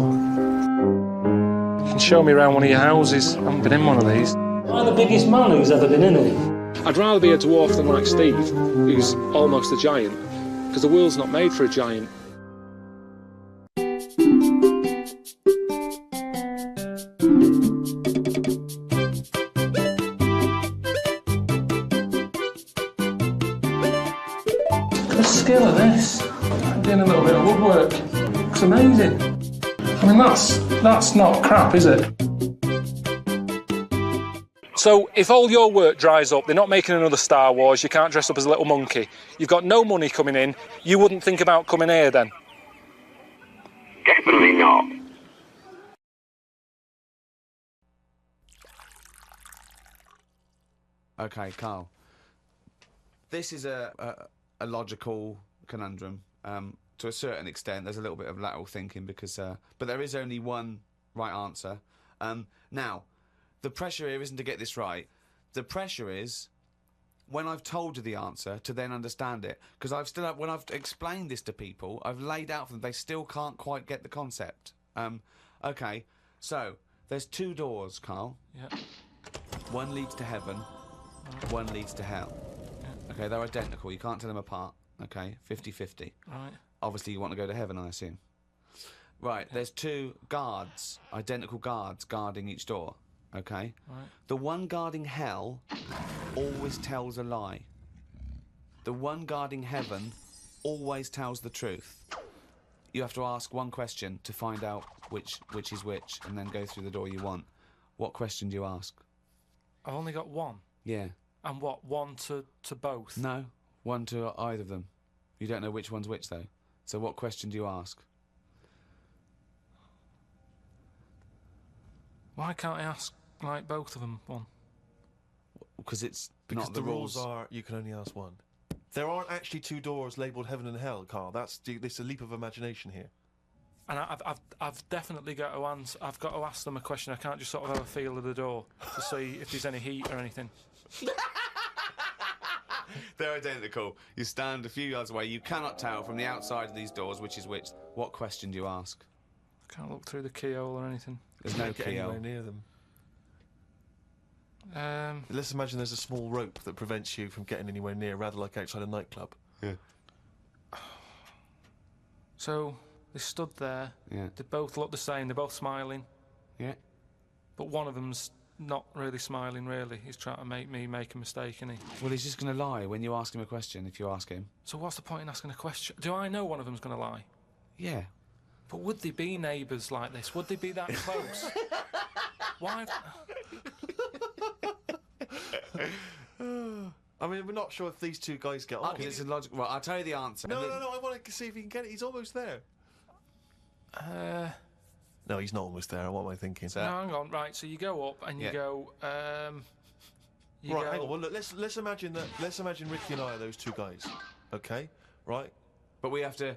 You can show me around one of your houses. I haven't been in one of these. I'm the biggest man who's ever been in it. I'd rather be a dwarf than like Steve, who's almost a giant, because the world's not made for a giant. The skill of this, doing a little bit of woodwork, it's amazing. I mean, that's not crap, is it? So, if all your work dries up, they're not making another Star Wars, you can't dress up as a little monkey, you've got no money coming in, you wouldn't think about coming here then? Definitely not. Okay, Carl. This is a logical conundrum. To a certain extent, there's a little bit of lateral thinking because, but there is only one right answer. Now, the pressure here isn't to get this right. The pressure is, when I've told you the answer, to then understand it. Because when I've explained this to people, I've laid out for them, they still can't quite get the concept. Okay, so, there's two doors, Carl. Yeah. One leads to heaven, one leads to hell. Yeah. Okay, they're identical, you can't tell them apart. Okay, 50-50. Right. Obviously you want to go to heaven, I assume. Right, there's two guards, identical guards, guarding each door. Okay? Right. The one guarding hell always tells a lie. The one guarding heaven always tells the truth. You have to ask one question to find out which is which, and then go through the door you want. What question do you ask? I've only got one. Yeah. And what, one to both? No, one to either of them. You don't know which one's which, though. So what question do you ask? Why can't I ask, like, both of them one? Because it's because not the rules. Are you can only ask one. There aren't actually two doors labelled heaven and hell, Carl. This is a leap of imagination here. And I've definitely got to answer. I've got to ask them a question. I can't just sort of have a feel of the door to see if there's any heat or anything. They're identical. You stand a few yards away. You cannot tell from the outside of these doors which is which. What question do you ask? I can't look through the keyhole or anything. There's no get keyhole. anywhere near them. Let's imagine there's a small rope that prevents you from getting anywhere near, rather like outside a nightclub. Yeah. So they stood there. Yeah. They both look the same. They're both smiling. Yeah. But one of them's not really smiling, really. He's trying to make me make a mistake, isn't he? Well, he's just going to lie when you ask him a question, if you ask him. So what's the point in asking a question? Do I know one of them's going to lie? Yeah. But would they be neighbours like this? Would they be that close? Why? I mean, we're not sure if these two guys get on. Okay, it's a logical. Well, I'll tell you the answer. No, I want to see if he can get it. He's almost there. No, he's not almost there. What am I thinking? No, hang on. Right, so you go up and you go. Hang on. Well, look. Let's imagine that. Let's imagine Ricky and I are those two guys. Okay, right? But we have to.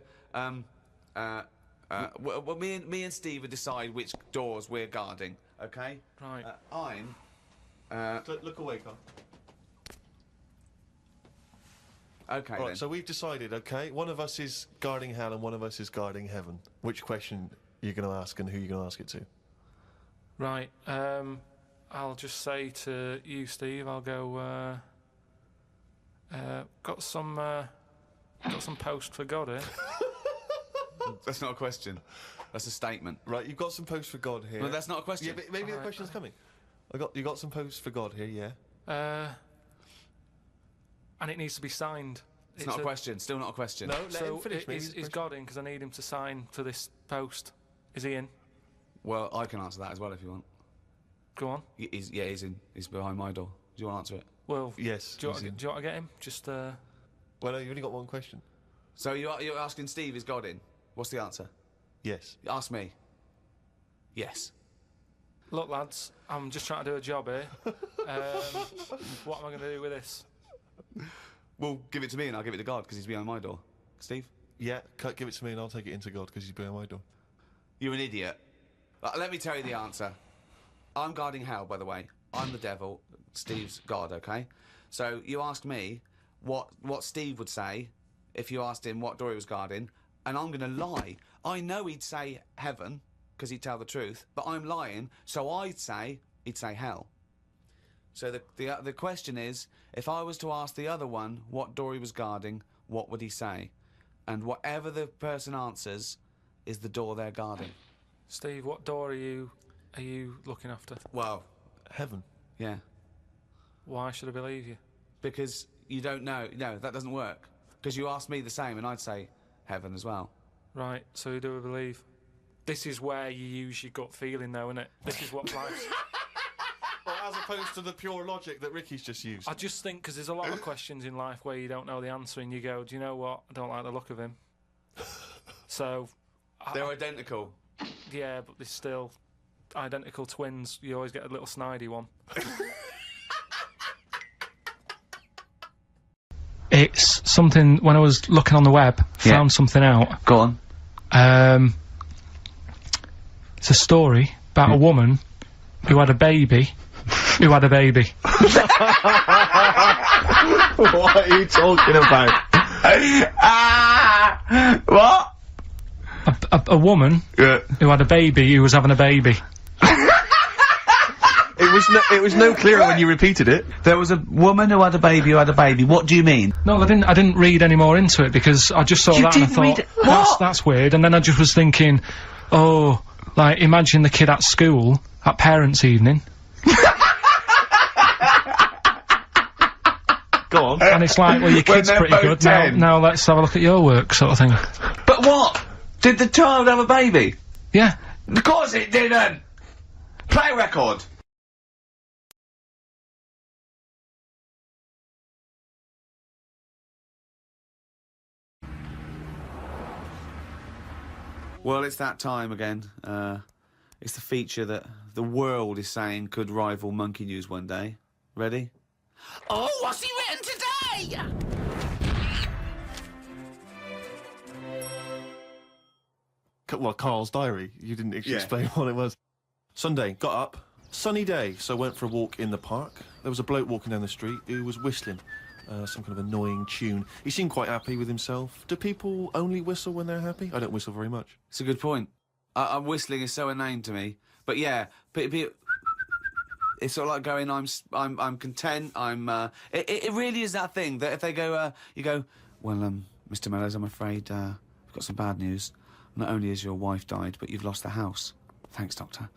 Well, me and Steve will decide which doors we're guarding. Okay. Right. I'm. Look away, Carl. Okay. Right. Then. So we've decided. Okay, one of us is guarding hell and one of us is guarding heaven. Which question are you going to ask and who are you going to ask it to? Right. I'll just say to you, Steve. I'll go. Got some post for God here. That's not a question. That's a statement. Right, you've got some posts for God here. Well, that's not a question. Yeah, but maybe the question's coming. You got some posts for God here, yeah? And it needs to be signed. It's not a question. Still not a question. No, let him finish. Is God in? Because I need him to sign for this post. Is he in? Well, I can answer that as well if you want. Go on. He's in. He's behind my door. Do you want to answer it? Well, yes. Do you want to get him? Just. Well, no, you've only got one question. So you're asking Steve, is God in? What's the answer? Yes. Ask me. Yes. Look, lads, I'm just trying to do a job here. What am I going to do with this? Well, give it to me and I'll give it to God because he's behind my door. Steve? Yeah, give it to me and I'll take it into God because he's behind my door. You're an idiot. Let me tell you the answer. I'm guarding hell, by the way. I'm the devil. Steve's God, okay? So you asked me what Steve would say if you asked him what door he was guarding, and I'm going to lie. I know he'd say heaven because he'd tell the truth, but I'm lying, so he'd say hell. So the question is, if I was to ask the other one what door he was guarding, what would he say? And whatever the person answers is the door they're guarding. Steve, what door are you looking after? Well, heaven. Yeah. Why should I believe you? Because you don't know. No, that doesn't work. Because you asked me the same, and I'd say heaven as well. Right. So who do I believe? This is where you use your gut feeling, though, isn't it? This is what life's. Well, as opposed to the pure logic that Ricky's just used. I just think because there's a lot of questions in life where you don't know the answer, and you go, "Do you know what? I don't like the look of him." So. They're identical. Yeah, but they're still identical twins. You always get a little snidey one. It's something, when I was looking on the web, found something out. Go on. It's a story about a woman who had a baby. What are you talking about? What? A woman who had a baby who was having a baby. It was no clearer when you repeated it. There was a woman who had a baby who had a baby. What do you mean? No, I didn't read any more into it because I just saw that and I thought, that's weird. And then I just was thinking, oh, like, imagine the kid at school, at parents' evening. Go on. And it's like, well, your kid's pretty good. Now let's have a look at your work, sort of thing. But what? Did the child have a baby? Yeah. Of course it didn't! Play record! Well, it's that time again. It's the feature that the world is saying could rival Monkey News one day. Ready? Oh, what's he written today? Well, Carl's diary. You didn't explain what it was. Sunday, got up. Sunny day, so went for a walk in the park. There was a bloke walking down the street who was whistling some kind of annoying tune. He seemed quite happy with himself. Do people only whistle when they're happy? I don't whistle very much. It's a good point. Whistling is so inane to me. But yeah, it's sort of like going, I'm content, it really is that thing that if they go, you go, well, Mr. Mellows, I'm afraid, we've got some bad news. Not only has your wife died, but you've lost the house. Thanks, Doctor.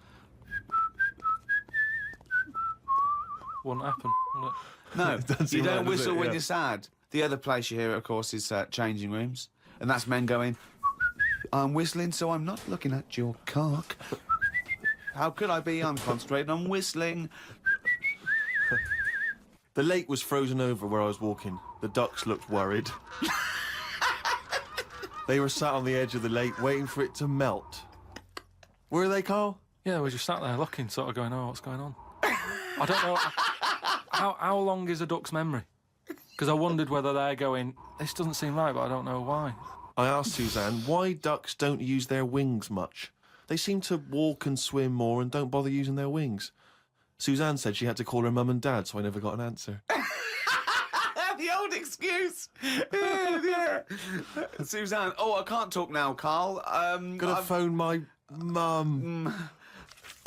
Wouldn't happen, would it? No, you don't whistle when you're sad. The other place you hear it, of course, is changing rooms. And that's men going, I'm whistling, so I'm not looking at your cock. How could I be? I'm concentrating on whistling. The lake was frozen over where I was walking. The ducks looked worried. They were sat on the edge of the lake waiting for it to melt. Were they, Carl? Yeah, we just sat there looking, sort of going, oh, what's going on? I don't know. How long is a duck's memory? Because I wondered whether they're going, this doesn't seem right, but I don't know why. I asked Suzanne why ducks don't use their wings much. They seem to walk and swim more and don't bother using their wings. Suzanne said she had to call her mum and dad, so I never got an answer. The old excuse. Yeah. Suzanne, I can't talk now, Carl. Gotta phone my mum.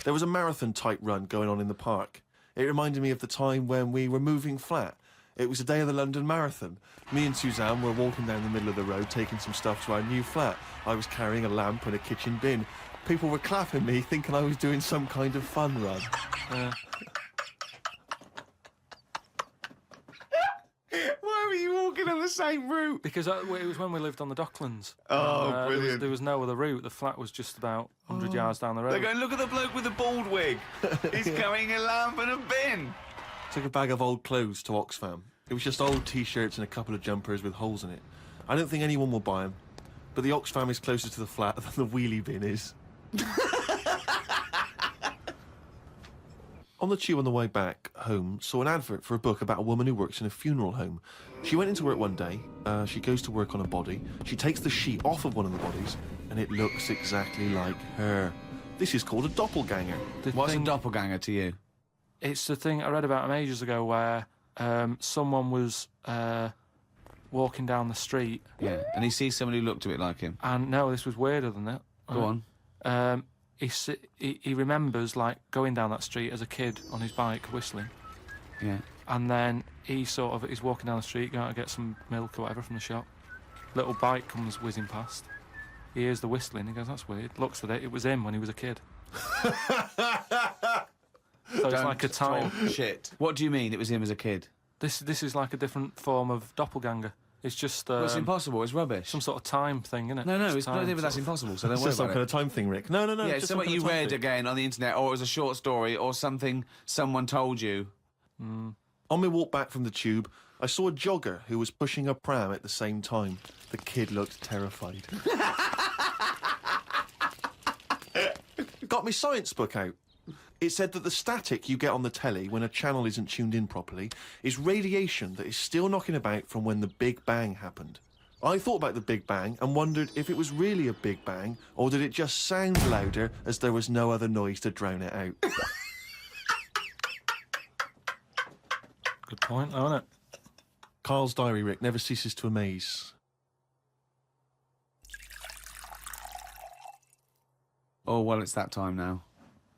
There was a marathon-type run going on in the park. It reminded me of the time when we were moving flat. It was the day of the London Marathon. Me and Suzanne were walking down the middle of the road taking some stuff to our new flat. I was carrying a lamp and a kitchen bin. People were clapping me, thinking I was doing some kind of fun run. Why were you walking on the same route? Because it was when we lived on the Docklands. Oh, brilliant. There was no other route. The flat was just about 100 yards down the road. They're going, look at the bloke with the bald wig. He's carrying a lamp and a bin. Took a bag of old clothes to Oxfam. It was just old T-shirts and a couple of jumpers with holes in it. I don't think anyone will buy them, but the Oxfam is closer to the flat than the wheelie bin is. On the tube on the way back home, saw an advert for a book about a woman who works in a funeral home. She went into work one day, she goes to work on a body, she takes the sheet off of one of the bodies, and it looks exactly like her. This is called a doppelganger. What's a doppelganger to you? It's the thing I read about him ages ago where someone was walking down the street. Yeah, and he sees somebody who looked a bit like him. And no, this was weirder than that. Go on. He remembers, like, going down that street as a kid on his bike, whistling. Yeah. And then he's walking down the street, going to get some milk or whatever from the shop. Little bike comes whizzing past. He hears the whistling, he goes, that's weird. Looks at it, it was him when he was a kid. So it's like a time. Shit. What do you mean it was him as a kid? This is like a different form of doppelganger. It's just... Well, it's impossible, it's rubbish. Some sort of time thing, isn't it? No, it's not even that's impossible, so don't It's worry just some about kind it. of time thing, Rick. No. Yeah, it's something you read again on the internet, or it was a short story, or something someone told you. On my walk back from the tube, I saw a jogger who was pushing a pram at the same time. The kid looked terrified. Got my science book out. It said that the static you get on the telly when a channel isn't tuned in properly is radiation that is still knocking about from when the Big Bang happened. I thought about the Big Bang and wondered if it was really a Big Bang, or did it just sound louder as there was no other noise to drown it out? Good point, isn't it? Carl's diary, Rick, never ceases to amaze. Oh, well, it's that time now.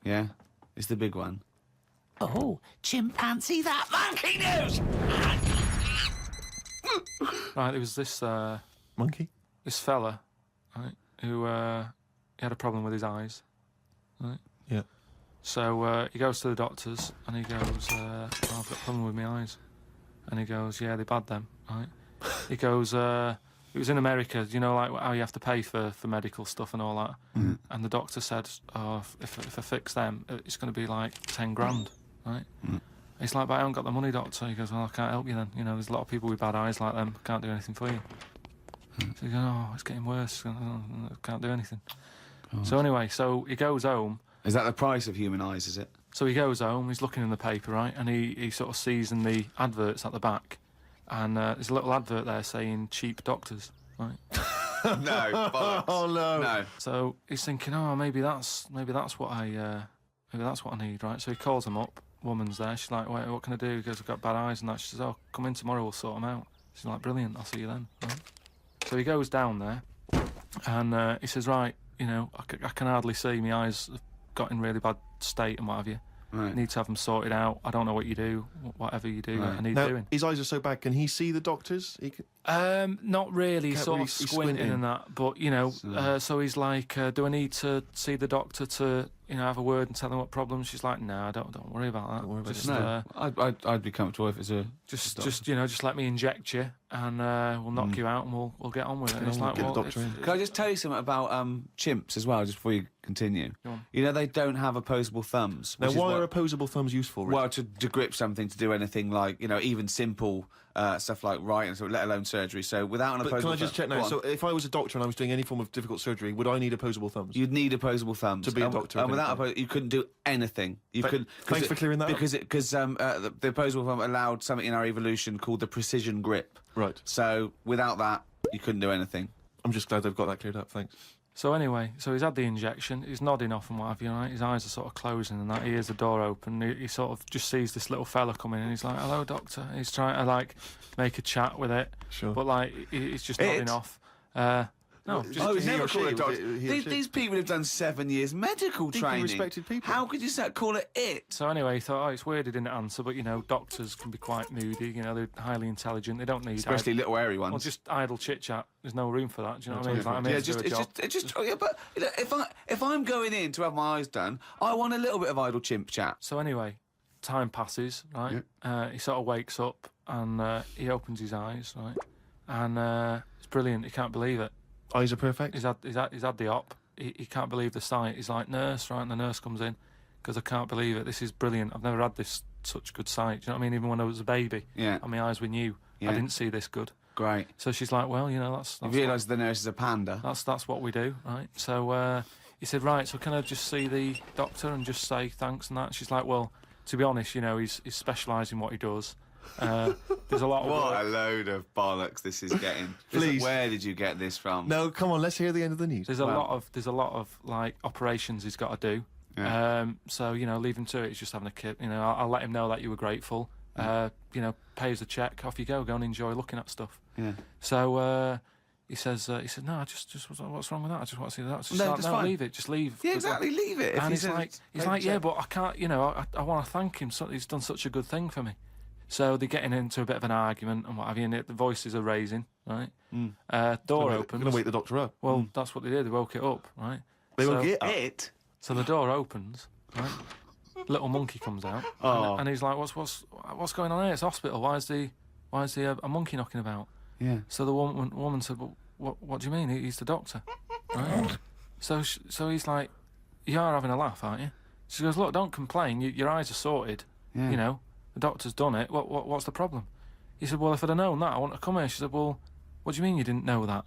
Yeah? It's the big one. Oh, chimpanzee that monkey news! Right, there was this... Monkey? This fella, right, who he had a problem with his eyes, right? Yeah. So he goes to the doctors and he goes, I've got a problem with my eyes. And he goes, yeah, they're bad then, right? He goes, it was in America, you know, like how you have to pay for medical stuff and all that. Mm. And the doctor said, oh, if I fix them, it's going to be like 10 grand, right? Mm. He's like, but I haven't got the money, doctor. He goes, well, I can't help you then. You know, there's a lot of people with bad eyes like them. Can't do anything for you. So he goes, oh, it's getting worse. I can't do anything. God. So anyway, so he goes home. Is that the price of human eyes, is it? So he goes home, he's looking in the paper, right? And he sort of sees in the adverts at the back. And there's a little advert there saying cheap doctors, right? No, bollocks. Oh no. No. So he's thinking, oh, maybe that's what I need, right? So he calls them up. Woman's there. She's like, wait, what can I do? He goes, I've got bad eyes and that. She says, oh, come in tomorrow, we'll sort them out. She's like, brilliant, I'll see you then. Right? So he goes down there and he says, right, you know, I can hardly see. My eyes have got in really bad state and what have you. Right. Need to have them sorted out. I don't know what you do. Whatever you do, Right. I need Now, doing. his eyes are so bad, can he see the doctors? He can... Not really, Can't sort really- of he's squinting squinting. and that, but, you know, so he's like, do I need to see the doctor to, you know, have a word and tell them what problems? She's like, no, don't worry about that. Don't worry about Just, No, I'd be comfortable if it's a... just you know, just let me inject you and we'll knock you out and we'll get on with it. And it's like, Get the well, doctor in. Can I just tell you something about chimps as well, just before you continue? Go on. You know, they don't have opposable thumbs. Now, which is why what- are opposable thumbs useful, Rick? Well, to grip something, to do anything like, you know, even simple stuff like writing, so let alone surgery. So without an But opposable can I just check thumb- now? Go So on. if I was a doctor and I was doing any form of difficult surgery, would I need opposable thumbs? You'd need opposable thumbs To be a And doctor And of without any you couldn't do anything. You couldn't. Thanks for clearing that up. Because the opposable thumb allowed something in our evolution called the precision grip. Right. So without that, you couldn't do anything. I'm just glad they've got that cleared up, thanks. So anyway, so he's had the injection, he's nodding off and what have you, right? His eyes are sort of closing and that, he hears the door open, he sort of just sees this little fella come in and he's like, hello, doctor. He's trying to, like, make a chat with it. Sure. But, like, he's just It? nodding off. No, Just I would he never or call she, it a doctor. he or she. These people have done 7 years medical Deeply training. respected people. How could you call it it? So anyway, he thought, oh, it's weird he didn't answer, but, you know, doctors can be quite moody, you know, they're highly intelligent, they don't need... Especially little hairy ones. Well, just idle chit-chat. There's no room for that, do you know what I mean? It's like, I'm here to do a job. Yeah, but you know, if I'm going in to have my eyes done, I want a little bit of idle chimp chat. So anyway, time passes, right? He sort of wakes up and he opens his eyes, right? And it's brilliant. He can't believe it. Eyes are perfect. He's had the op. He can't believe the sight. He's like, nurse, right? And the nurse comes in because I can't believe it. This is brilliant. I've never had such good sight. Do you know what I mean? Even when I was a baby, and my eyes were new, I didn't see this good. Great. So she's like, well, you know, that's you realise the nurse is a panda. That's what we do, right? So he said, right, so can I just see the doctor and just say thanks and that? She's like, well, to be honest, you know, he's specialised in what he does. There's a lot of what a load of bollocks this is getting. Please, where did you get this from? No, come on, let's hear the end of the news. There's a lot of like operations he's got to do. Yeah. So you know, leave him to it. He's just having a kip. You know, I'll let him know that you were grateful. You know, pay us a check. Off you go. Go and enjoy looking at stuff. Yeah. So he said, no, I just what's wrong with that? I just want to see that. Just fine. Leave it. Just leave. Yeah, exactly. Leave it. And he's like, yeah, but I can't. You know, I want to thank him. So he's done such a good thing for me. So they're getting into a bit of an argument and what have you, and the voices are raising, right? Door opens. Going to wake the doctor up. Well, that's what they did. They woke it up, right? They woke it up. So the door opens, right? Little monkey comes out, and he's like, "What's going on here? It's a hospital. Why is a monkey knocking about?" Yeah. So the woman said, "Well, what do you mean? He's the doctor." Right? So he's like, "You are having a laugh, aren't you?" She goes, "Look, don't complain. Your eyes are sorted. Yeah. You know, the doctor's done it. What's the problem?" He said, "Well, if I'd have known that, I wouldn't have come here." She said, "Well, what do you mean you didn't know that?"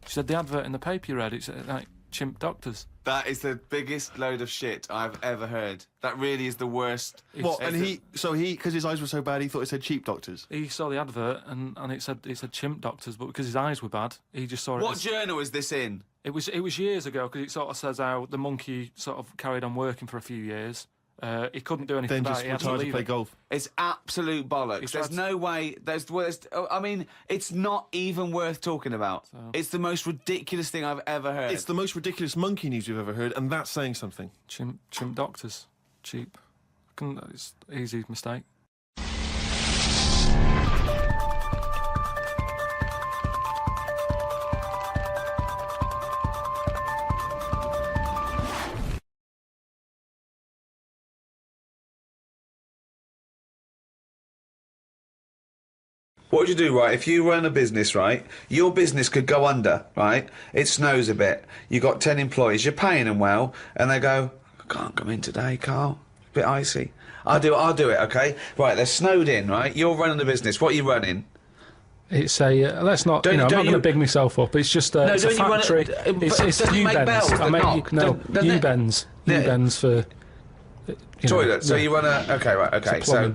She said, "The advert in the paper you read, it's like chimp doctors." That is the biggest load of shit I've ever heard. That really is the worst. What? And because his eyes were so bad, he thought it said cheap doctors. He saw the advert and it said chimp doctors, but because his eyes were bad, he just saw it. What journal is this in? It was years ago, because it sort of says how the monkey sort of carried on working for a few years. He couldn't do anything about it. He had to retired to play golf. It's absolute bollocks. There's no way. I mean, it's not even worth talking about. So. It's the most ridiculous thing I've ever heard. It's the most ridiculous monkey news you've ever heard, and that's saying something. Chimp doctors, cheap. It's easy mistake. What would you do, right? If you run a business, right, your business could go under, right? It snows a bit. You got 10 employees. You're paying them well, and they go, "I can't come in today, Carl. A bit icy." I'll do it, okay? Right, they're snowed in, right? You're running the business. What are you running? It's a let's not. I'm not going to big myself up. It's just it's a factory. It's U-bends. U-bends. U-bends for. Toilet. So you run a. Okay, right. Okay. So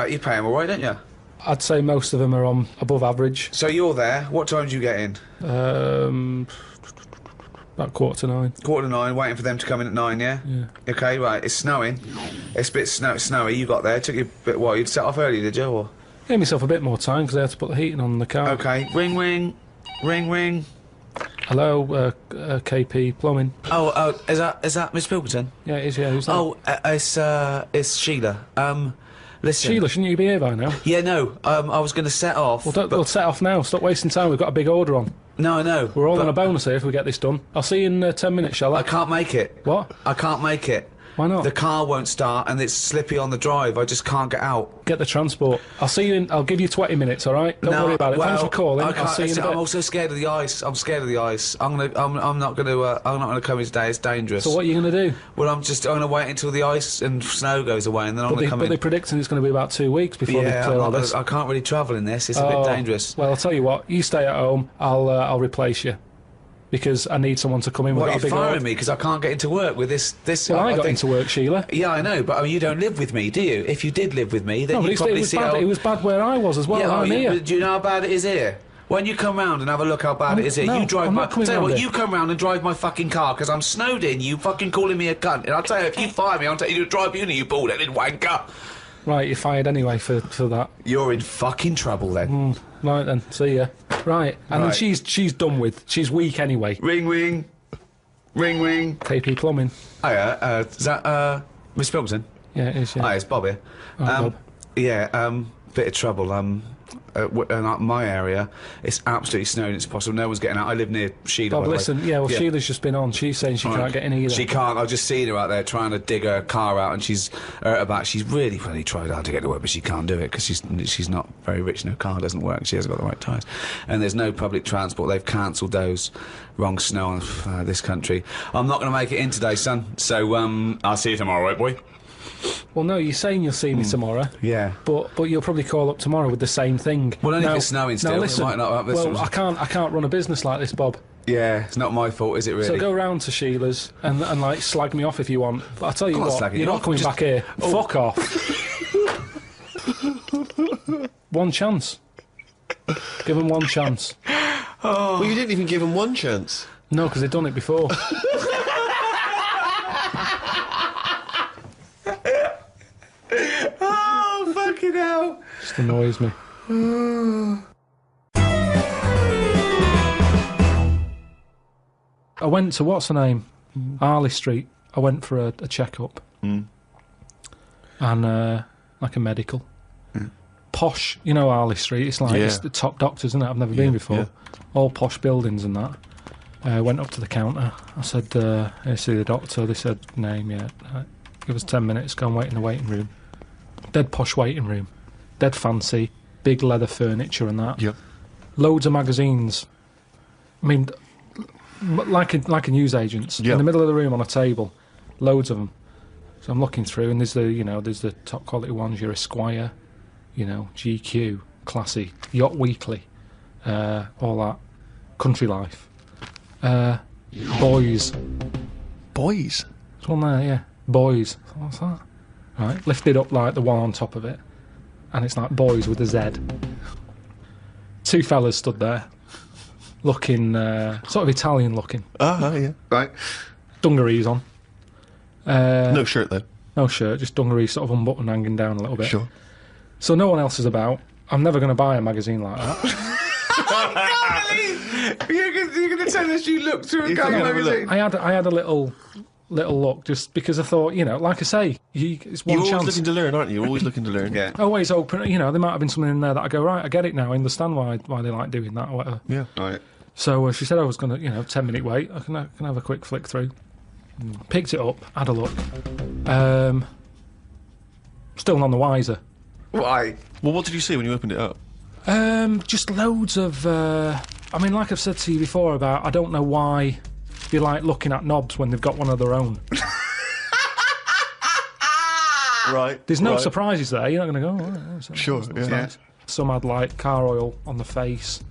you pay them all right, don't you? I'd say most of them are on above average. So you're there. What time do you get in? About 8:45. 8:45, waiting for them to come in at 9, yeah? Yeah. Okay, right, it's snowing. It's a bit snowy, you got there. It took you a bit while. You'd set off early, did you? Or? Gave myself a bit more time because I had to put the heating on the car. Okay, ring, ring. Ring, ring. Hello, KP Plumbing. Oh, is that Miss Pilkington? Yeah, it is, yeah. Who's that? It's Sheila. Listen. Sheila, shouldn't you be here by now? Yeah, no, I was going to set off. Well, we'll set off now. Stop wasting time. We've got a big order on. No, I know. We're all on a bonus here if we get this done. I'll see you in 10 minutes, shall I? I can't make it. What? I can't make it. Why not? The car won't start and it's slippy on the drive. I just can't get out. Get the transport. I'll see you in. I'll give you 20 minutes. All right? Don't worry about it. Thanks for calling. I'll see you in a bit. I'm also scared of the ice. I'm scared of the ice. I'm not gonna come in today. It's dangerous. So what are you gonna do? Well, I'm gonna wait until the ice and snow goes away, and then I'm gonna come in. But they're predicting it's gonna be about 2 weeks before they clear all this. I can't really travel in this. It's a bit dangerous. Well, I'll tell you what. You stay at home. I'll replace you. Because I need someone to come in with a big order. What, you're firing me because I can't get into work with this... Well, I got into work, Sheila. Yeah, I know, but I mean, you don't live with me, do you? If you did live with me, then you'd probably see how... It was bad where I was as well, I'm here. Do you know how bad it is here? When you come round and have a look how bad it is here, you drive my... Tell you what, you come round and drive my fucking car because I'm snowed in, you fucking calling me a cunt. And I'll tell you, if you fire me, I'll tell you to drive you, you bald-headed wanker. Right, you're fired anyway for that. You're in fucking trouble then. Right then, see ya. Right, and then Right. she's done with. She's weak anyway. Ring, ring. Ring, ring. KP Plumbing. Hiya, is that, Miss Pilkington? Yeah, it is, yeah. Hi, it's Bob here. Oh, Bob. Yeah, bit of trouble. In my area, it's absolutely snowing. It's impossible. No one's getting out. I live near Sheila. Bob, by the way. listen, Sheila's just been on. She's saying she can't get in either. She can't. I've just seen her out there trying to dig her car out, and she's hurt her back. She's really tried hard to get to work, but she can't do it because she's not very rich and her car doesn't work. She hasn't got the right tyres, and there's no public transport. They've cancelled those. Wrong snow on this country. I'm not going to make it in today, son. So I'll see you tomorrow, right, boy? Well, no, you're saying you'll see me tomorrow. Yeah. But you'll probably call up tomorrow with the same thing. Well, only if it's snowing still. Now listen, It might not. well, I can't run a business like this, Bob. Yeah, it's not my fault, is it really? So go round to Sheila's and like slag me off if you want. But I tell you I'm not what, slagging you're you not off, coming just- back here. Oh. Fuck off. One chance. Give them one chance. Well, you didn't even give him one chance. No, because they've done it before. Oh, fucking hell. Just annoys me. I went to, what's her name? Harley Street. I went for a checkup. And, like a medical. Posh, you know Harley Street, it's like, it's the top doctors, isn't it? I've never been before. All posh buildings and that. Went up to the counter. I said, I see the doctor. They said, name, yeah. Give us 10 minutes, go and wait in the waiting room. Dead posh waiting room. Dead fancy. Big leather furniture and that. Yep. Loads of magazines. I mean, like a newsagent's. In the middle of the room on a table. Loads of them. So I'm looking through and there's the top quality ones, your Esquire, GQ, Classy, Yacht Weekly, all that. Country Life. Boys. Boys? There's one there, yeah. Boys. What's that? Right, lifted up like the one on top of it. And it's like Boys with a Z. Two fellas stood there. Looking, sort of Italian looking. Yeah. Right. Dungarees on. No shirt though. No shirt, just dungarees sort of unbuttoned, hanging down a little bit. Sure. So no one else is about. I'm never going to buy a magazine like that. You're going to tell us you looked through a game magazine? I had a little look just because I thought, like I say, it's one You're chance. always looking to learn, aren't you? You're always looking to learn. Yeah. Always open. There might have been something in there that I go, right, I get it now. I understand why they like doing that or whatever. Yeah. Right. So she said I was going to, 10-minute wait. I can have a quick flick through. Picked it up, had a look. Still none the wiser. Why? Well, what did you see when you opened it up? Just loads of. Like I've said to you before about, I don't know why they like looking at knobs when they've got one of their own. Right. There's no right. surprises there. You're not going to go. Oh, Sure. that's Yeah. nice. Some had like car oil on the face.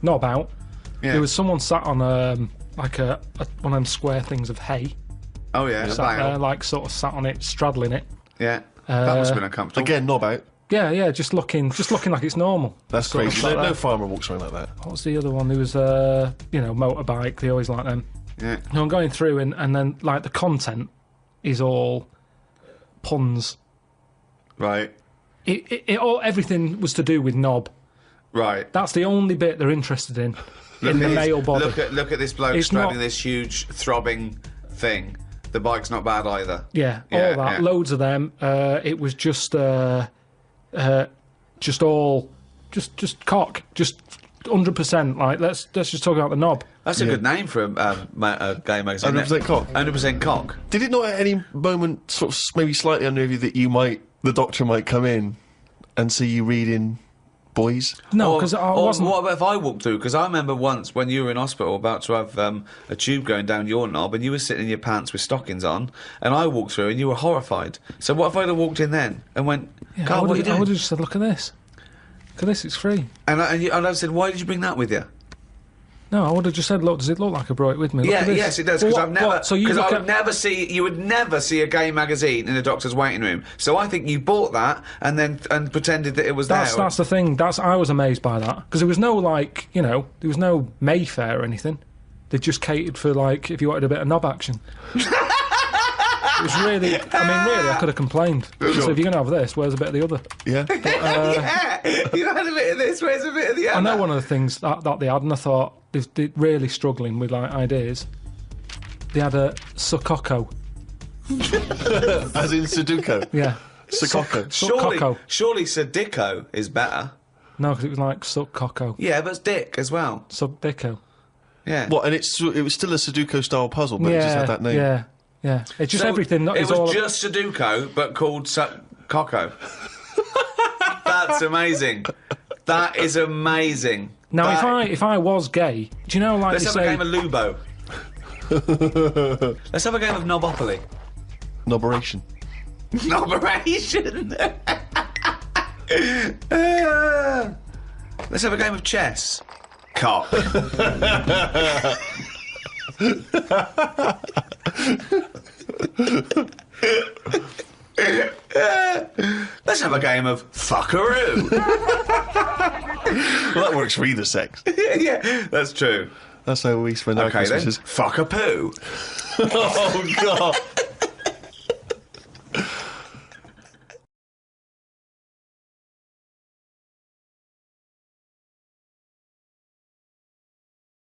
Knob out. Yeah. There was someone sat on like one of them square things of hay. Oh, yeah. Sat there, sort of sat on it, straddling it. Yeah. That must have been uncomfortable. Again, knob out. Yeah, just looking like it's normal. That's Sort of crazy. sat No there. farmer walks around like that. What's the other one? There was motorbike. They always like them. Yeah. No, I'm going through and then like the content is all puns. Right. Everything was to do with knob. Right. That's the only bit they're interested in the male body. Look at this bloke It's straddling not- this huge throbbing thing. The bike's not bad either. Yeah, all that. yeah. Loads of them. It was just all cock. Just 100%. Like let's just talk about the knob. That's a good name for a gay magazine. 100% cock. 100% cock. Did it not at any moment sort of maybe slightly unnerve you that the doctor might come in and see you reading Boys? No, because I wasn't. What about if I walked through? Because I remember once when you were in hospital about to have a tube going down your knob and you were sitting in your pants with stockings on and I walked through and you were horrified. So what if I'd have walked in then and went, Carl, what are you doing? I would have just said, look at this. Look at this, it's free. And I said, why did you bring that with you? No, I would have just said, look, does it look like I brought it with me? Look Yeah, at this. yes, it does. Well, Because you would never. never see a gay magazine in a doctor's waiting room. So I think you bought that and pretended that it was there. That's the thing. I was amazed by that because there was no there was no Mayfair or anything. They just catered for if you wanted a bit of knob action. It was really, I could have complained. So if you're going to have this, where's a bit of the other? Yeah. Yeah, you had a bit of this, where's a bit of the other? I know one of the things that they had, and I thought, they're really struggling with, like, ideas. They had a Sukoko. As in Sudoku? Yeah. Sukoko. Surely Sadiko is better. No, because it was like Sukoko. Yeah, but it's Dick as well. Subdico. Yeah. What, and it was still a Sudoku-style puzzle, but it just had that name? Yeah. It's just everything. It was just Sudoku, but called Coco. That's amazing. That is amazing. Now, if I was gay, do you know, like, let's have a game of Lubo. Let's have a game of Knobopoly. Nobberation. Nobberation. Let's have a game of chess. Cock. Let's have a game of fuckaroo. Well, that works for either sex. Yeah, that's true. That's how we spend our Christmases. Fuck a poo. Oh, God.